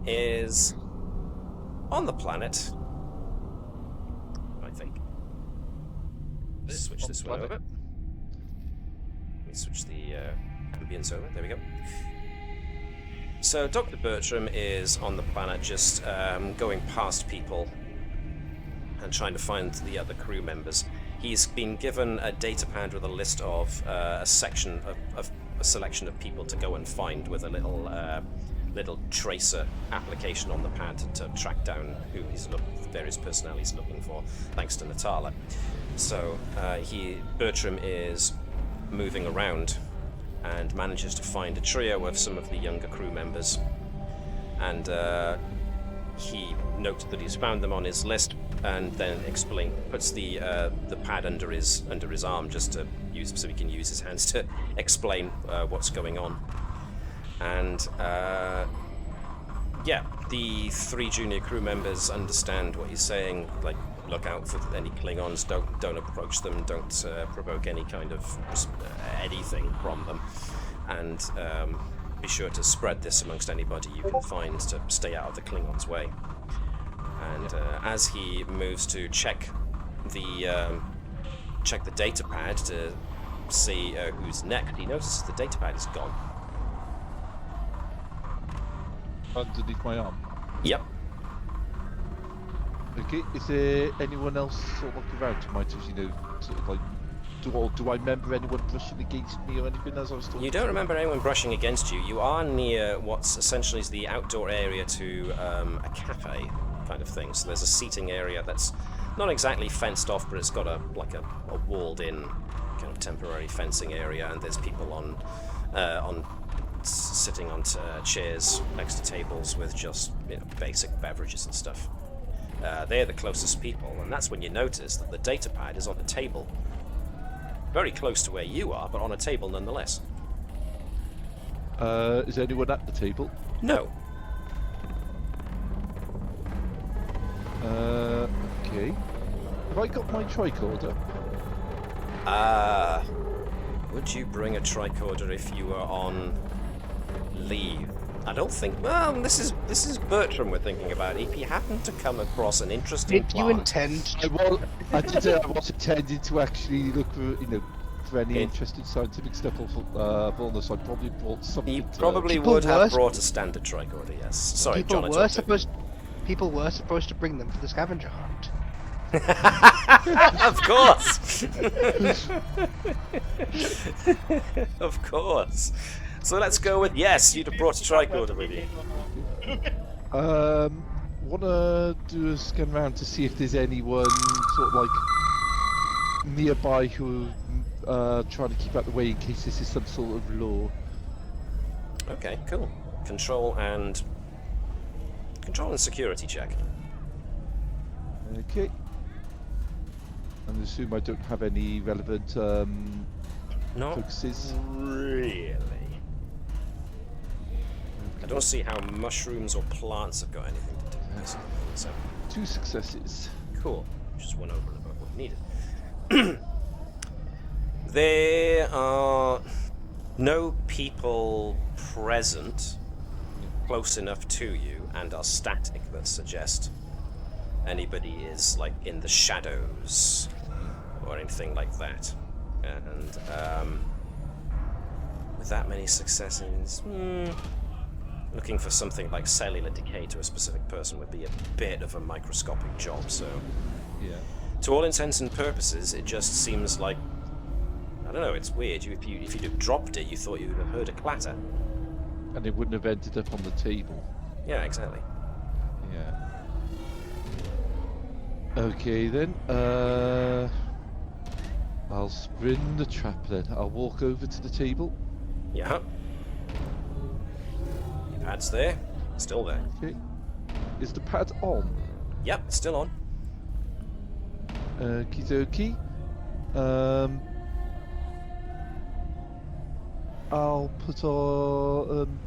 is on the planet, I think. Let's switch this one over. Let me switch the ambience over. There we go. So Dr. Bertram is on the planet, just going past people and trying to find the other crew members. He's been given a data pad with a list of a section of a selection of people to go and find, with a little tracer application on the pad to track down who various personnel he's looking for, thanks to Natala. So Bertram is moving around and manages to find a trio of some of the younger crew members, and he notes that he's found them on his list, and then puts the pad under his arm just to use, so he can use his hands to explain what's going on. And the three junior crew members understand what he's saying, like, look out for any Klingons, don't approach them, don't provoke any kind of anything from them, and be sure to spread this amongst anybody you can find to stay out of the Klingons' way. And as he moves to check the data pad to see who's next, he notices the data pad is gone. Underneath my arm? Yep. Okay, is there anyone else sort of looking around who might have, sort of like, do I remember anyone brushing against me or anything as I was talking? You don't remember anyone brushing against you. You are near what's essentially is the outdoor area to a cafe kind of thing. So there's a seating area that's not exactly fenced off, but it's got a walled-in kind of temporary fencing area, and there's people sitting on chairs next to tables with just basic beverages and stuff. They're the closest people, and that's when you notice that the data pad is on the table. Very close to where you are, but on a table nonetheless. Is anyone at the table? No. Okay. Have I got my tricorder? Would you bring a tricorder if you were on leave? I don't think. Well, this is Bertram we're thinking about. If he happened to come across an interesting Did you plant, intend? I was intending to actually look for any interesting scientific stuff on this. I probably brought something. he probably would have brought a standard tricorder. Yes. Sorry, People John. People were supposed to bring them for the scavenger hunt. Of course. Of course. So let's go with yes. You'd have brought a tricorder with you. Wanna do a scan around to see if there's anyone sort of like nearby who trying to keep out the way in case this is some sort of law. Okay, cool. Control and security check. Okay. And assume I don't have any relevant Not focuses. really. I don't see how mushrooms or plants have got anything to do with this. So 2 successes. cool. Just one over and above what needed. There are no people present close enough to you and are static that suggest anybody is like in the shadows or anything like that. And with that many successes, looking for something like cellular decay to a specific person would be a bit of a microscopic job. So, Yeah. to all intents and purposes, it just seems like, I don't know. It's weird. If you'd have dropped it, you thought you would have heard a clatter. And it wouldn't have ended up on the table. Yeah, exactly. Yeah. Okay then. I'll spin the trap then. I'll walk over to the table. Yeah. Your pad's there. Still there. Okay. Is the pad on? Yep, it's still on. Okie dokie. I'll put on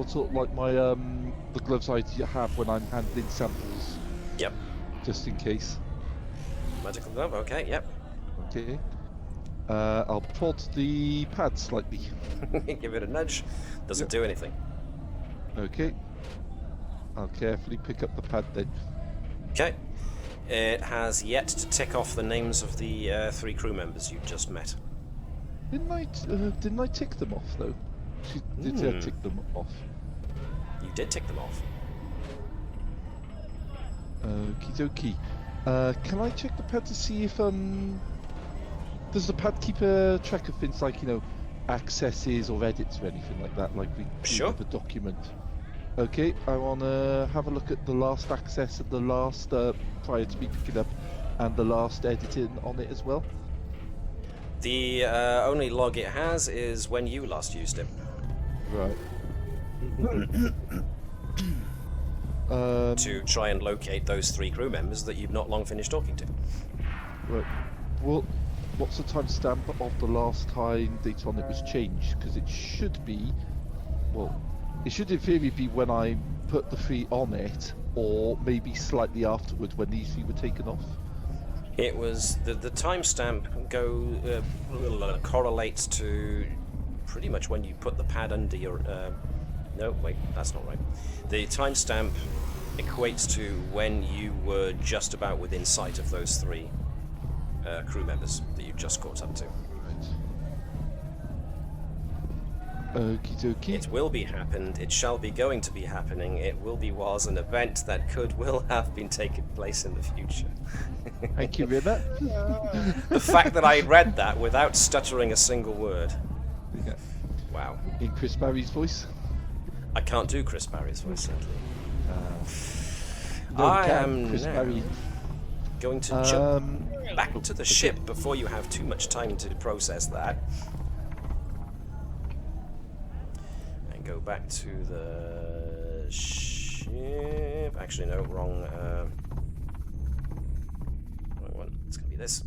sort of like my the gloves I have when I'm handling samples. Yep. Just in case. Magical glove. Okay. Yep. Okay. I'll prod the pad slightly. Give it a nudge. Doesn't do anything. Okay. I'll carefully pick up the pad then. Okay. It has yet to tick off the names of the 3 crew members you just met. Didn't I tick them off though? Did I tick them off? You did tick them off. Okie dokie. Can I check the pad to see if does the pad keep a track of things like, you know, accesses or edits or anything like that, like we do with the document? Okay, I wanna have a look at the last access and the last prior to me picking up, and the last editing on it as well. The only log it has is when you last used it. Right. To try and locate those 3 crew members that you've not long finished talking to. Right. Well, what's the timestamp of the last time date on it was changed? Because it should be, well, it should in theory be when I put the 3 on it, or maybe slightly afterwards when these 3 were taken off. It was the timestamp correlates to pretty much when you put the pad under your. No, wait, that's not right. The timestamp equates to when you were just about within sight of those 3 crew members that you just caught up to. Okie dokie. It will be happened. It shall be going to be happening. It will be was an event that will have been taking place in the future. Thank you, River. The fact that I read that without stuttering a single word. Yeah. Wow. In Chris Barry's voice. I can't do Chris Barry's voice, sadly. No, I can. am Chris now Barry. going to jump back to the ship before you have too much time to process that. And go back to the ship. Actually, no, wrong one. It's going to be this.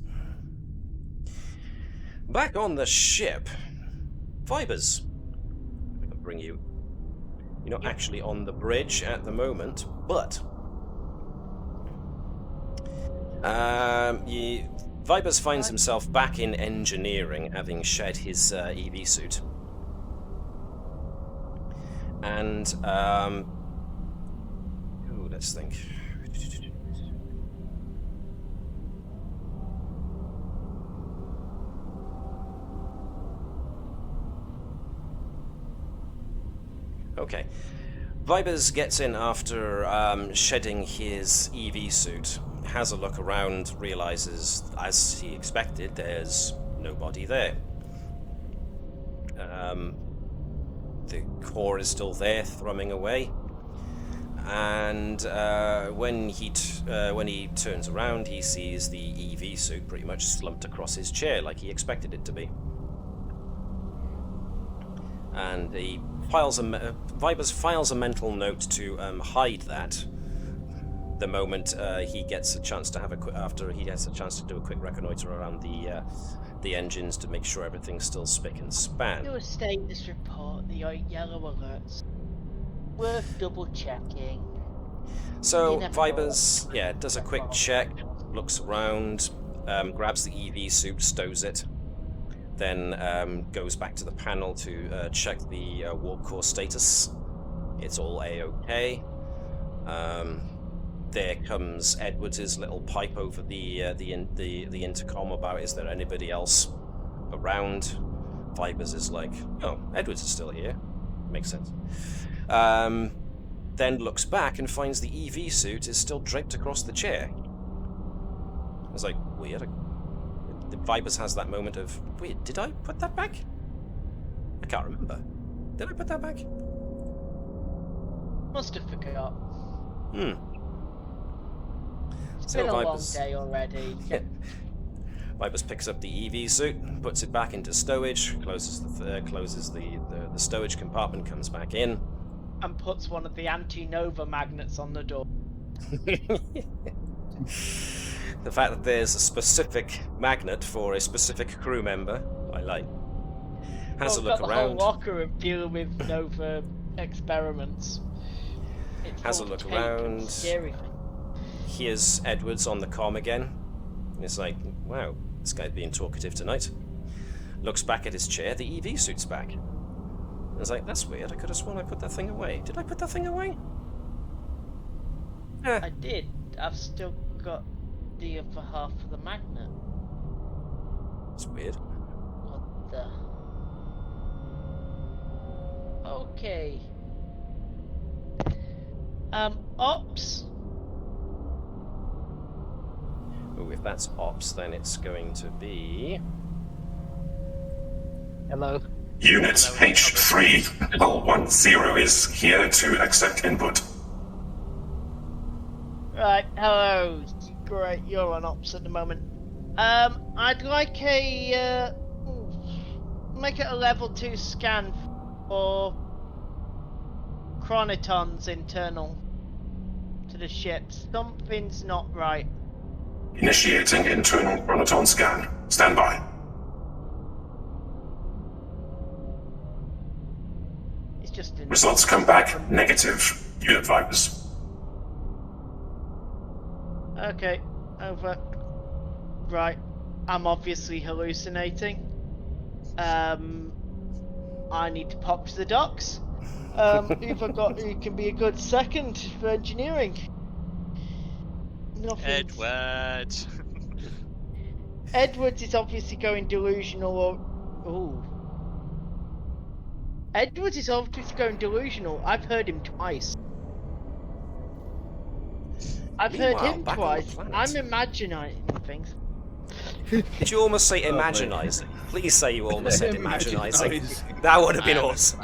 Back on the ship. Fibers. I can bring you. You're not actually on the bridge at the moment, but Vibers finds himself back in engineering, having shed his EV suit. And, let's think. Okay. Vibers gets in after shedding his EV suit, has a look around, realizes, as he expected, there's nobody there. The core is still there, thrumming away, and when he turns around, he sees the EV suit pretty much slumped across his chair, like he expected it to be. And Vibers files a mental note to hide that. The moment he gets a chance to after he has a chance to do a quick reconnoiter around the engines to make sure everything's still spick and span. Do a status report. The yellow alerts. Worth double checking. So Vibers, does a quick check, looks around, grabs the EV suit, stows it. Then goes back to the panel to check the warp core status. It's all A-OK. There comes Edwards' little pipe over the intercom about, is there anybody else around? Vibers is like, oh, Edwards is still here. Makes sense. Then looks back and finds the EV suit is still draped across the chair. I was like, weird. The Vibers has that moment of, wait, did I put that back? I can't remember. Did I put that back? Must have forgot. It's been a long day already. Vibers picks up the EV suit, puts it back into stowage, closes the stowage compartment, comes back in. And puts one of the anti-nova magnets on the door. The fact that there's a specific magnet for a specific crew member, I like. Has a look got around. The whole locker of dealing with Nova experiments. Has a look around. Scary. Here's Edwards on the comm again. It's like, wow, this guy's being talkative tonight. Looks back at his chair, the EV suit's back. I was like, that's weird, I could have sworn I put that thing away. Did I put that thing away? I did. I've still got the other half of the magnet. It's weird. What the? Okay. Ops. Oh, if that's ops, then it's going to be... Hello. Unit H3L10 is here to accept input. Right, hello. Great, you're on ops at the moment. I'd like make it a level 2 scan for chronotons internal to the ship. Something's not right. Initiating internal chronoton scan. Stand by. It's just Results come back negative. Unit Vibers. Okay, over. Right, I'm obviously hallucinating. I need to pop to the docks. Who can be a good second for engineering? Nothing. Edward. Edwards is obviously going delusional. Edwards is obviously going delusional. I've heard him twice. I've heard him twice. I'm imagining things. Did you almost say imaginizing? Please say you almost said imaginizing. That would have been awesome.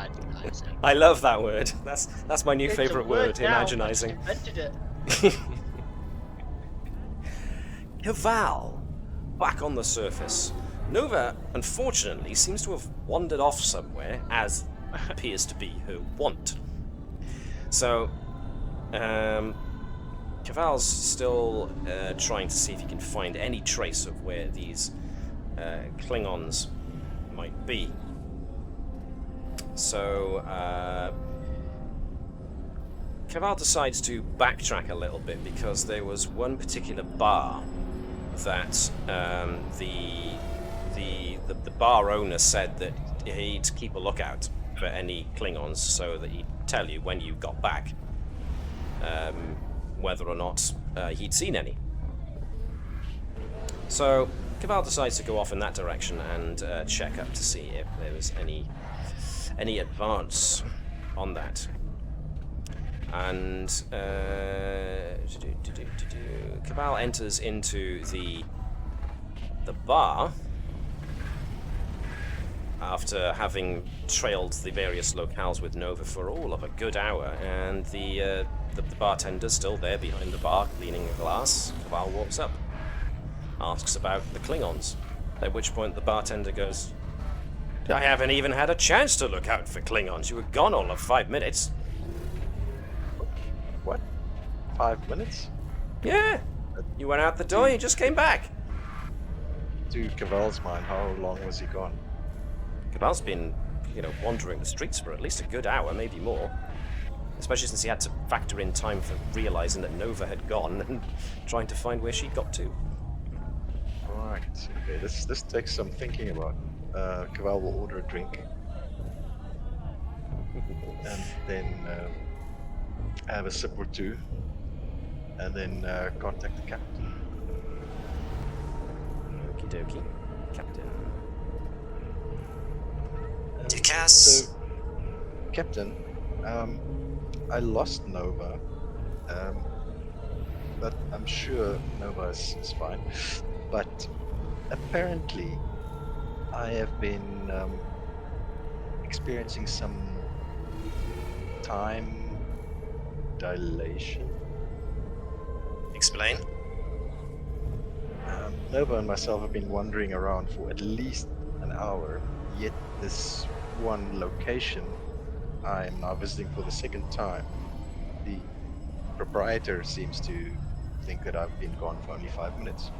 I love that word. That's my new favourite word, imaginizing. Caval, back on the surface. Nova, unfortunately, seems to have wandered off somewhere, as appears to be her wont. So, Caval's still trying to see if he can find any trace of where these Klingons might be. So, Caval decides to backtrack a little bit because there was one particular bar that the bar owner said that he'd keep a lookout for any Klingons, so that he'd tell you when you got back whether or not he'd seen any. So Cavall decides to go off in that direction and check up to see if there was any advance on that. And Cavall enters into the bar after having trailed the various locales with Nova for all of a good hour, and the bartender's still there behind the bar cleaning a glass. Cavall walks up, asks about the Klingons, at which point the bartender goes, "I haven't even had a chance to look out for Klingons. You were gone all of 5 minutes." What? 5 minutes? Yeah. You went out the door, you just came back. To Cavall's mind, how long was he gone? Cavall's been, wandering the streets for at least a good hour, maybe more. Especially since he had to factor in time for realizing that Nova had gone and trying to find where she'd got to. Right. Okay. This takes some thinking about. Cavall will order a drink, and then have a sip or two, and then contact the captain. Okie dokie, Captain. Dukas. So, Captain, I lost Nova, but I'm sure Nova is fine. But apparently, I have been experiencing some time dilation. Explain. Nova and myself have been wandering around for at least an hour, yet this one location I am now visiting for the second time, the proprietor seems to think that I've been gone for only 5 minutes.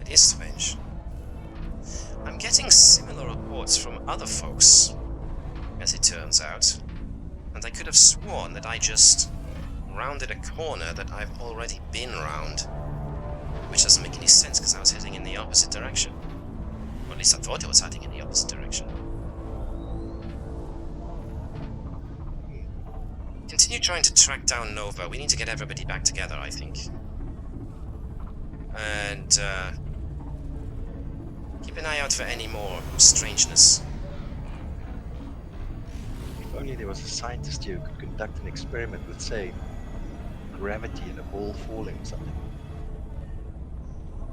It is strange. I'm getting similar reports from other folks, as it turns out, and I could have sworn that I just rounded a corner that I've already been round, which doesn't make any sense because I was heading in the opposite direction. Or at least I thought I was heading in the opposite direction. Continue trying to track down Nova. We need to get everybody back together, I think. And, keep an eye out for any more strangeness. If only there was a scientist here who could conduct an experiment with, say, gravity and a ball falling or something.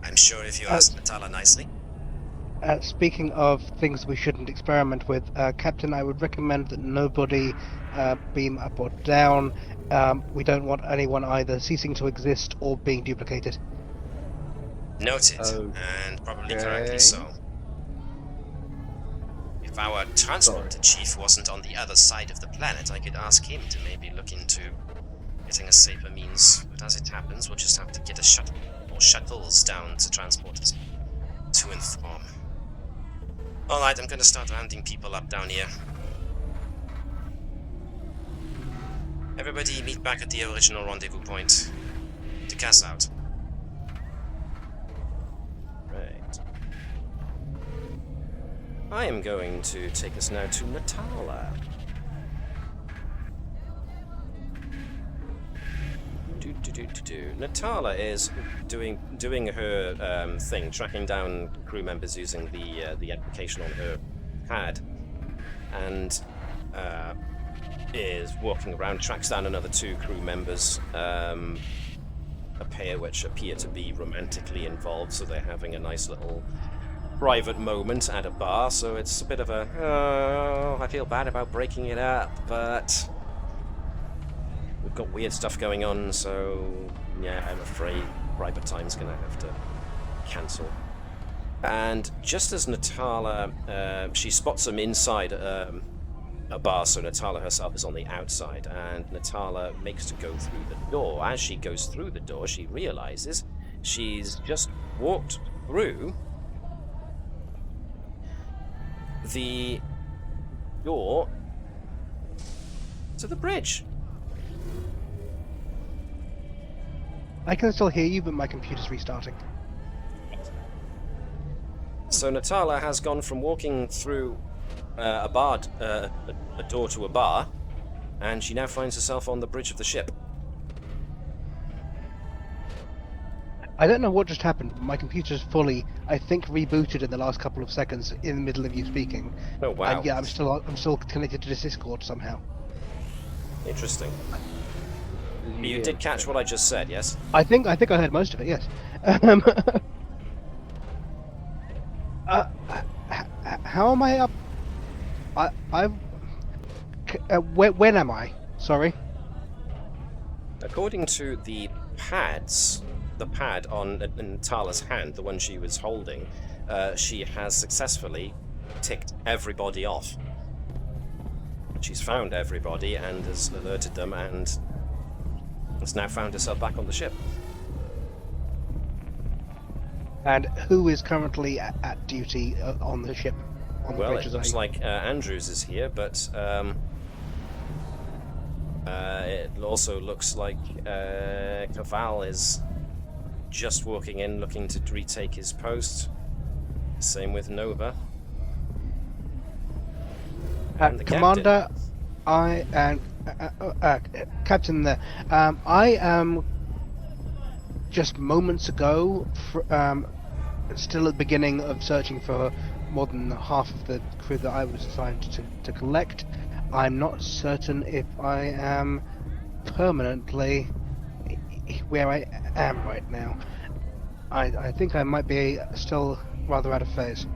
I'm sure if you ask Natala nicely. Speaking of things we shouldn't experiment with, Captain, I would recommend that nobody beam up or down. We don't want anyone either ceasing to exist or being duplicated. Noted, and probably correctly so. If our transporter chief wasn't on the other side of the planet, I could ask him to maybe look into getting a safer means. But as it happens, we'll just have to get a shuttle or shuttles down to transport us to and from. Alright, I'm going to start rounding people up down here. Everybody meet back at the original rendezvous point. Dukas out. Right. I am going to take us now to Natala. Natala is doing her thing, tracking down crew members using the application on her pad, and is walking around, tracks down another 2 crew members, a pair which appear to be romantically involved, so they're having a nice little private moment at a bar. So it's a bit of a, oh, I feel bad about breaking it up, but we've got weird stuff going on, so yeah, I'm afraid private time's gonna have to cancel. And just as Natala, she spots them inside a bar, so Natala herself is on the outside, and Natala makes to go through the door. As she goes through the door, she realizes she's just walked through the door to the bridge. I can still hear you, but my computer's restarting. So Natala has gone from walking through a door to a bar, and she now finds herself on the bridge of the ship. I don't know what just happened. My computer's fully, I think, rebooted in the last couple of seconds in the middle of you speaking. Oh wow! And yeah, I'm still connected to this Discord somehow. Interesting. You did catch what I just said, yes? I think I heard most of it. Yes. How am I up? When am I? Sorry. According to the pads, the pad on Natala's hand, the one she was holding, she has successfully ticked everybody off. She's found everybody and has alerted them, and has now found herself back on the ship. And who is currently at duty on the ship? Well, it looks like Andrews is here, but it also looks like Caval is just walking in, looking to retake his post. Same with Nova. And the Commander, captain. Captain there. I am just moments ago, still at the beginning of searching for more than half of the crew that I was assigned to collect. I'm not certain if I am permanently where I am right now. I think I might be still rather out of phase.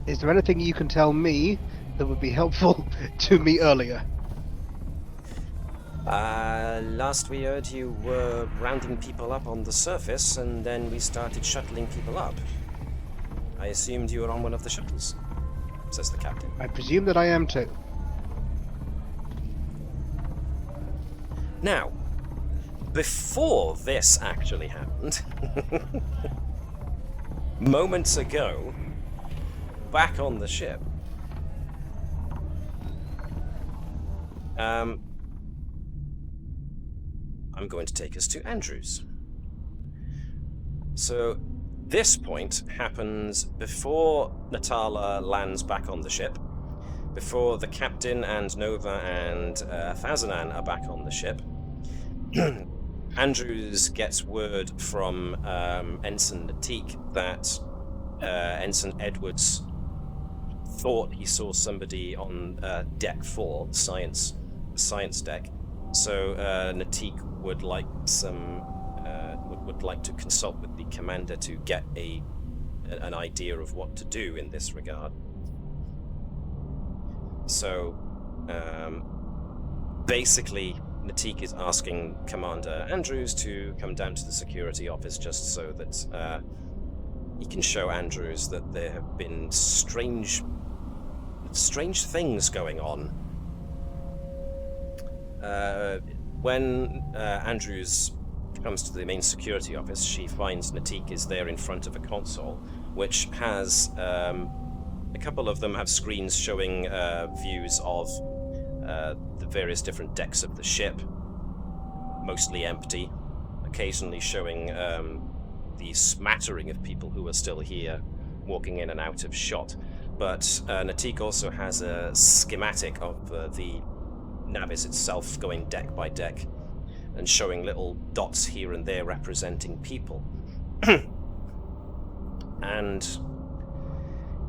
Is there anything you can tell me that would be helpful to me earlier? Last we heard, you were rounding people up on the surface, and then we started shuttling people up. I assumed you were on one of the shuttles, says the captain. I presume that I am too. Now, before this actually happened, moments ago, back on the ship, I'm going to take us to Andrews. So this point happens before Natala lands back on the ship, before the captain and Nova and Fazanan are back on the ship. Andrews gets word from Ensign Natik that Ensign Edwards thought he saw somebody on deck 4, the science deck. So Natik would like would like to consult with the commander to get an idea of what to do in this regard. So basically, Natik is asking Commander Andrews to come down to the security office just so that he can show Andrews that there have been strange things going on. When Andrews comes to the main security office, she finds Natik is there in front of a console, which has a couple of them have screens showing views of the various different decks of the ship, mostly empty, occasionally showing the smattering of people who are still here, walking in and out of shot. But Natik also has a schematic of the Navis itself, going deck by deck and showing little dots here and there representing people. And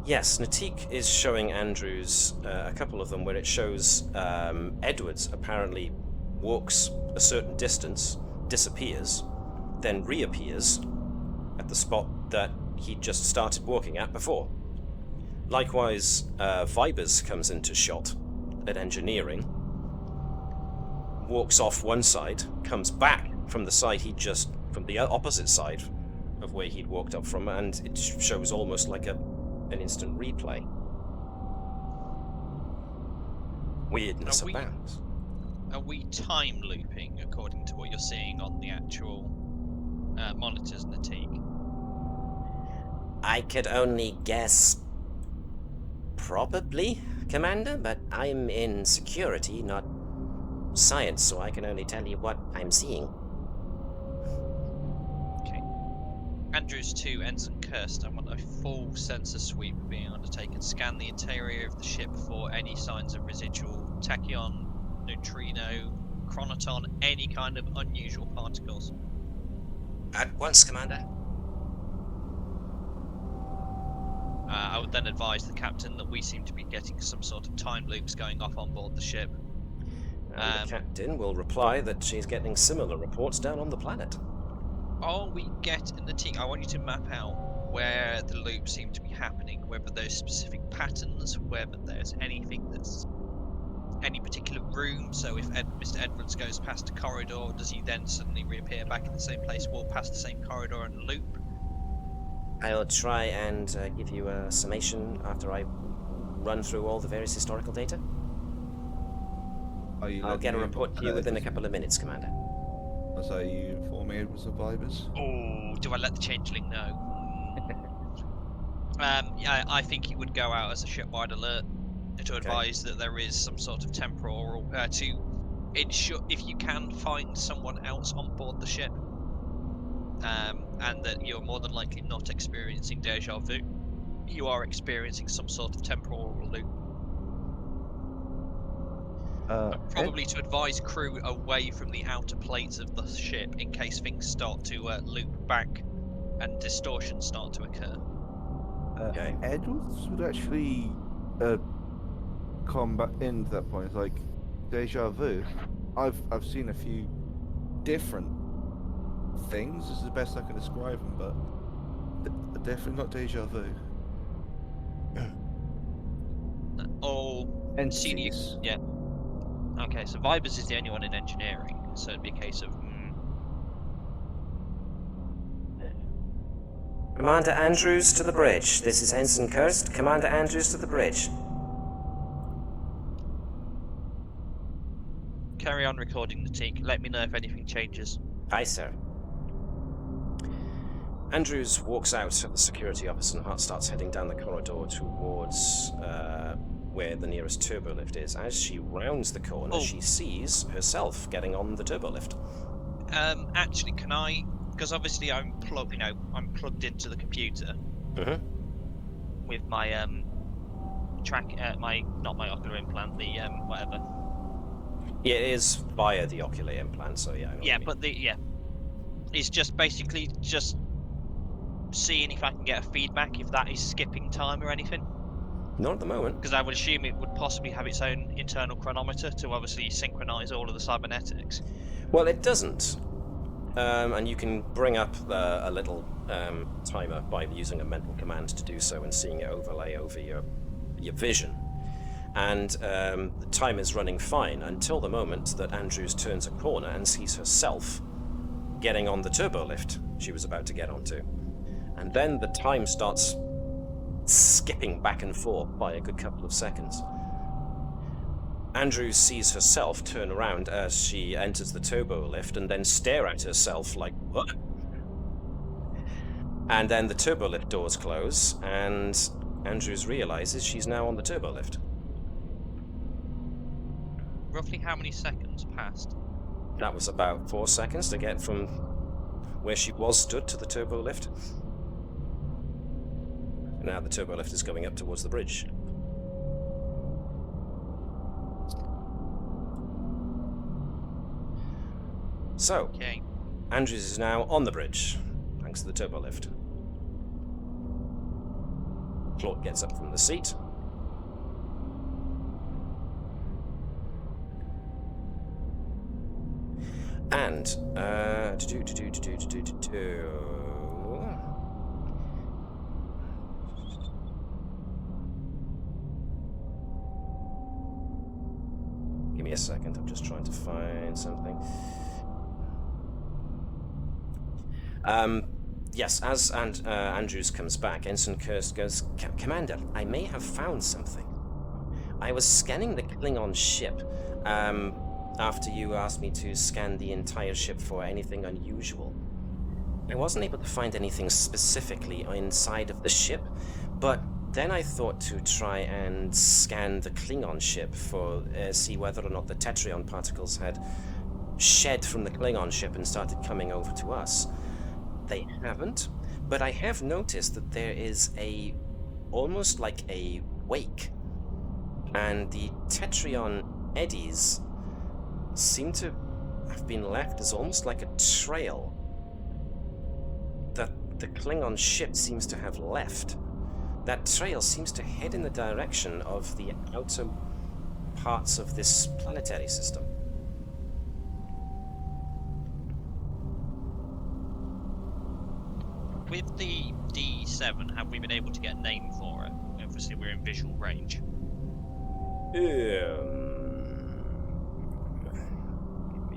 yes, Natik is showing Andrews a couple of them where it shows Edwards apparently walks a certain distance, disappears, then reappears at the spot that he just started walking at before. Likewise, Vibers comes into shot at engineering, walks off one side, comes back from the side from the opposite side of where he'd walked up from, and it shows almost like an instant replay. Weirdness abounds. Are we time looping according to what you're seeing on the actual monitors, Natik? I could only guess. Probably, Commander, but I'm in security, not science, so I can only tell you what I'm seeing. Okay. Andrews to Ensign Kirst. I want a full sensor sweep being undertaken. Scan the interior of the ship for any signs of residual tachyon, neutrino, chronoton, any kind of unusual particles. At once, Commander. I would then advise the captain that we seem to be getting some sort of time loops going off on board the ship. And the captain will reply that she's getting similar reports down on the planet. All we get in the team, I want you to map out where the loops seem to be happening, whether there's specific patterns, whether there's anything that's any particular room. So if Mr. Edwards goes past a corridor, does he then suddenly reappear back in the same place, walk past the same corridor and loop? I'll try and give you a summation after I run through all the various historical data. I'll get a report to you within a couple of minutes, Commander. So you inform me with survivors? Oh, do I let the changeling know? Yeah, I think he would go out as a shipwide alert to advise that there is some sort of temporal to ensure if you can find someone else on board the ship. And that you're more than likely not experiencing deja vu. You are experiencing some sort of temporal loop. Probably to advise crew away from the outer plates of the ship in case things start to loop back and distortions start to occur. Okay. Edwards would actually come back into that point. It's like deja vu. I've seen a few different things. This is the best I can describe them, but definitely not deja vu. Oh, and senior, yeah. Okay, so Vibers is the only one in engineering, so it'd be a case of. Commander Andrews to the bridge. This is Ensign Kirst. Commander Andrews to the bridge. Carry on recording the teak. Let me know if anything changes. Aye, sir. Andrews walks out at the security office and starts heading down the corridor towards where the nearest turbolift is. As she rounds the corner, she sees herself getting on the turbolift. Actually, can I? Because obviously I'm plugged into the computer with my not my ocular implant, the whatever. Yeah, it is via the ocular implant, so yeah. Yeah, but it's just basically just seeing if I can get a feedback if that is skipping time or anything. Not at the moment. Because I would assume it would possibly have its own internal chronometer to obviously synchronize all of the cybernetics. Well, it doesn't. And you can bring up a little timer by using a mental command to do so and seeing it overlay over your vision. And the time is running fine until the moment that Andrews turns a corner and sees herself getting on the turbolift she was about to get onto. And then the time starts skipping back and forth by a good couple of seconds. Andrews sees herself turn around as she enters the turbolift and then stare at herself like, what? And then the turbolift doors close and Andrews realizes she's now on the turbolift. Roughly how many seconds passed? That was about 4 seconds to get from where she was stood to the turbolift. Now the turbolift is going up towards the bridge. So, Andrews is now on the bridge, thanks to the turbolift. Claude gets up from the seat. And, give me a second, I'm just trying to find something. Yes, as Andrews comes back, Ensign Kirst goes, Commander, I may have found something. I was scanning the Klingon ship, after you asked me to scan the entire ship for anything unusual. I wasn't able to find anything specifically inside of the ship, but then I thought to try and scan the Klingon ship for see whether or not the Tetrion particles had shed from the Klingon ship and started coming over to us. They haven't, but I have noticed that there is almost like a wake, and the Tetrion eddies seem to have been left as almost like a trail that the Klingon ship seems to have left. That trail seems to head in the direction of the outer parts of this planetary system. With the D7, have we been able to get a name for it? Obviously, we're in visual range. Give me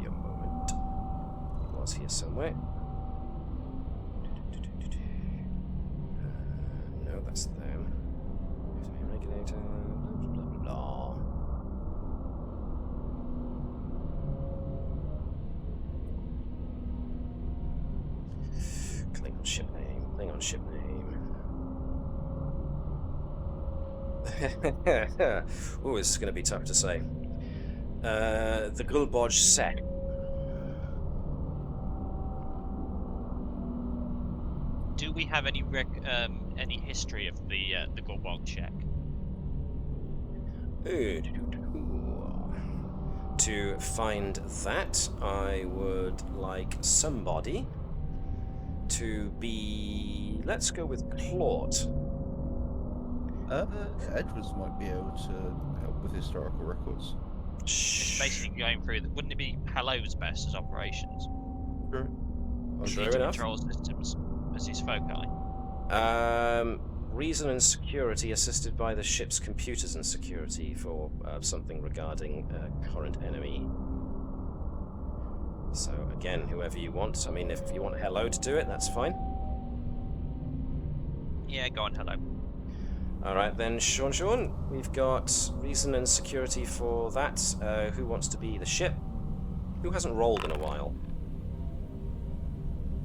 a moment. It was here somewhere. No, that's them. Regulator. Blah blah blah. Klingon ship name. Klingon ship name. Ooh, this is going to be tough to say. The Gulboj Sek. Do we have any history of the Gulboj Sek? To find that, I would like somebody to be... Let's go with Claude. Edwards might be able to help with historical records. It's basically going through... Wouldn't it be Hello's best as operations? Sure. Sure enough. Control systems as his foci. Reason and security assisted by the ship's computers and security for something regarding current enemy. So again, whoever you want. I mean, if you want Hello to do it, that's fine. Yeah, go on, Hello. Alright then, Sean, we've got reason and security for that. Who wants to be the ship? Who hasn't rolled in a while?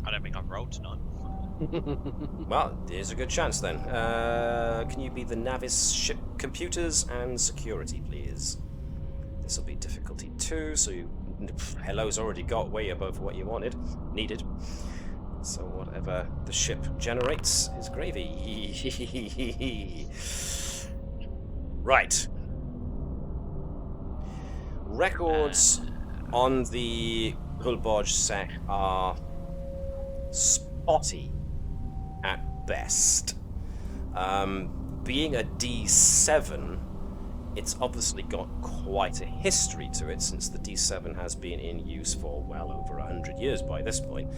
I don't think I've rolled tonight. Well, there's a good chance then. Can you be the Navis ship computers and security, please? This will be difficulty 2, so Hello's already got way above what you needed. So whatever the ship generates is gravy. Right. Records on the Gulboj Sek are spotty at best. Being a D7, it's obviously got quite a history to it, since the D7 has been in use for well over 100 years by this point.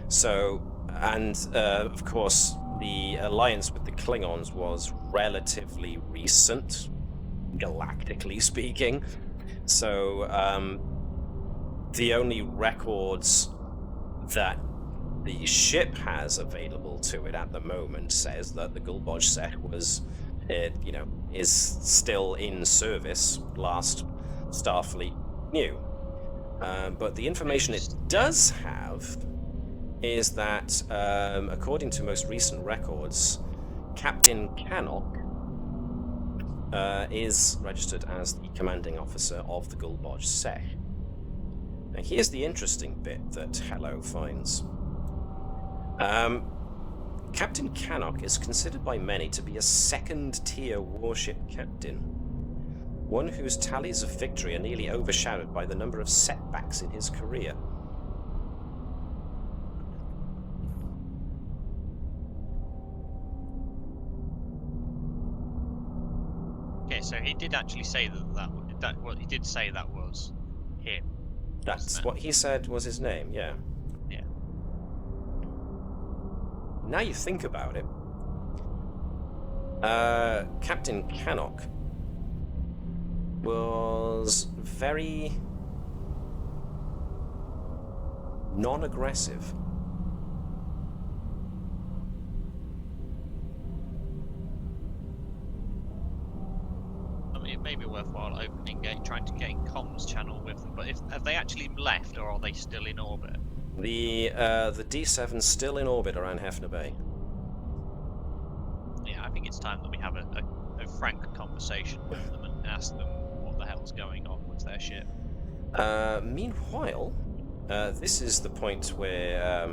So, and of course, the alliance with the Klingons was relatively recent, galactically speaking. So, the only records that the ship has available to it at the moment says that the Gulboj Sek was, is still in service last Starfleet knew. But the information it does have is that, according to most recent records, Captain Cannock is registered as the commanding officer of the Gulboj Sek. Now here's the interesting bit that Hello finds. Captain Cannock is considered by many to be a second-tier warship captain, one whose tallies of victory are nearly overshadowed by the number of setbacks in his career. Okay, so he did actually say that what he did say that was him. That's what he said was his name, yeah. Yeah. Now you think about it, Captain Cannock was very non-aggressive. I mean, it may be worthwhile trying to get in comms channel with them, but have they actually left, or are they still in orbit? The D7's still in orbit around Hefner Bay. Yeah, I think think it's time that we have a frank conversation with them and ask them what the hell's going on with their ship. Meanwhile, this is the point where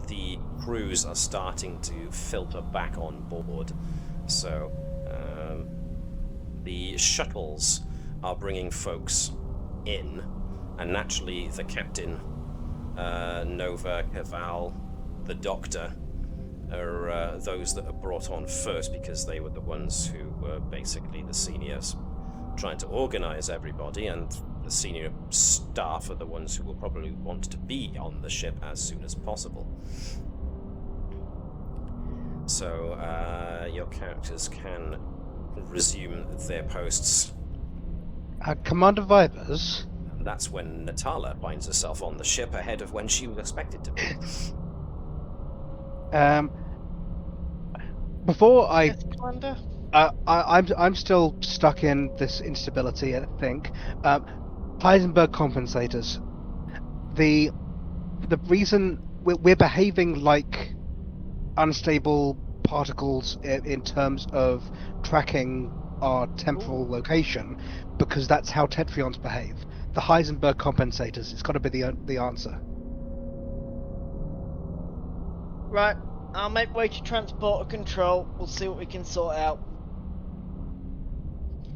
the crews are starting to filter back on board. So, the shuttles are bringing folks in, and naturally the captain, Nova, Caval, the doctor, are those that are brought on first because they were the ones who were basically the seniors trying to organize everybody, and the senior staff are the ones who will probably want to be on the ship as soon as possible. So your characters can resume their posts. Commander Vipers. That's when Natala finds herself on the ship ahead of when she was expected to be. Before I, Yes, Commander? I'm still stuck in this instability. I think Heisenberg compensators. The reason we're behaving like unstable particles in terms of tracking our temporal location, because that's how Tetrions behave. The Heisenberg compensators. It's got to be the answer. Right, I'll make way to transporter control. We'll see what we can sort out.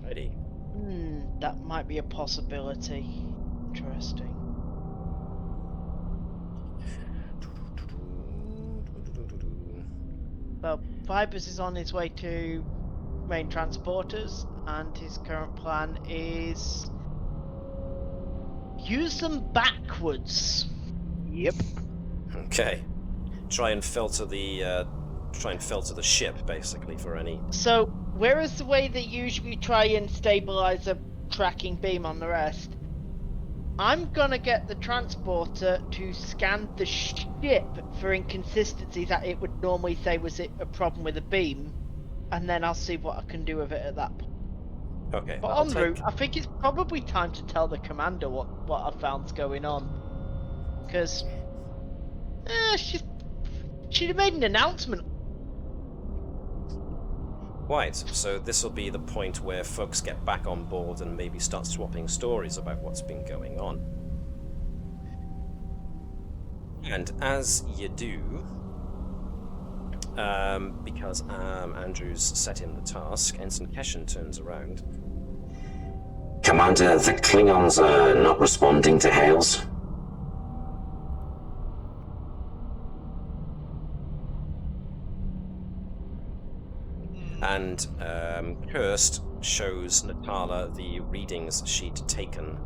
Ready. That might be a possibility. Interesting. Well, Vipers is on his way to main transporters, and his current plan is use them backwards. Yep. Okay. Try and filter the ship basically for any. So, whereas the way they usually try and stabilize a tracking beam on the rest, I'm gonna get the transporter to scan the ship for inconsistencies that it would normally say was it a problem with the beam, and then I'll see what I can do with it at that point. Okay. But en route, I think it's probably time to tell the commander what I found's going on, because she'd have made an announcement. Right, so this will be the point where folks get back on board and maybe start swapping stories about what's been going on. And as you do, because Andrews set him the task, Ensign Keshen turns around. Commander, the Klingons are not responding to hails. And Kirst shows Natala the readings she'd taken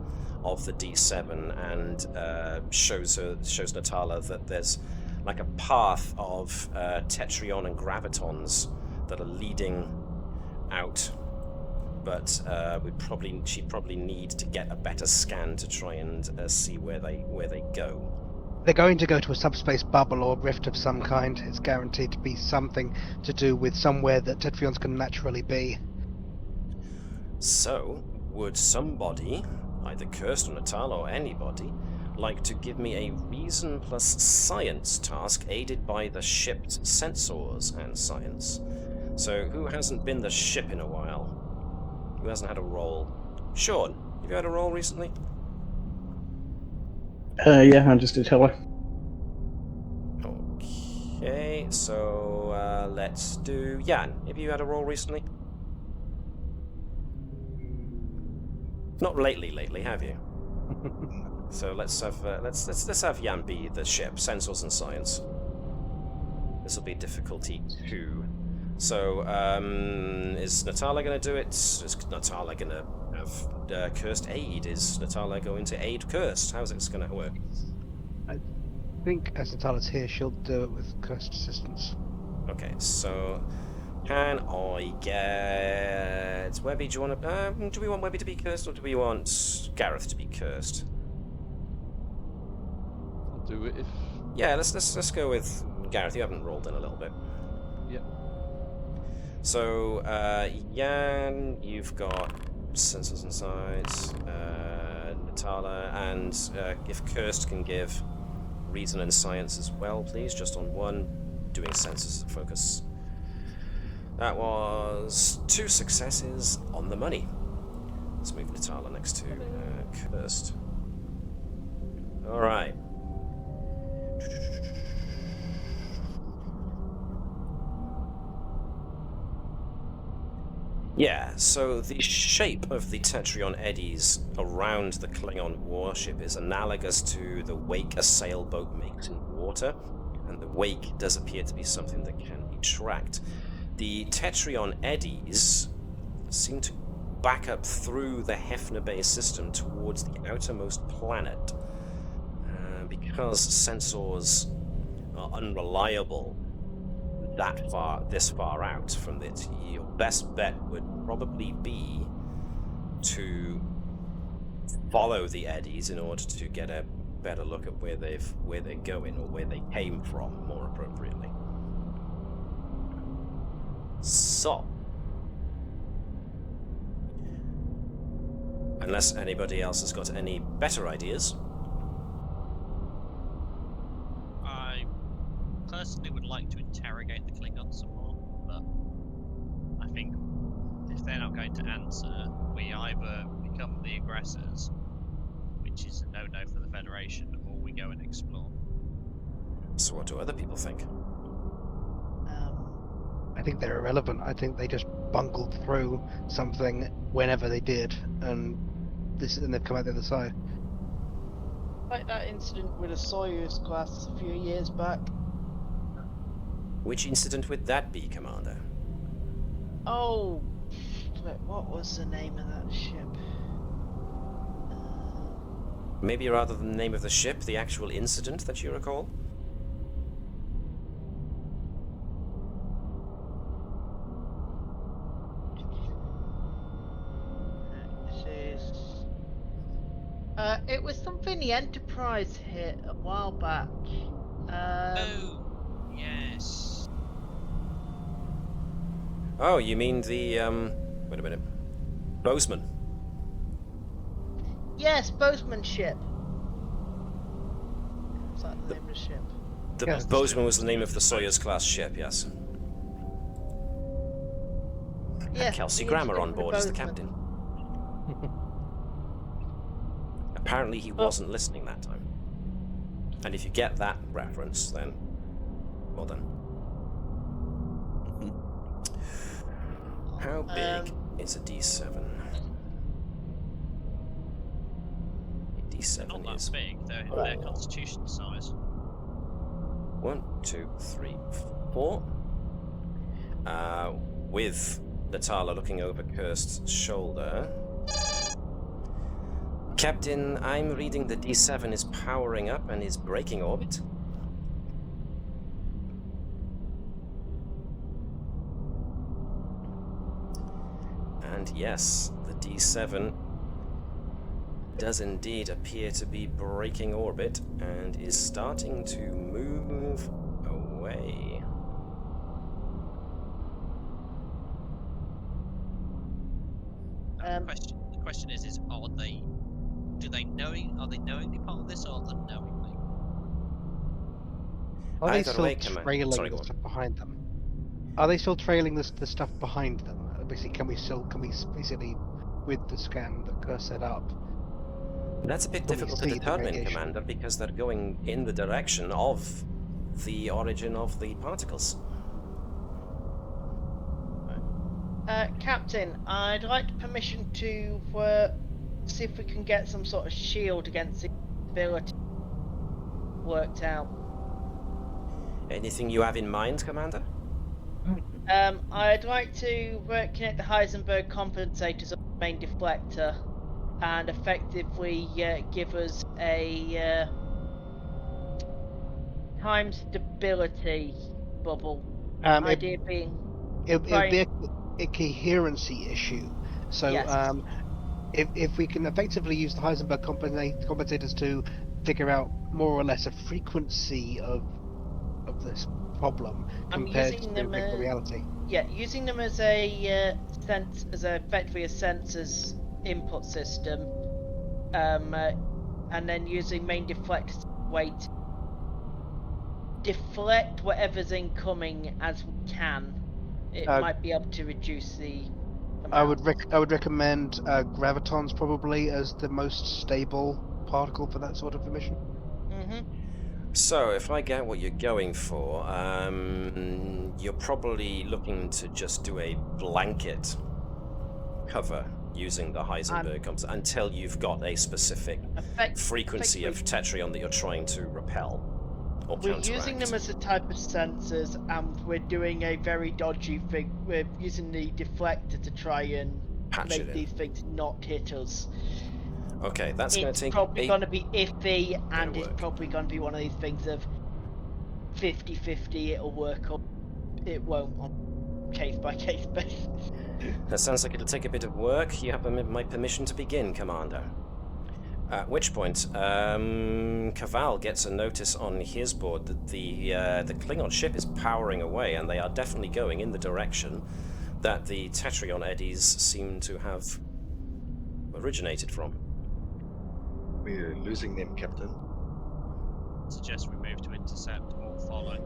of the D7, and shows Natala that there's like a path of Tetrion and gravitons that are leading out, but she'd probably need to get a better scan to try and see where they go. They're going to go to a subspace bubble or rift of some kind. It's guaranteed to be something to do with somewhere that Tetrions can naturally be. So, would somebody, either Kirst or Natala or anybody, like to give me a reason plus science task aided by the ship's sensors and science? So, who hasn't been the ship in a while? Who hasn't had a roll? Sean, have you had a roll recently? Yeah, I just did Hella. Okay, so let's do Jan. Have you had a roll recently? Not lately, have you? So let's have Jan be the ship, sensors and science. This will be difficulty 2. So is Natala going to do it? Is Natala going to have Kirst aid? Is Natala going to aid Kirst? How's it going to work? I think as Natala's here, she'll do it with Kirst's assistance. Okay, so can I get Webby? Do you want to? Do we want Webby to be Kirst, or do we want Gareth to be Kirst? I'll do it if. Yeah, let's go with Gareth. You haven't rolled in a little bit. Yep. So Jan, you've got sensors and sides. Natala, and if Kirst can give reason and science as well, please, just on one. Doing sensors to focus. That was 2 successes on the money. Let's move Natala next to Cursed. Alright. Yeah, so the shape of the Tetrion eddies around the Klingon warship is analogous to the wake a sailboat makes in water, and the wake does appear to be something that can be tracked. The Tetrion eddies seem to back up through the Hefner Bay system towards the outermost planet. Because sensors are unreliable this far out from it, your best bet would probably be to follow the eddies in order to get a better look at where they're going, or where they came from, more appropriately. So, unless anybody else has got any better ideas. I personally would like to interrogate the Klingons some more, but I think if they're not going to answer, we either become the aggressors, which is a no-no for the Federation, or we go and explore. So what do other people think? I think they're irrelevant. I think they just bungled through something whenever they did, and they've come out the other side. Like that incident with a Soyuz class a few years back. Which incident would that be, Commander? Oh, what was the name of that ship? Maybe rather than the name of the ship, the actual incident that you recall? It was something the Enterprise hit a while back. Oh, yes. Oh, you mean the, wait a minute. Bozeman. Yes, Bozeman ship. Was that the name of the ship? The Yeah. Bozeman was the name of the Soyuz class ship, yes. Yeah, Had Kelsey the Grammer on incident with board as the Bozeman. captain. Apparently he wasn't listening that time. And if you get that reference, then well done. How big is a D7? A D7 Not that is big, they're constitution size. 1, 2, 3, 4. With Natala looking over Kirst's shoulder. Captain, I'm reading the D7 is powering up and is breaking orbit. And yes, the D7 does indeed appear to be breaking orbit and is starting to move away. The question is are they knowingly part of this, or unknowingly? Are they Either still way, Sorry, trailing go the on. stuff behind them? Are they still trailing the stuff behind them? Basically, can we basically, with the scan that Kerr set up? That's a bit Can we difficult to see the determine, radiation? Commander, because they're going in the direction of the origin of the particles. Captain, I'd like permission to see if we can get some sort of shield against instability worked out. Anything you have in mind, Commander? I'd like to connect the Heisenberg compensators on the main deflector and effectively give us a time stability bubble. Idea being It'll be a coherency issue. So Yes. if we can effectively use the Heisenberg compensators to figure out more or less a frequency of this problem compared to regular reality. Yeah, using them as a effectively a sensor's input system, and then using main deflect weight to deflect whatever's incoming as we can It Uh, might be able to reduce the. I would amount. recommend gravitons probably as the most stable particle for that sort of emission. Mm-hmm. So, if I get what you're going for, you're probably looking to just do a blanket cover using the Heisenberg concept until you've got a specific frequency of Tetrion that you're trying to repel or We're counteract. using them as a type of sensors, and we're doing a very dodgy thing. We're using the deflector to try and Patch it make in. these things not hit us. Okay, that's going to take It's probably going to be iffy, bit and of it's work. probably going to be one of these things of 50-50. It'll work up. It won't on case-by-case basis. That sounds like it'll take a bit of work. You have my permission to begin, Commander. At which point, Caval gets a notice on his board that the Klingon ship is powering away, and they are definitely going in the direction that the Tetrion eddies seem to have originated from. We're losing them, Captain. Suggest we move to intercept or follow.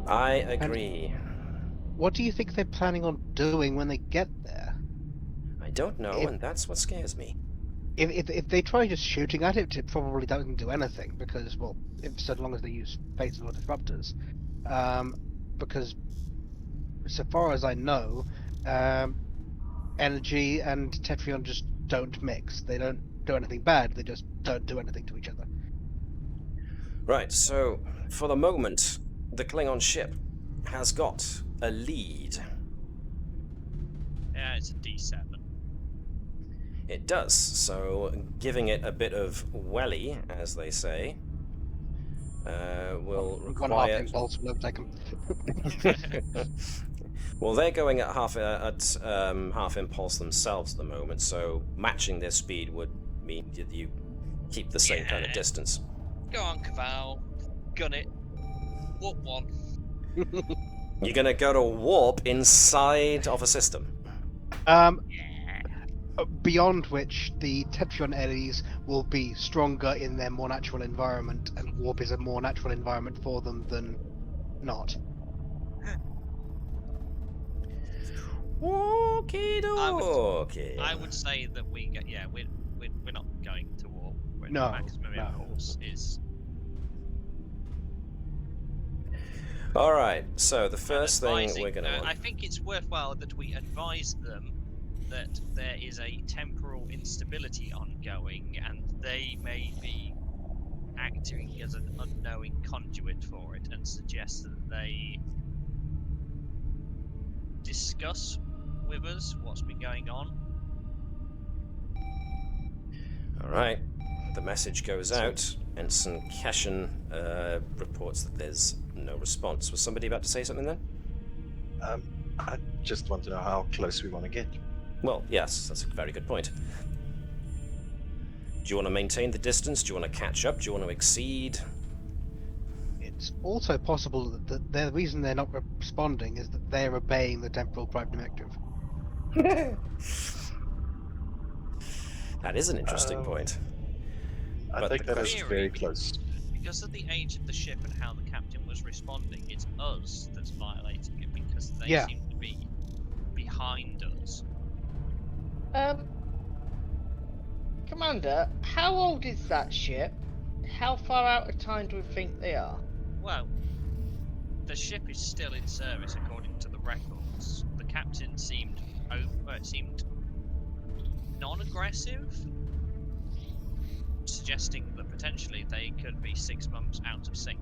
I agree. What do you think they're planning on doing when they get there? I don't know, and that's what scares me. If they try just shooting at it, it probably doesn't do anything because, well, so long as they use phasers or disruptors. Because, so far as I know, energy and Tetrion just don't mix. They don't do anything bad. They just don't do anything to each other. Right. So, for the moment, the Klingon ship has got a lead. Yeah, it's a D7. It does, so giving it a bit of welly, as they say, will require... One half impulse will overtake them. Well, they're going at half impulse themselves at the moment, so matching their speed would mean that you keep the same kind of distance. Go on, Caval. Gun it. Warp 1. You're going to go to warp inside of a system. Beyond which, the Tetrion eddies will be stronger in their more natural environment, and warp is a more natural environment for them than not. Okie I would say that we get. Yeah, we're not going to warp. No, maximum impulse is. All right. So the first thing we're going to want. I think it's worthwhile that we advise them that there is a temporal instability ongoing, and they may be acting as an unknowing conduit for it, and suggest that they discuss with us what's been going on. All right. The message goes out. Ensign Cashin reports that there's no response. Was somebody about to say something then? I just want to know how close we want to get. Well, yes, that's a very good point. Do you want to maintain the distance? Do you want to catch up? Do you want to exceed? It's also possible that the reason they're not responding is that they're obeying the temporal prime directive. That is an interesting point. I think that is very close. Because of the age of the ship and how the captain was responding, it's us that's violating it, because they seem to be behind us. Commander, how old is that ship? How far out of time do we think they are? Well, the ship is still in service according to the records. The captain seemed non-aggressive, suggesting that potentially they could be 6 months out of sync.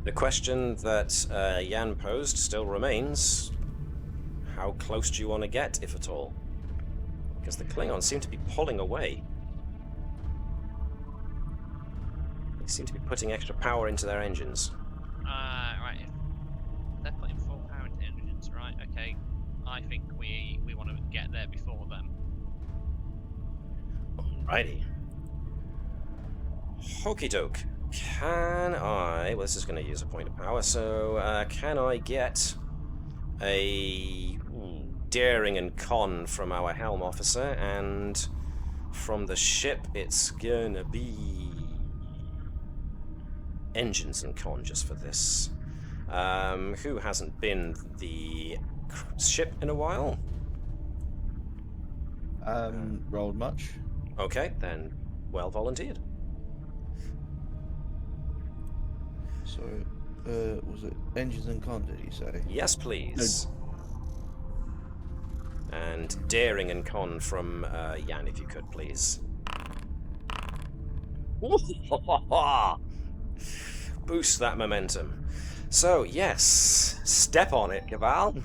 The question that Jan posed still remains: how close do you want to get, if at all? Because the Klingons seem to be pulling away. They seem to be putting extra power into their engines. Right. They're putting full power into engines, right? Okay. I think we want to get there before them. Alrighty. Okie doke. Can I... Well, this is going to use a point of power, so can I get a daring and con from our helm officer, and from the ship it's going to be engines and con just for this. Who hasn't been the ship in a while? Rolled much. Okay, then well volunteered. So, was it engines and con, did you say? Yes, please. And daring and con from Jan, if you could, please. Boost that momentum. So, yes, step on it, Caval.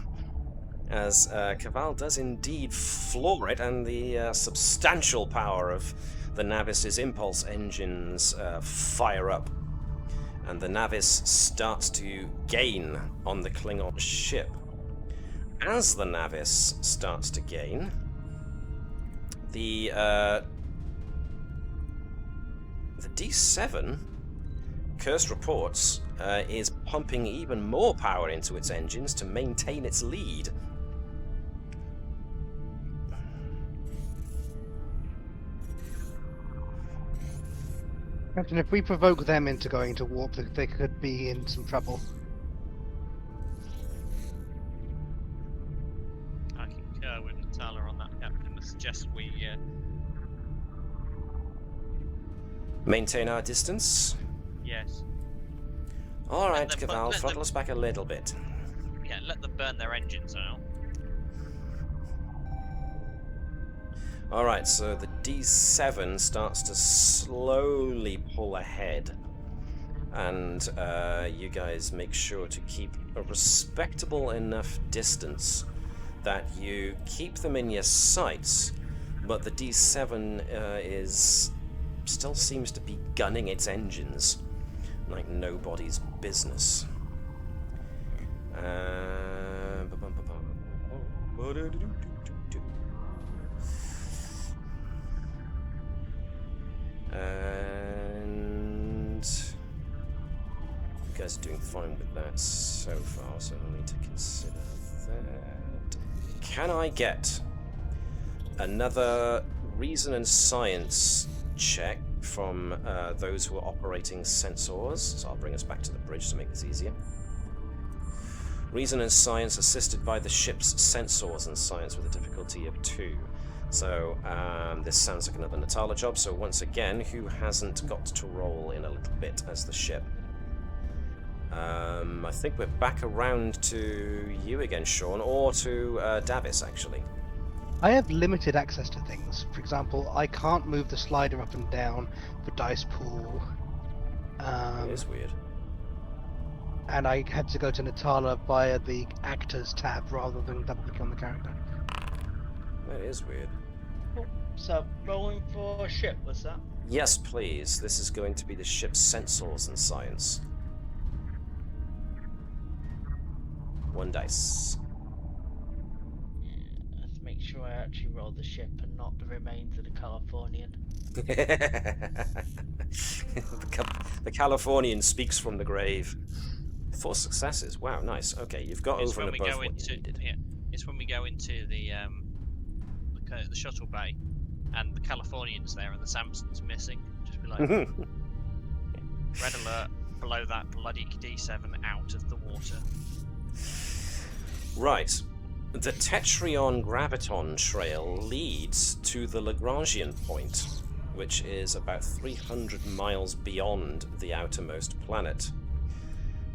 As Caval does indeed floor it, and the substantial power of the Navis's impulse engines fire up. And the Navis starts to gain on the Klingon ship. As the Navis starts to gain, the D7, Cursed reports, is pumping even more power into its engines to maintain its lead. Captain, if we provoke them into going to warp, they could be in some trouble. I concur with Natala on that, Captain. I suggest we maintain our distance? Yes. Alright, Caval, throttle us back a little bit. Yeah, let them burn their engines out. Alright, so the D7 starts to slowly pull ahead. And you guys make sure to keep a respectable enough distance that you keep them in your sights, but the D7 still seems to be gunning its engines like nobody's business. And you guys are doing fine with that so far, so I need to consider that. Can I get another reason and science check from those who are operating sensors? So I'll bring us back to the bridge to make this easier. Reason and science assisted by the ship's sensors and science with a difficulty of 2. So this sounds like another Natala job. So once again, who hasn't got to roll in a little bit as the ship? I think we're back around to you again, Sean, or to Davis, actually. I have limited access to things. For example, I can't move the slider up and down for dice pool. It is weird. And I had to go to Natala via the actors tab rather than double click on the character. That is weird. Cool. So, rolling for a ship, was that? Yes, please. This is going to be the ship's sensors and science. 1 dice. Let's make sure I actually roll the ship and not the remains of the Californian. The Californian speaks from the grave. 4 successes. Wow, nice. Okay, you've got over and above what you needed. Yeah, it's when we go into the shuttle bay, and the Californian's there, and the Samson's missing. Just be like, red alert! Below that bloody D7 out of the water. Right. The Tetrion Graviton Trail leads to the Lagrangian point, which is about 300 miles beyond the outermost planet.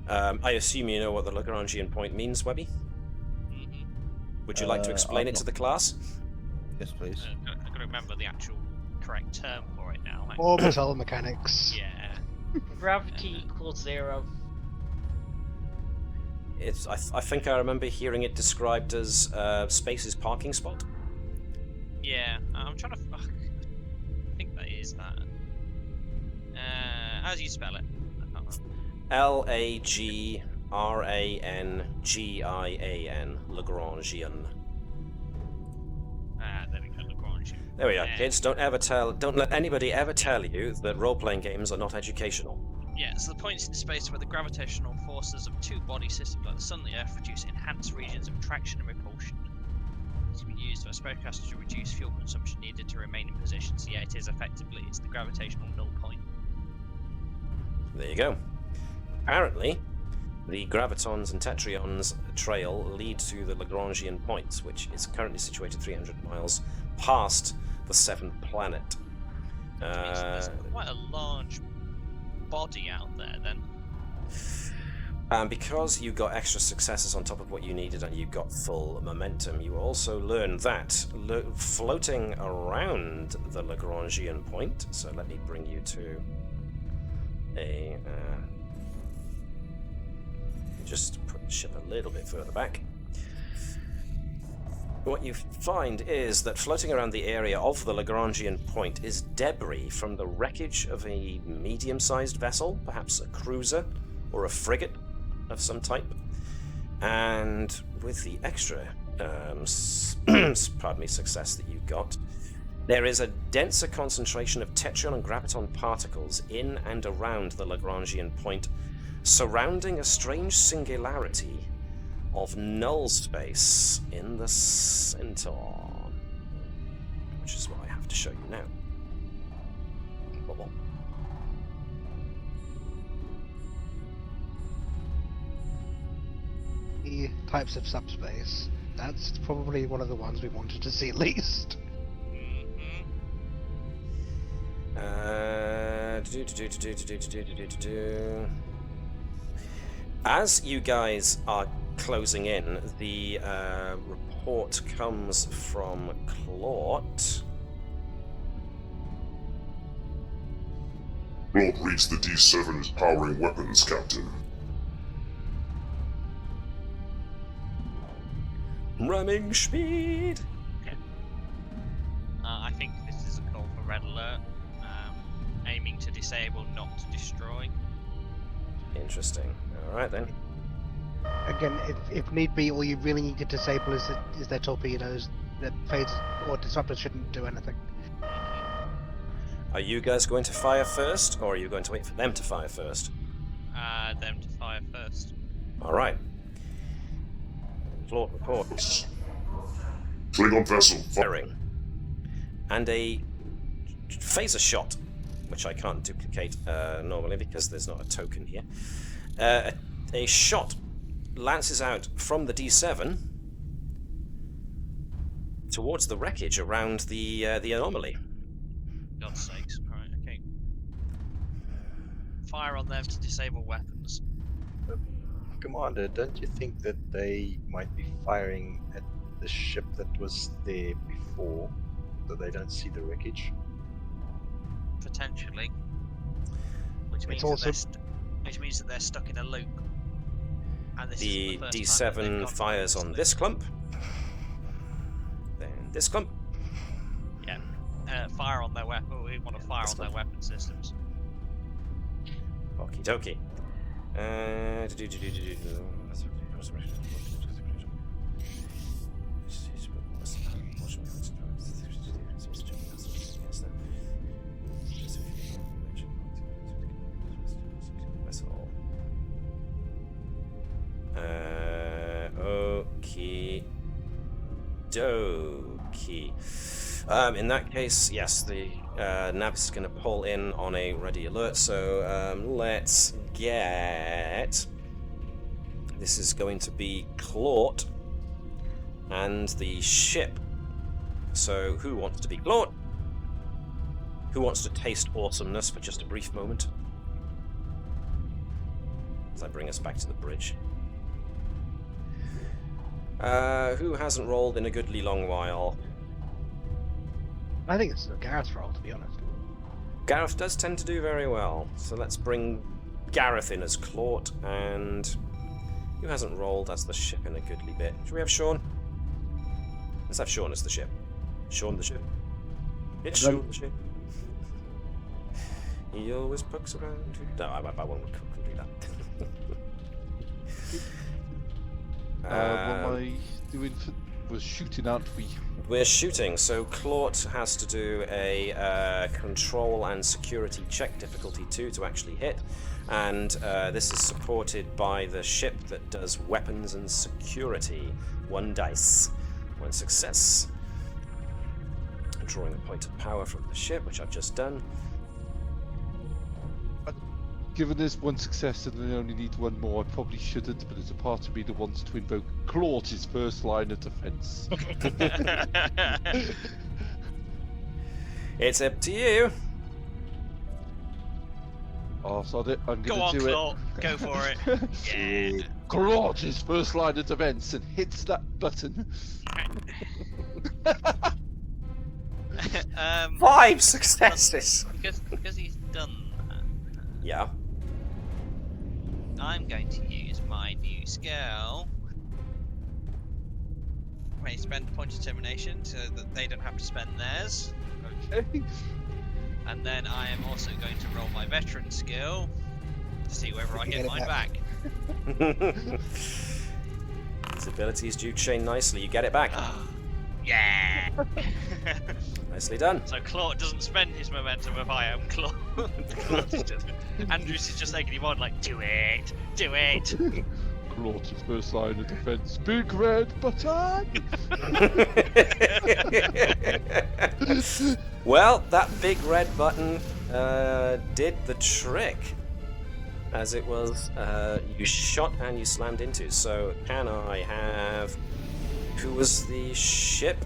I assume you know what the Lagrangian point means, Webby? Mm-hmm. Would you like to explain it to the class? Yes, please. I've got to remember the actual correct term for it now. Orbital mechanics. Yeah. Gravity equals 0. It's. I think I remember hearing it described as space's parking spot. Yeah, I'm trying to. I think that is that. How do you spell it? I can't remember. Lagrangian, Lagrangian. There we go, Lagrangian. There we are, kids. Don't let anybody ever tell you that role-playing games are not educational. Yeah, so the points in space where the gravitational forces of 2 body systems like the Sun and the Earth produce enhanced regions of attraction and repulsion. It can be used by spellcasters to reduce fuel consumption needed to remain in position. So yeah, it is effectively, it's the gravitational null point. There you go. Apparently, The gravitons and tetrions trail lead to the Lagrangian point, which is currently situated 300 miles past the 7th planet. There's quite a large body out there then. And because you got extra successes on top of what you needed and you got full momentum, you also learned that floating around the Lagrangian point, so let me bring you to a... just put the ship a little bit further back. What you find is that floating around the area of the Lagrangian point is debris from the wreckage of a medium-sized vessel, perhaps a cruiser or a frigate of some type. And with the extra success that you got, there is a denser concentration of tetrion and graviton particles in and around the Lagrangian point, surrounding a strange singularity of null space in the center, which is what I have to show you now. The types of subspace. That's probably one of the ones we wanted to see at least. As you guys are closing in, the report comes from Claude. Claude reads the D7 is powering weapons, Captain. Ramming speed! I think this is a call for red alert. Aiming to disable, not to destroy. Interesting. Alright then. Again, if need be, all you really need to disable is their torpedoes. The phasers or disruptors shouldn't do anything. Are you guys going to fire first, or are you going to wait for them to fire first? Them to fire first. Alright. Claude reports. Klingon vessel firing. And a phaser shot, which I can't duplicate normally because there's not a token here. A shot lances out from the D7 towards the wreckage around the anomaly. God's sakes! Right, okay. Fire on them to disable weapons. Commander, don't you think that they might be firing at the ship that was there before, so they don't see the wreckage? Potentially. Which means, which means that they're stuck in a loop. And this the isn't the first time that they've D7 gone fires on this clump. Then this clump. Yeah. Fire on their weapon. We want to fire on their weapon systems. Okie dokie. Okie dokie. In that case, yes, the Navis is going to pull in on a ready alert, so let's get... This is going to be Claude and the ship. So who wants to be Claude? Who wants to taste awesomeness for just a brief moment? As I bring us back to the bridge. Who hasn't rolled in a goodly long while? I think it's Gareth's role, to be honest. Gareth does tend to do very well, so let's bring Gareth in as Claude, and who hasn't rolled as the ship in a goodly bit? Should we have Sean? Let's have Sean as the ship. Sean the ship. It's Sean the ship. He always pokes around. No, I won't do that. What am I doing? We're shooting, aren't we? We're shooting, so Claude has to do a control and security check, difficulty 2, to actually hit, and this is supported by the ship that does weapons and security. 1 dice, 1 success. I'm drawing a point of power from the ship, which I've just done. Given there's one success and I only need one more, I probably shouldn't, but there's a part of me that wants to invoke Claude's first line of defense. It's up to you. Oh, sod it, I'm Go gonna on, do Claw. Go for it. Yeah. Claude's first line of defense and hits that button. 5 successes. Because he's done that, Yeah. I'm going to use my new skill. May spend a point of determination so that they don't have to spend theirs. Okay. And then I am also going to roll my veteran skill to see whether I get Get it mine back. back. His abilities do chain nicely. You get it back. Yeah! Nicely done. So Claude doesn't spend his momentum if I am Claude. Andrews is just taking him on like, do it! Do it! Claude's first line of defense. Big red button! Well, that big red button did the trick. As it was, you shot and you slammed into. So, can I have... Who was the ship?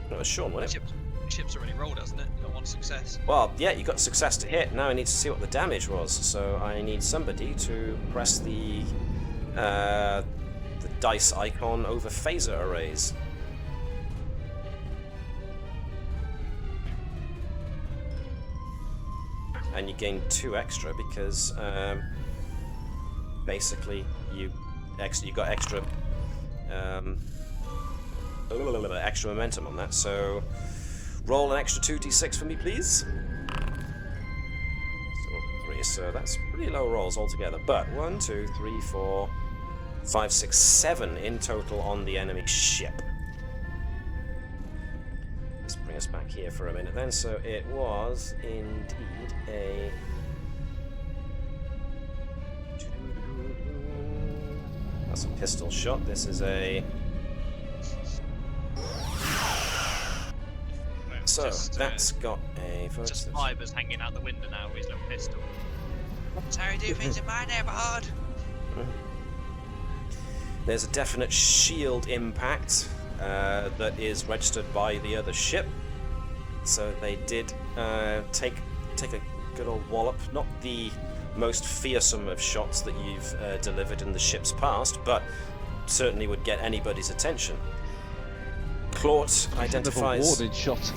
No, it was Sean, wasn't it? Ship's already rolled, hasn't it? You got one success. Well, yeah, you got success to hit. Now I need to see what the damage was. So I need somebody to press the dice icon over phaser arrays. And you gain 2 extra because basically you got extra extra momentum on that. So roll an extra 2d6 for me, please. So 3, so that's pretty low rolls altogether. But 1, 2, 3, 4, 5, 6, 7 in total on the enemy ship. Let's bring us back here for a minute then. So it was indeed a... That's a pistol shot. This is so that's got a... Just fibers hanging out the window now with his little pistol. That's how you do things in my neighbourhood. There's a definite shield impact that is registered by the other ship. So they did take a good old wallop. Not the most fearsome of shots that you've delivered in the ship's past, but certainly would get anybody's attention. Claude identifies... Another warning shot.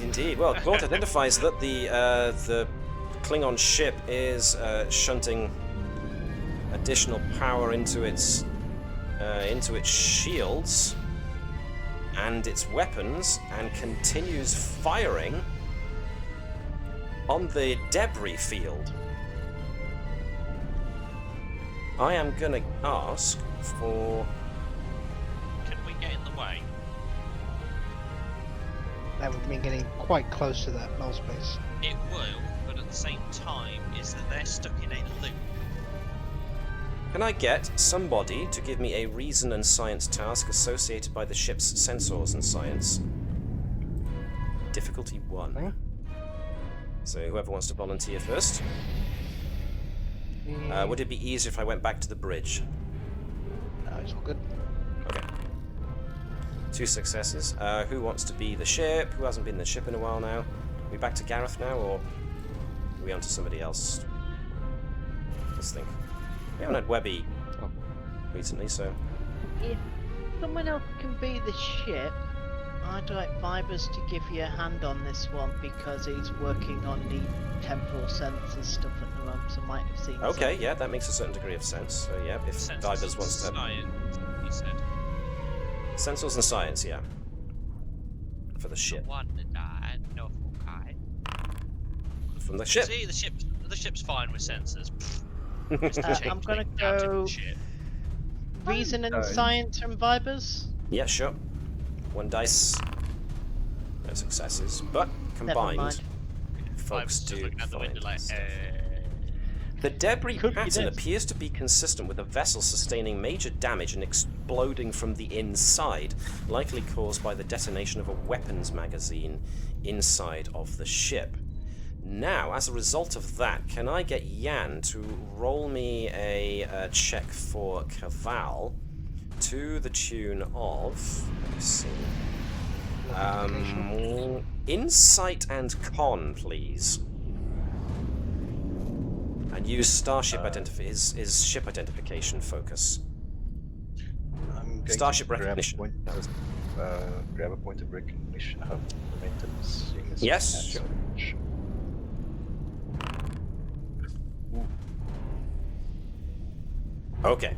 Indeed. Well, Claude identifies that the Klingon ship is shunting additional power into its shields and its weapons, and continues firing on the debris field. I am gonna ask for... Can we get in the way? That would mean getting quite close to that null space. It will, but at the same time, is that they're stuck in a loop. Can I get somebody to give me a reason and science task associated by the ship's sensors and science? Difficulty 1. So whoever wants to volunteer first. Would it be easier if I went back to the bridge? No, it's all good. Okay. 2 successes. Who wants to be the ship? Who hasn't been in the ship in a while now? Are we back to Gareth now, or are we on to somebody else? Let's think. We haven't had Webby recently, so... If someone else can be the ship, I'd like Vibers to give you a hand on this one, because he's working on the temporal sense and stuff at the moment, so might have seen Okay, some. yeah, that makes a certain degree of sense. So yeah, if Vibers wants to... Science, he said. Sensors and science, yeah. For the ship. One that died, no kind. From the ship. See, the ship's fine with sensors. I'm gonna go reason and science from Vibers. Yeah, sure. 1 dice. No successes, but combined, folks do find stuff. The debris pattern appears to be consistent with a vessel sustaining major damage and exploding from the inside, likely caused by the detonation of a weapons magazine inside of the ship. Now, as a result of that, can I get Jan to roll me a check for Caval to the tune of, let me see, insight and con, please, and use starship his ship identification focus. I'm going Starship to recognition. Grab a point of recognition of momentum. Yes, sure. Okay.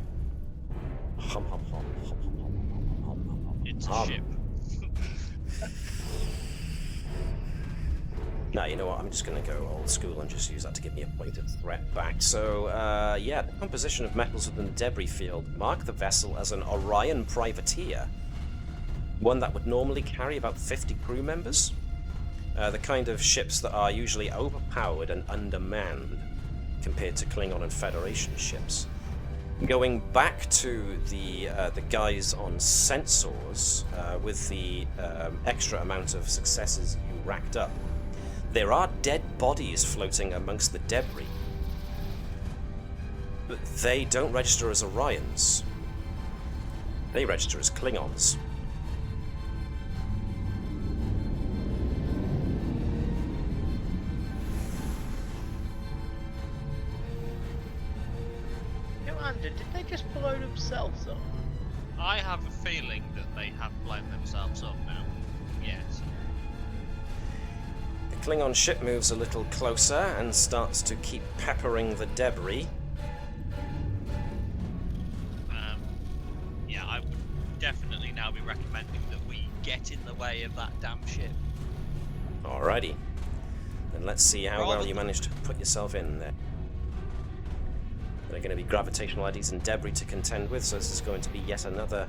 It's a ship. Now, you know what, I'm just going to go old school and just use that to give me a point of threat back. So, yeah, the composition of metals within the debris field mark the vessel as an Orion privateer. One that would normally carry about 50 crew members. The kind of ships that are usually overpowered and undermanned compared to Klingon and Federation ships. Going back to the guys on sensors, with the extra amount of successes you racked up, there are dead bodies floating amongst the debris, but they don't register as Orions. They register as Klingons. Did they just blow themselves up? I have a feeling that they have blown themselves up now. Yes. The Klingon ship moves a little closer and starts to keep peppering the debris. Yeah, I would definitely now be recommending that we get in the way of that damn ship. Alrighty. Then let's see how well you manage to put yourself in there. There are going to be gravitational eddies and debris to contend with, so this is going to be yet another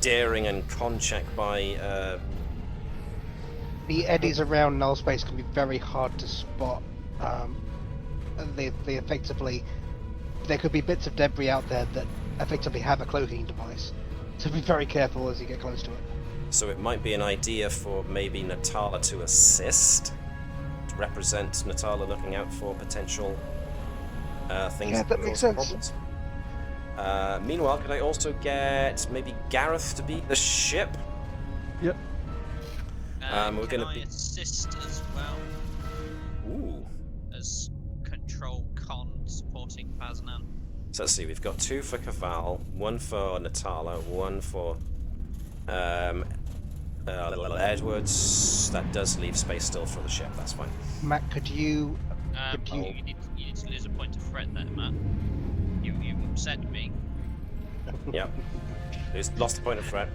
daring and con check by... The eddies around null space can be very hard to spot. They effectively... There could be bits of debris out there that effectively have a cloaking device. So be very careful as you get close to it. So it might be an idea for maybe Natala to assist, to represent Natala looking out for potential... things yeah, that makes sense. Meanwhile, could I also get maybe Gareth to be the ship? Yep. We're can going to I assist as well? Ooh. As control con supporting Faznan. So let's see, we've got 2 for Caval, 1 for Natala, 1 for Edwards. That does leave space still for the ship, that's fine. Matt, could you... You need to lose a point of threat there, Matt. You upset me. Yep. Lost a point of threat.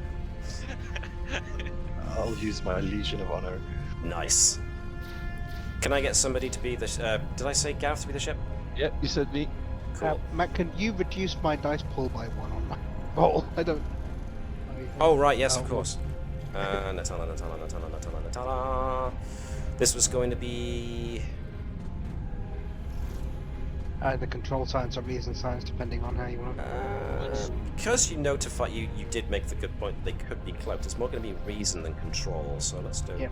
I'll use my Legion of Honor. Nice. Can I get somebody to be the... did I say Gareth to be the ship? Yep, you said me. Cool. Matt, can you reduce my dice pool by 1 on my roll? I don't... Oh, right, yes, of course. Natala. This was going to be... the control signs or reason signs, depending on how you want to... because you notify... You did make the good point, they could be cloaked. It's more going to be reason than control, so let's do it. Yeah.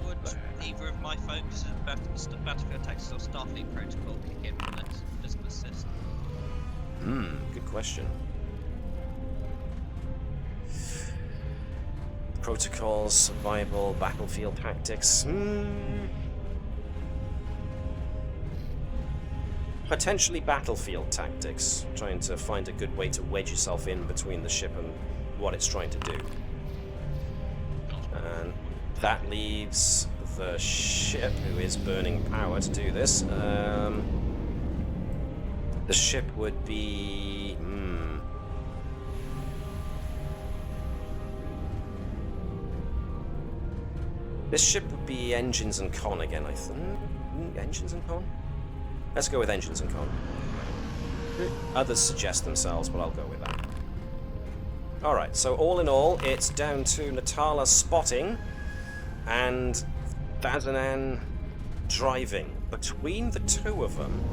Would either of my focuses, Battlefield Tactics or Starfleet Protocol, kick in for this as an assist? Good question. Protocols, survival, battlefield tactics. Potentially battlefield tactics, trying to find a good way to wedge yourself in between the ship and what it's trying to do. And that leaves the ship, who is burning power to do this. The ship would be... This ship would be engines and con again, I think. Engines and con? Let's go with engines and con. Others suggest themselves, but I'll go with that. Alright, so all in all, it's down to Natala spotting and Fazanan driving. Between the 2 of them,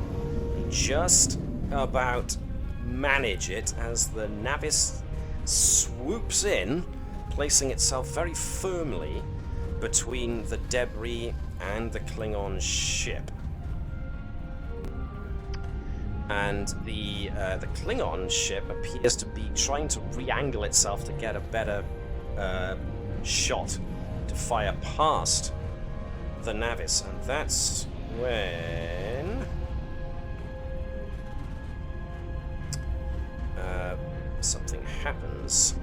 just about manage it as the Navis swoops in, placing itself very firmly between the debris and the Klingon ship. And the Klingon ship appears to be trying to re-angle itself to get a better shot to fire past the Navis, and that's when something happens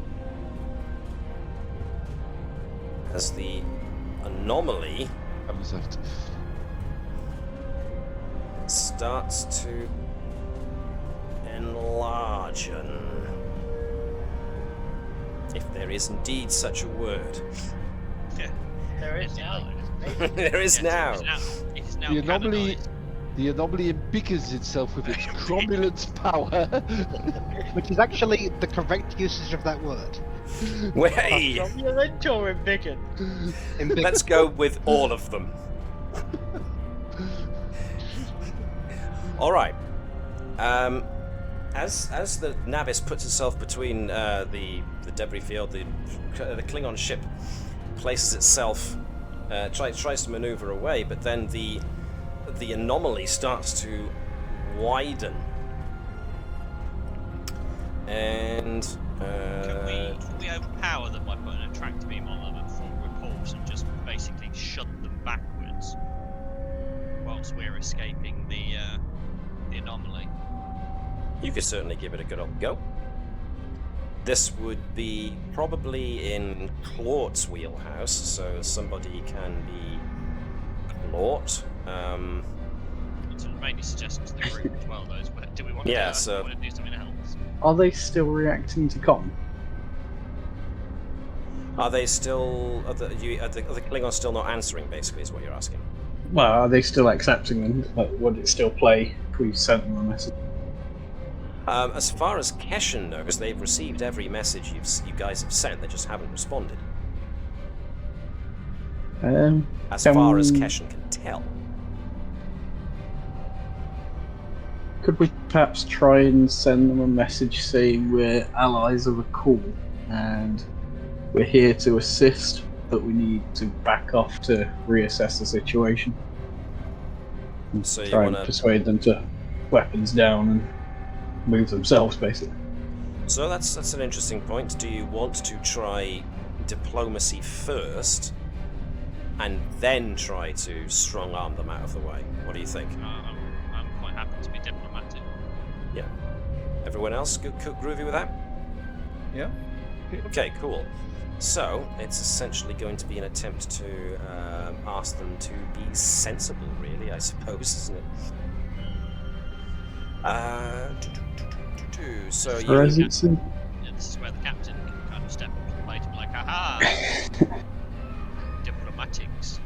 as the anomaly starts to enlarge, if there is indeed such a word. Yeah. There is now. There is now. It is now The anomaly, canonized. the anomaly embiggens itself with its cromulent power. Which is actually the correct usage of that word. Way. Cromulent or embiggen? Let's go with all of them. All right. As the Navis puts itself between the debris field, the Klingon ship places itself, tries to maneuver away, but then the anomaly starts to widen. And Can we overpower them by putting a tractor beam on them at full repulse and just basically shut them backwards whilst we're escaping the anomaly? You could certainly give it a good old go. This would be probably in Claught's wheelhouse, so somebody can be Claught. It's mainly suggestions to the group as well, though. But do we want to do something else? Are they still reacting to comm? Are they still? Are the Klingons still not answering? Basically, is what you're asking. Well, are they still accepting them? Like, would it still play if we sent them a message? As far as Keshen knows, they've received every message you guys have sent. They just haven't responded. As far as Keshen can tell. Could we perhaps try and send them a message saying we're allies of a call and we're here to assist, but we need to back off to reassess the situation? And So you try and wanna- persuade them to weapons down and move themselves, basically. So that's an interesting point. Do you want to try diplomacy first, and then try to strong arm them out of the way? What do you think? I'm quite happy to be diplomatic. Yeah. Everyone else groovy with that? Yeah. Okay, cool. So it's essentially going to be an attempt to ask them to be sensible, really, I suppose, isn't it? So you. Presence and Yeah, this is where the captain can kind of step up to the plate and be like, "Aha! Diplomatics."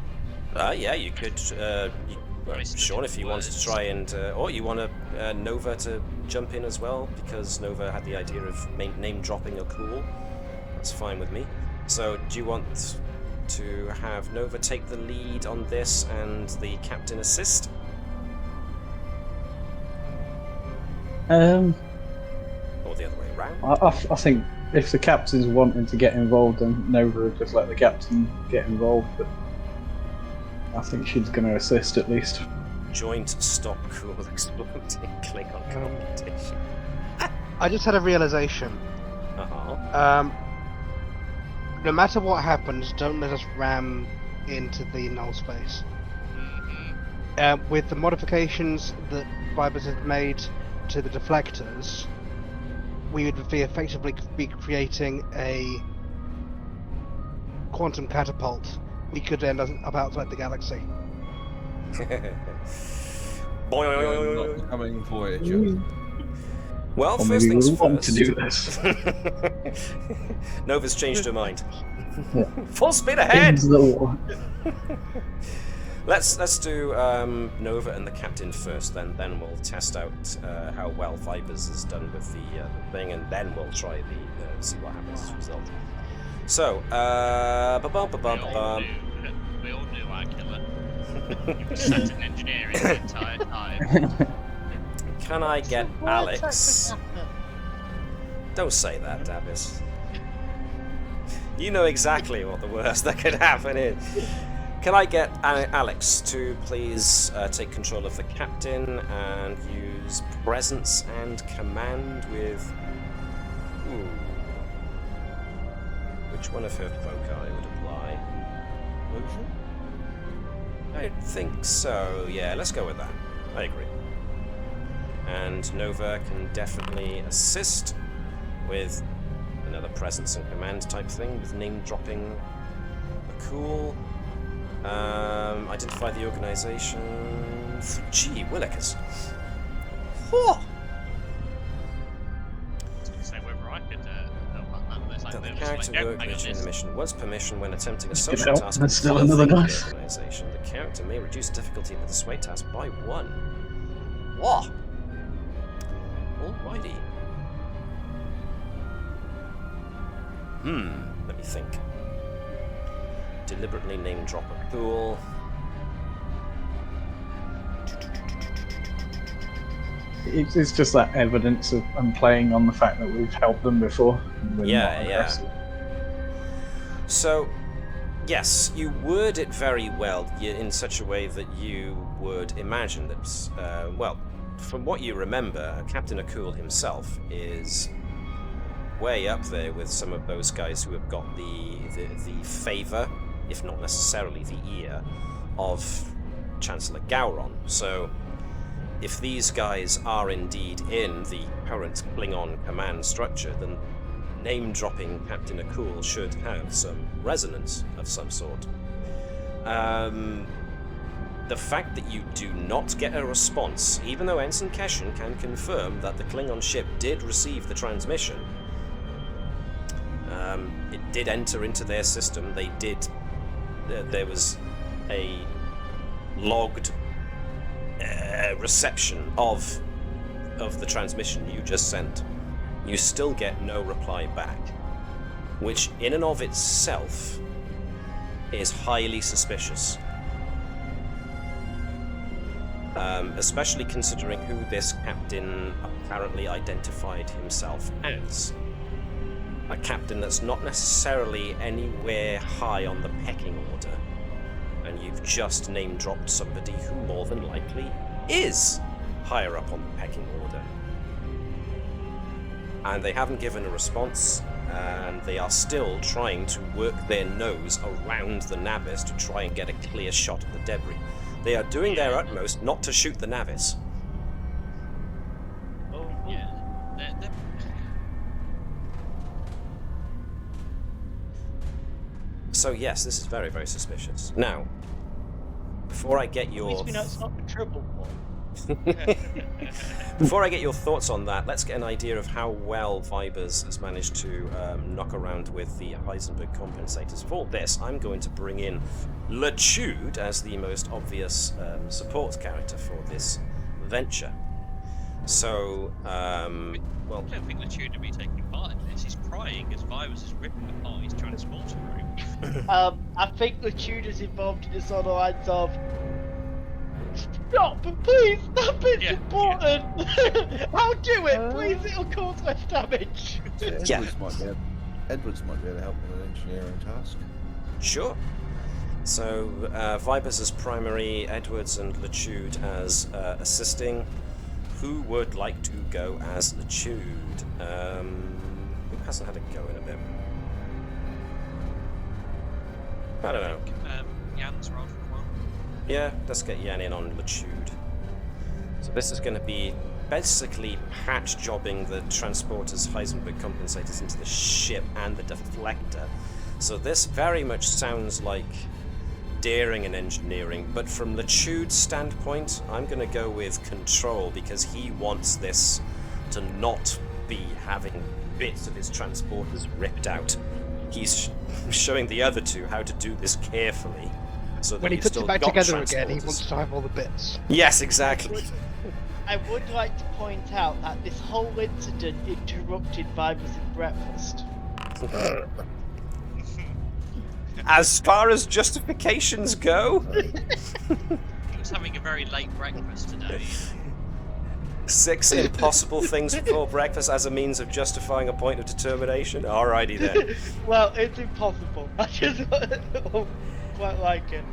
Yeah, you could. Sean, if you wanted to try and, or you want Nova to jump in as well, because Nova had the idea of name dropping a cool. That's fine with me. So, do you want to have Nova take the lead on this and the captain assist? Or the other way around? I think if the captain's wanting to get involved, then Nova would just let the captain get involved, but I think she's going to assist at least. Joint stop cool exploding Klingon competition. I just had a realization. No matter what happens, don't let us ram into the null space. With the modifications that Vibers have made to the deflectors, we would be effectively creating a quantum catapult. We could end up outside the galaxy. Not coming Voyager. Well, Or first maybe things we want first. to do this. Nova's changed her mind. Yeah. Full speed ahead! Into the water. Let's do Nova and the captain first, then we'll test out how well Vipers has done with the thing, and then we'll try the see what happens as a result. So, We all knew our killer. He was sat in engineering the entire time. Can I get What Alex? exactly happened? Don't say that, Davis. You know exactly what the worst that could happen is. Can I get Alex to please take control of the captain and use presence and command with... Ooh. Which one of her foci would apply? Motion? I think so, yeah, let's go with that. I agree. And Nova can definitely assist with another presence and command type thing with name dropping. Cool. Identify the organization. Gee, Willikers. Whew. Say whether I could help out that. The character work during the mission. Once per mission, when attempting a Get social out, task that's still with another the knife. organization, the character may reduce difficulty with the sway task by 1. Whoa! Alrighty. Let me think. Deliberately name drop a pool. It's just that evidence of I'm playing on the fact that we've helped them before. And we're Yeah, not yeah. aggressive. So, yes, you word it very well in such a way that you would imagine that, well, from what you remember, Captain Akul himself is way up there with some of those guys who have got the favour, if not necessarily the ear, of Chancellor Gowron. So, if these guys are indeed in the current Klingon command structure, then name-dropping Captain Akul should have some resonance of some sort. The fact that you do not get a response, even though Ensign Keshen can confirm that the Klingon ship did receive the transmission, it did enter into their system. They did. There was a logged reception of the transmission you just sent. You still get no reply back, which in and of itself is highly suspicious. Especially considering who this captain apparently identified himself as. A captain that's not necessarily anywhere high on the pecking order, and you've just name-dropped somebody who more than likely is higher up on the pecking order. And they haven't given a response, and they are still trying to work their nose around the Navis to try and get a clear shot of the debris. They are doing their utmost not to shoot the Navis. Oh, yeah. So yes, this is very, very suspicious. Now, before I get your... At least we know it's not the triple one. Before I get your thoughts on that, let's get an idea of how well Vibers has managed to knock around with the Heisenberg compensators. For this, I'm going to bring in Lechude as the most obvious support character for this venture. So, well... I don't think Lechude would be taking part in this. He's crying as Vibers is ripping apart his transporter room. I think Lechude is involved in this on the lines of stop, please, that bit's important. I'll do it, please, it'll cause less damage. Edwards might be able to help with an engineering task. Sure. So, Vibers as primary, Edwards and Lechude as assisting. Who would like to go as Lechude? Who hasn't had a go in a bit? I don't know. Jan's rather well. Yeah, let's get Yan in on Lechude. So this is going to be basically patch jobbing the transporter's Heisenberg compensators into the ship and the deflector. So this very much sounds like daring and engineering, but from Lechude's standpoint, I'm going to go with control because he wants this to not be having bits of his transporters ripped out. He's showing the other two how to do this carefully. So that When he you've puts still it back got together again, he transporters. wants to have all the bits. Yes, exactly. I would like to point out that this whole incident interrupted Vibers' breakfast. As far as justifications go, He was having a very late breakfast today. 6 impossible things before breakfast as a means of justifying a point of determination? Alrighty then. Well, it's impossible. I just quite like it.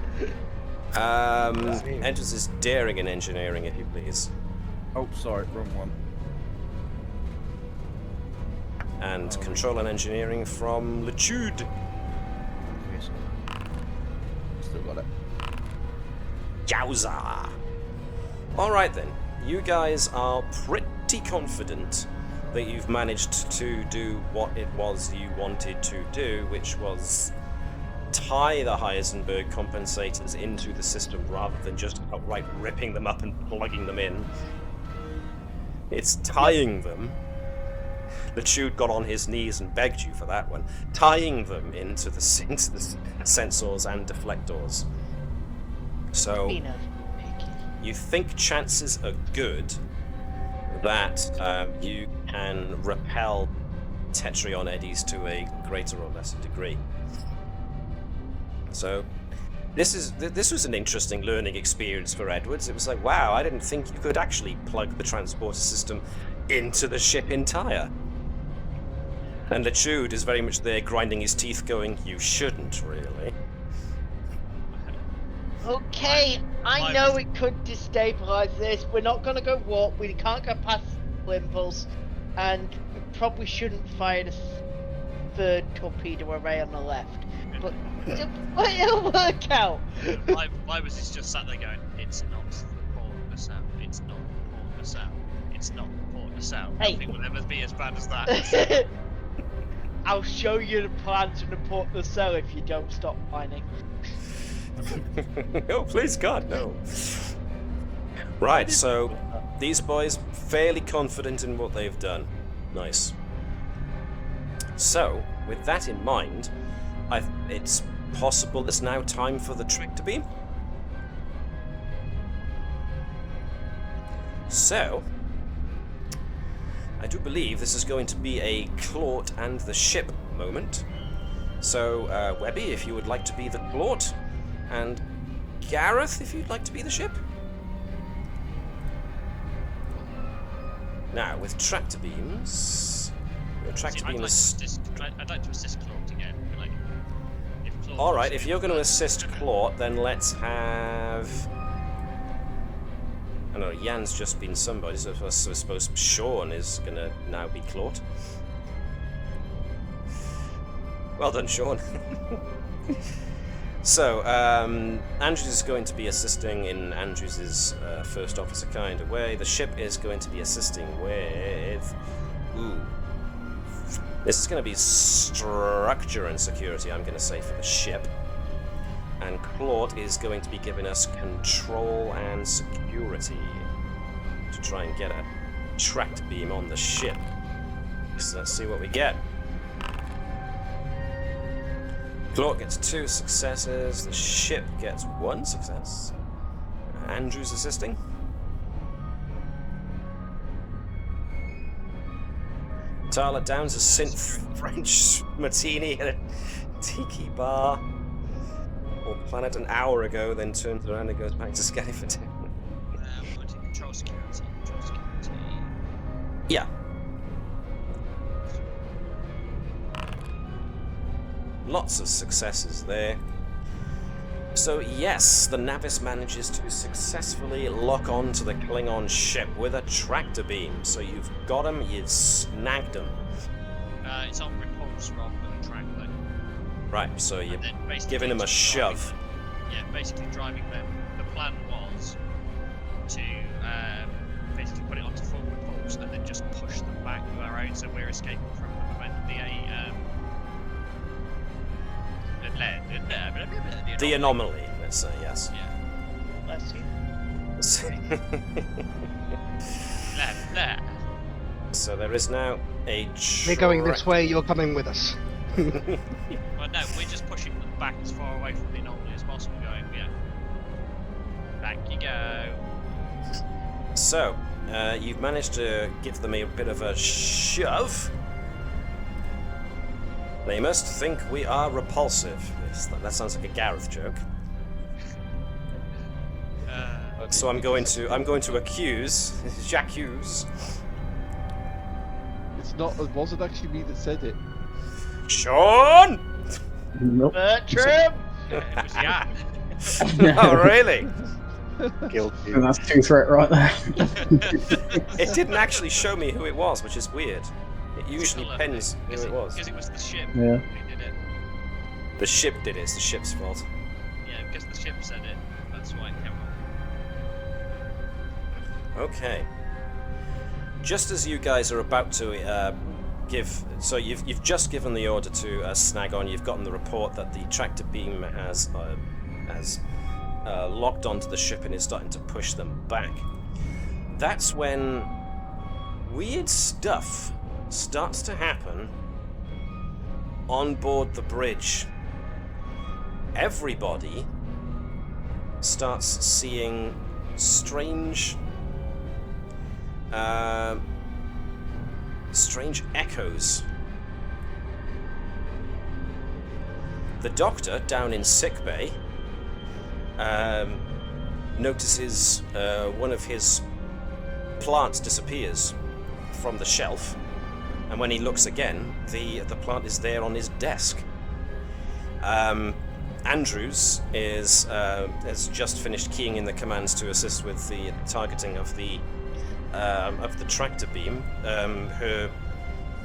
Enters is daring in engineering, if you please. Oh, sorry, wrong one. And control and engineering from Lechude. Yes. Still got it. Yowza! Alright then, you guys are pretty confident that you've managed to do what it was you wanted to do, which was tie the Heisenberg compensators into the system rather than just outright ripping them up and plugging them in. It's tying them. The Chute got on his knees and begged you for that one. Tying them into the sensors and deflectors. So, you think chances are good that you can repel Tetrion eddies to a greater or lesser degree. So, this was an interesting learning experience for Edwards. It was like, wow, I didn't think you could actually plug the transporter system into the ship entire. And Lechude is very much there grinding his teeth going, you shouldn't really. Okay, I know it could destabilize this. We're not going to go warp. We can't go past impulse. And we probably shouldn't fire the third torpedo array on the left. But it'll work out. Libus is just sat there going, it's not the port of the south. It's not the port of the south. It's not the port of the south. Hey. Nothing will ever be as bad as that. I'll show you the plan to the port of the cell if you don't stop whining. Oh, please God, no. Right, so these boys fairly confident in what they've done. Nice. So, with that in mind, it's possible it's now time for the tractor beam. So, I do believe this is going to be a Clawt and the ship moment. So, Webby, if you would like to be the Clawt, and Gareth, if you'd like to be the ship. Now, with tractor beams, your tractor beam is... I'd like to assist Clawt again. Like, Alright, if you're going to assist Clawt, then let's have... I don't know, Jan's just been somebody, so I suppose Sean is going to now be Clawt. Well done, Sean. So, Andrews is going to be assisting in Andrews' first officer kind of way. The ship is going to be assisting with... Ooh. This is going to be structure and security, I'm going to say, for the ship. And Claude is going to be giving us control and security to try and get a tractor beam on the ship. So let's see what we get. Claude gets 2 successes, the ship gets 1 success. Andrew's assisting. Tyler downs a synth French martini at a tiki bar or planet an hour ago, then turns around and goes back to Skeleton. We're going to control security. Yeah. Lots of successes there. So yes, the Navis manages to successfully lock on to the Klingon ship with a tractor beam. So you've got him, you've snagged him. It's on repulse rather than track though. Right, so you're giving him a shove. Yeah, basically driving them. The plan was to basically put it onto full repulse and then just push them back with our own, so we're escaping from the anomaly, let's say, yes. Yeah. Bless you. So there is now a We're going this way, you're coming with us. Well, no, we're just pushing them back as far away from the anomaly as possible, going, yeah. Back you go. So, you've managed to give them a bit of a shove. They must think we are repulsive. That sounds like a Gareth joke. So I'm going to accuse J'accuse. It wasn't actually me that said it. Sean. Nope. Bertram! Yeah. Oh, really? Guilty. And that's 2 threat right there. It didn't actually show me who it was, which is weird. It usually pins who it was. Because it was the ship Yeah. who did it. The ship did it. It's the ship's fault. Yeah, because the ship said it. That's why it came up. Okay. Just as you guys are about to so you've just given the order to snag on. You've gotten the report that the tractor beam has locked onto the ship and is starting to push them back. That's when weird stuff starts to happen on board the bridge. Everybody starts seeing strange echoes. The doctor down in sickbay notices one of his plants disappears from the shelf, and when he looks again, the plant is there on his desk. Andrews has just finished keying in the commands to assist with the targeting of the tractor beam. Her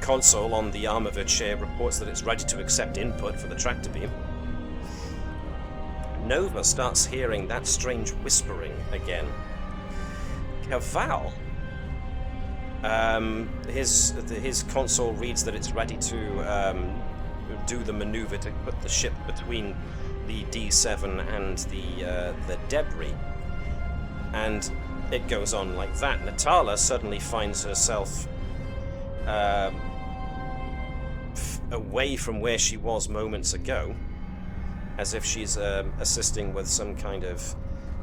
console on the arm of her chair reports that it's ready to accept input for the tractor beam. Nova starts hearing that strange whispering again. Caval, his console reads that it's ready to do the maneuver to put the ship between the D7 and the debris, and it goes on like that. Natala suddenly finds herself away from where she was moments ago, as if she's assisting with some kind of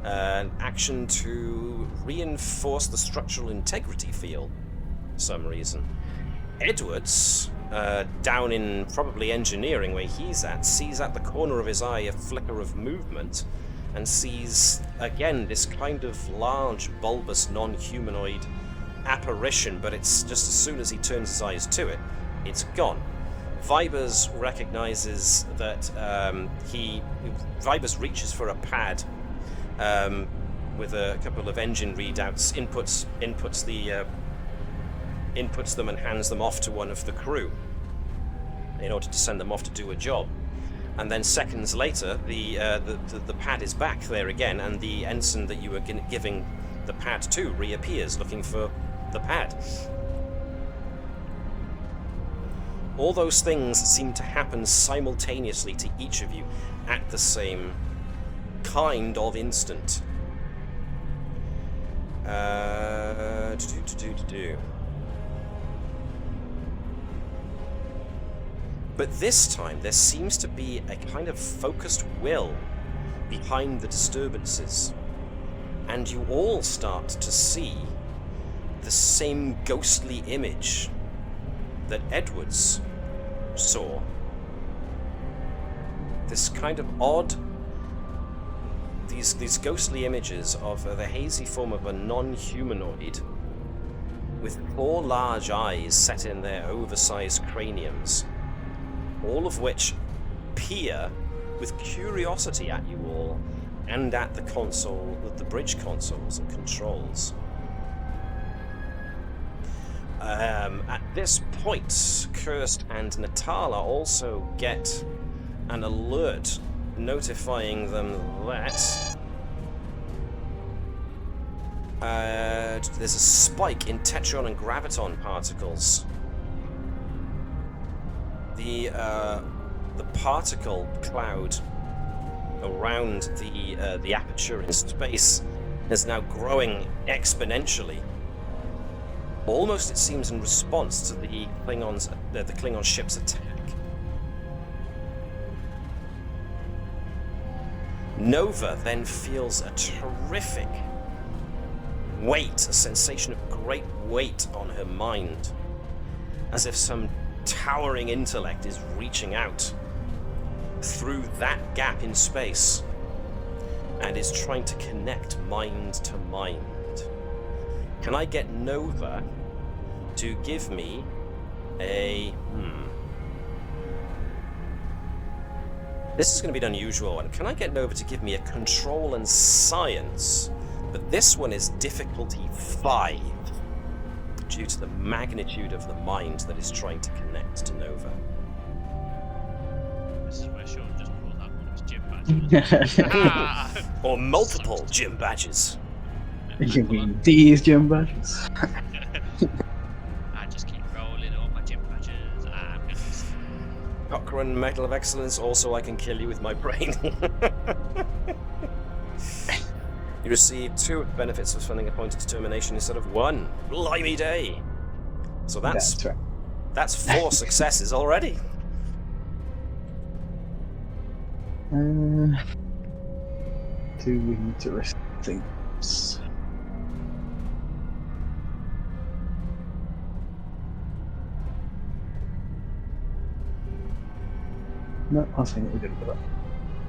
action to reinforce the structural integrity field for some reason. Edwards, down in probably engineering where he's at, sees at the corner of his eye a flicker of movement and sees again this kind of large, bulbous, non-humanoid apparition, but it's just as soon as he turns his eyes to it, it's gone. Vibers recognizes that Vibers reaches for a pad with a couple of engine readouts, inputs them and hands them off to one of the crew in order to send them off to do a job. And then seconds later, the pad is back there again, and the ensign that you were giving the pad to reappears, looking for the pad. All those things seem to happen simultaneously to each of you at the same kind of instant. But this time, there seems to be a kind of focused will behind the disturbances, and you all start to see the same ghostly image that Edwards saw. This kind of odd, these ghostly images of the hazy form of a non-humanoid with 4 large eyes set in their oversized craniums, all of which peer with curiosity at you all and at the console, the bridge consoles and controls. At this point, Kirst and Natala also get an alert notifying them that there's a spike in tetron and graviton particles. The particle cloud around the aperture in space is now growing exponentially. Almost, it seems, in response to the Klingon ship's attack. Nova then feels a terrific weight, a sensation of great weight on her mind, as if some towering intellect is reaching out through that gap in space and is trying to connect mind to mind. Can I get Nova to give me a... This is going to be an unusual one. Can I get Nova to give me a control and science? But this one is difficulty 5, due to the magnitude of the mind that is trying to connect to Nova. This is where Sean just pulled out one of his gym badges. Or multiple gym badges. You mean these gym badges? I just keep rolling all my gym badges. I'm gonna... Cochrane Medal of Excellence, also I can kill you with my brain. You receive 2 benefits of spending a point of determination instead of 1. Blimey day! So that's right. That's 4 successes already. Do we need to risk things? No, I think we're good for that.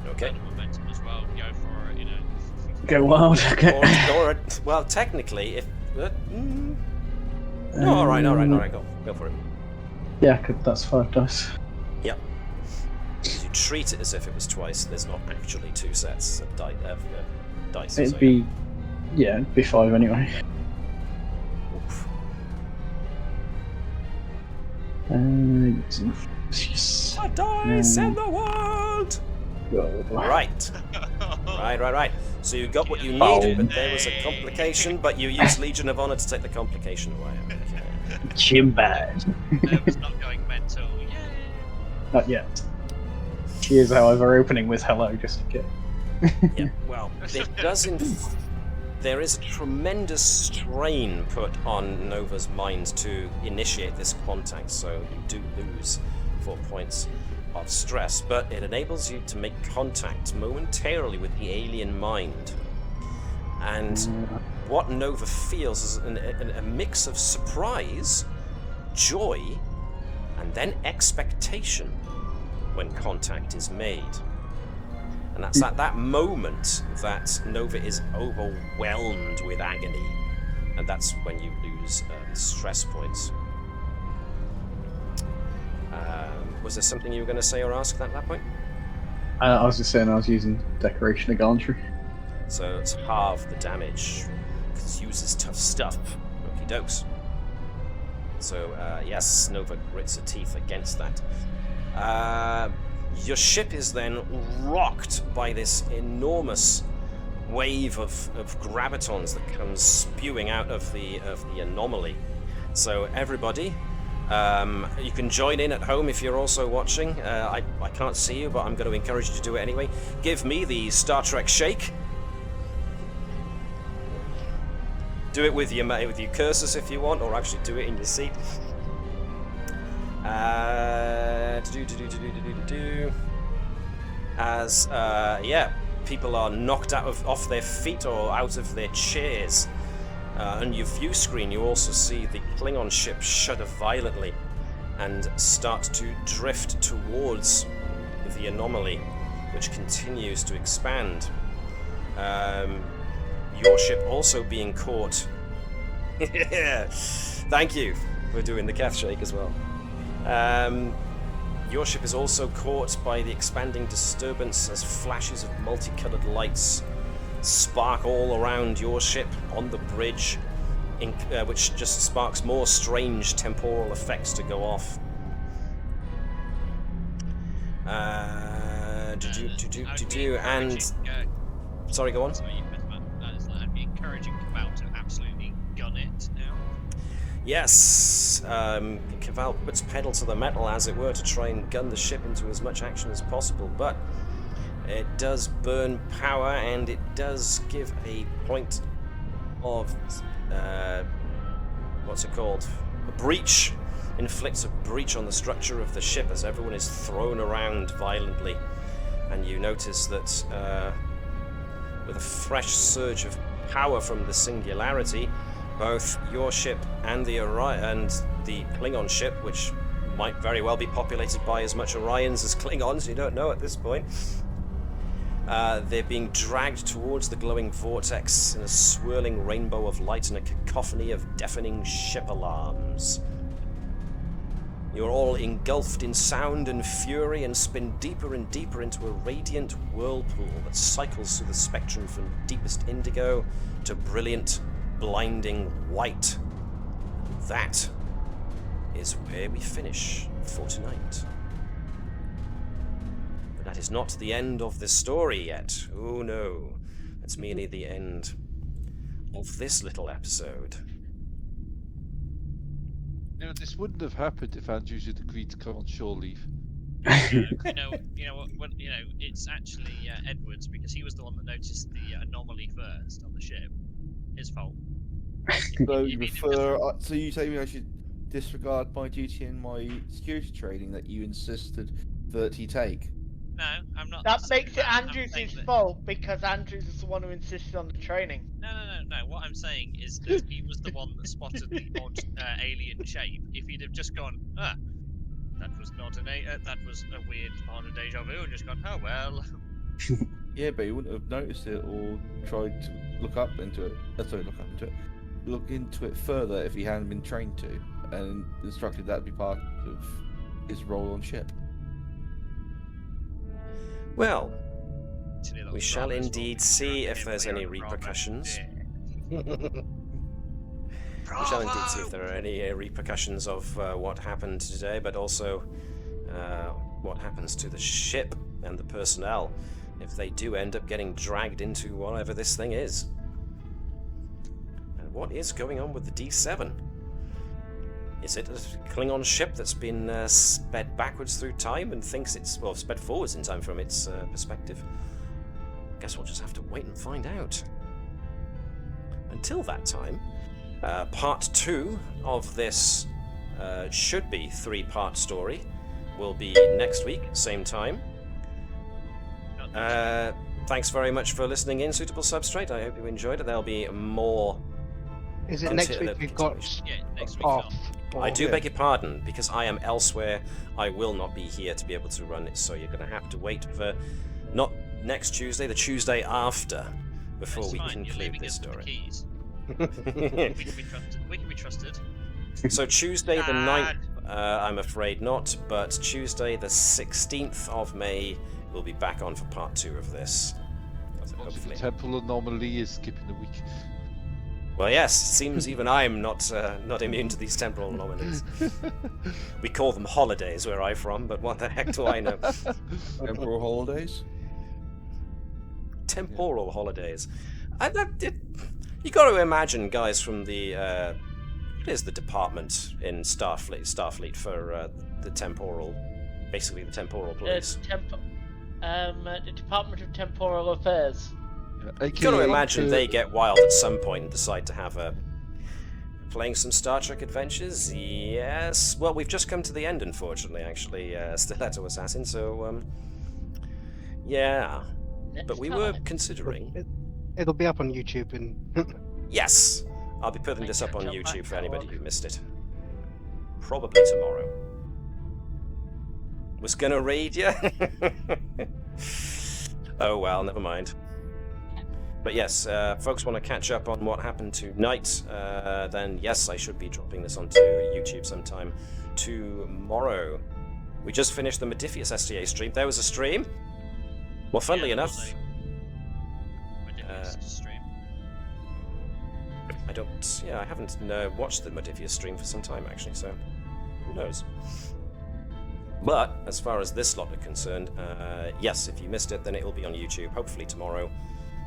Okay. Momentum as well. Go for it, you know. Go wild, okay. Well, technically, if... No, alright, go for it. Yeah, that's 5 dice. Yep. You treat it as if it was twice, there's not actually 2 sets of dice. It'd be... Yeah, it'd be 5 anyway. Oof. Yes. A dice in the world! Right. Right. So you got what you needed, but there was a complication, but you used Legion of Honor to take the complication away. Okay. Gym badge. Nova's not going mental. Yay! Not yet. Here's however opening with hello, just to get. Yeah, well, it doesn't. There is a tremendous strain put on Nova's mind to initiate this contact, so you do lose 4 points of stress, but it enables you to make contact momentarily with the alien mind. And what Nova feels is a mix of surprise, joy, and then expectation when contact is made. And that's at that moment that Nova is overwhelmed with agony, and that's when you lose stress points. Was there something you were going to say or ask at that point? I was just saying I was using Decoration of Gallantry. So it's half the damage, because it uses tough stuff. Okie dokes. So, yes, Nova grits her teeth against that. Your ship is then rocked by this enormous wave of gravitons that comes spewing out of the anomaly. So everybody, you can join in at home if you're also watching. I can't see you, but I'm going to encourage you to do it anyway. Give me the Star Trek shake. Do it with your cursors if you want, or actually do it in your seat. As people are knocked off their feet or out of their chairs. On your view screen, you also see the Klingon ship shudder violently and start to drift towards the anomaly, which continues to expand. Your ship also being caught. Thank you for doing the Keth shake as well. Your ship is also caught by the expanding disturbance as flashes of multicolored lights spark all around your ship on the bridge, which just sparks more strange temporal effects to go off. Sorry, go on. I'd be encouraging Caval to absolutely gun it now. Yes, Caval puts pedal to the metal, as it were, to try and gun the ship into as much action as possible, but it does burn power, and it does give a point of, what's it called? A breach. Inflicts a breach on the structure of the ship as everyone is thrown around violently. And you notice that with a fresh surge of power from the singularity, both your ship and the Klingon ship, which might very well be populated by as much Orions as Klingons, you don't know at this point, They're being dragged towards the glowing vortex in a swirling rainbow of light and a cacophony of deafening ship alarms. You're all engulfed in sound and fury and spin deeper and deeper into a radiant whirlpool that cycles through the spectrum from deepest indigo to brilliant, blinding white. That is where we finish for tonight. But that is not the end of this story yet. Oh no, it's merely the end of this little episode. You know, this wouldn't have happened if Andrews had agreed to come on shore leave. It's actually Edwards, because he was the one that noticed the anomaly first on the ship. His fault. So you say me I should disregard my duty and my security training that you insisted that he take? No, I'm not. That makes it Andrews' fault because Andrews is the one who insisted on the training. No. What I'm saying is that he was the one that spotted the odd alien shape. If he'd have just gone, that was not that was a weird part of deja vu, and just gone, oh well. Yeah, but he wouldn't have noticed it or tried to look into it further if he hadn't been trained to, and instructed that to be part of his role on ship. Well, we shall indeed see if there's any repercussions. We shall indeed see if there are any repercussions of what happened today, but also what happens to the ship and the personnel if they do end up getting dragged into whatever this thing is. And what is going on with the D7? Is it a Klingon ship that's been sped backwards through time and thinks it's, well, sped forwards in time from its perspective? Guess we'll just have to wait and find out. Until that time, part 2 of this should be 3-part story will be next week, same time. Thanks very much for listening in, Suitable Substrate. I hope you enjoyed it. There'll be more. Is it next week we've got next week off? I do beg your pardon, because I am elsewhere. I will not be here to be able to run it, so you're going to have to wait for not next Tuesday, the Tuesday after, before we conclude this story. We can be trusted. So Tuesday the 9th, I'm afraid not, but Tuesday the 16th of May, we'll be back on for part 2 of this. The temple anomaly is skipping a week. Well, yes, it seems even I'm not immune to these temporal anomalies. We call them holidays where I'm from, but what the heck do I know? Temporal holidays? Temporal holidays. You got to imagine guys from the what is the department in Starfleet for the temporal, basically the temporal police. The Department of Temporal Affairs. You've got to imagine they get wild at some point and decide to have playing some Star Trek adventures. Yes. Well, we've just come to the end, unfortunately. Actually, Stiletto Assassin. So, yeah. But we were considering. It'll be up on YouTube and. Yes, I'll be putting this up on YouTube for anybody who missed it. Probably tomorrow. Was gonna read you. Oh well, never mind. But yes, folks want to catch up on what happened tonight, then yes, I should be dropping this onto YouTube sometime tomorrow. We just finished the Modiphius STA stream. There was a stream. Well, funnily enough... stream. I haven't watched the Modiphius stream for some time, actually, so who knows. But, as far as this lot are concerned, yes, if you missed it, then it will be on YouTube, hopefully tomorrow.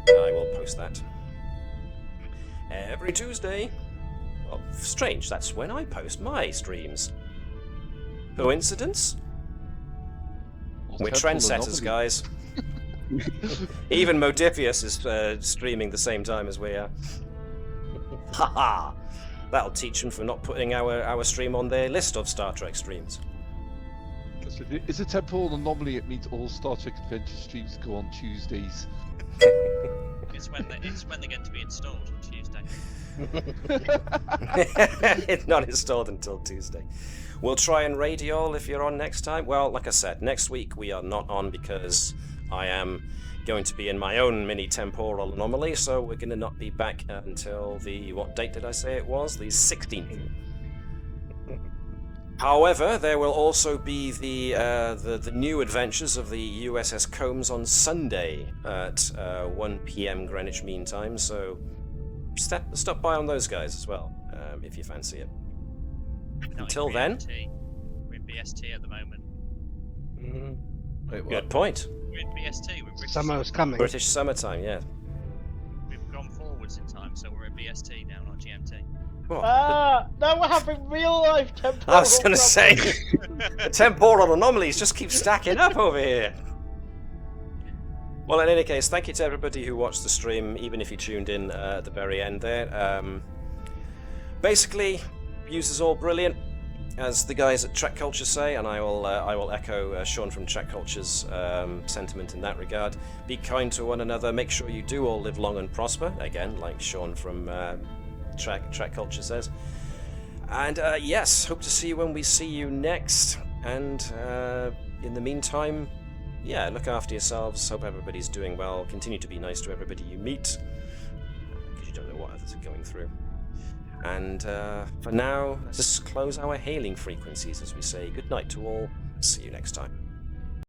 I will post that every Tuesday. Well, strange, that's when I post my streams. Coincidence? We're trendsetters, guys. Even Modiphius is streaming the same time as we are. Haha! That'll teach them for not putting our stream on their list of Star Trek streams. It's a temporal anomaly. It means all Star Trek Adventure streams go on Tuesdays. It's when they're going to be installed on Tuesday. It's not installed until Tuesday. We'll try and radial if you're on next time. Well, like I said, next week we are not on because I am going to be in my own mini temporal anomaly, so we're going to not be back until the, what date did I say it was? The 16th. However, there will also be the new adventures of the USS Combs on Sunday at 1 p.m. Greenwich Mean Time, so stop by on those guys as well, if you fancy it. Until then... We're in BST at the moment. Wait, what? Good point. We're in BST. We're British Summer's coming. British summertime, yeah. We've gone forwards in time, so we're at BST now, not GMT. What? Now we're having real life temporal I was going to say, problems. the temporal anomalies just keep stacking up over here. Well, in any case, thank you to everybody who watched the stream, even if you tuned in at the very end there. Basically, views is all brilliant, as the guys at Trek Culture say, and I will echo Sean from Trek Culture's sentiment in that regard. Be kind to one another. Make sure you do all live long and prosper. Again, like Sean from Trek Culture says. And yes, hope to see you when we see you next. And in the meantime, yeah, look after yourselves. Hope everybody's doing well. Continue to be nice to everybody you meet, because you don't know what others are going through. And for now, let's just close our hailing frequencies as we say good night to all. See you next time.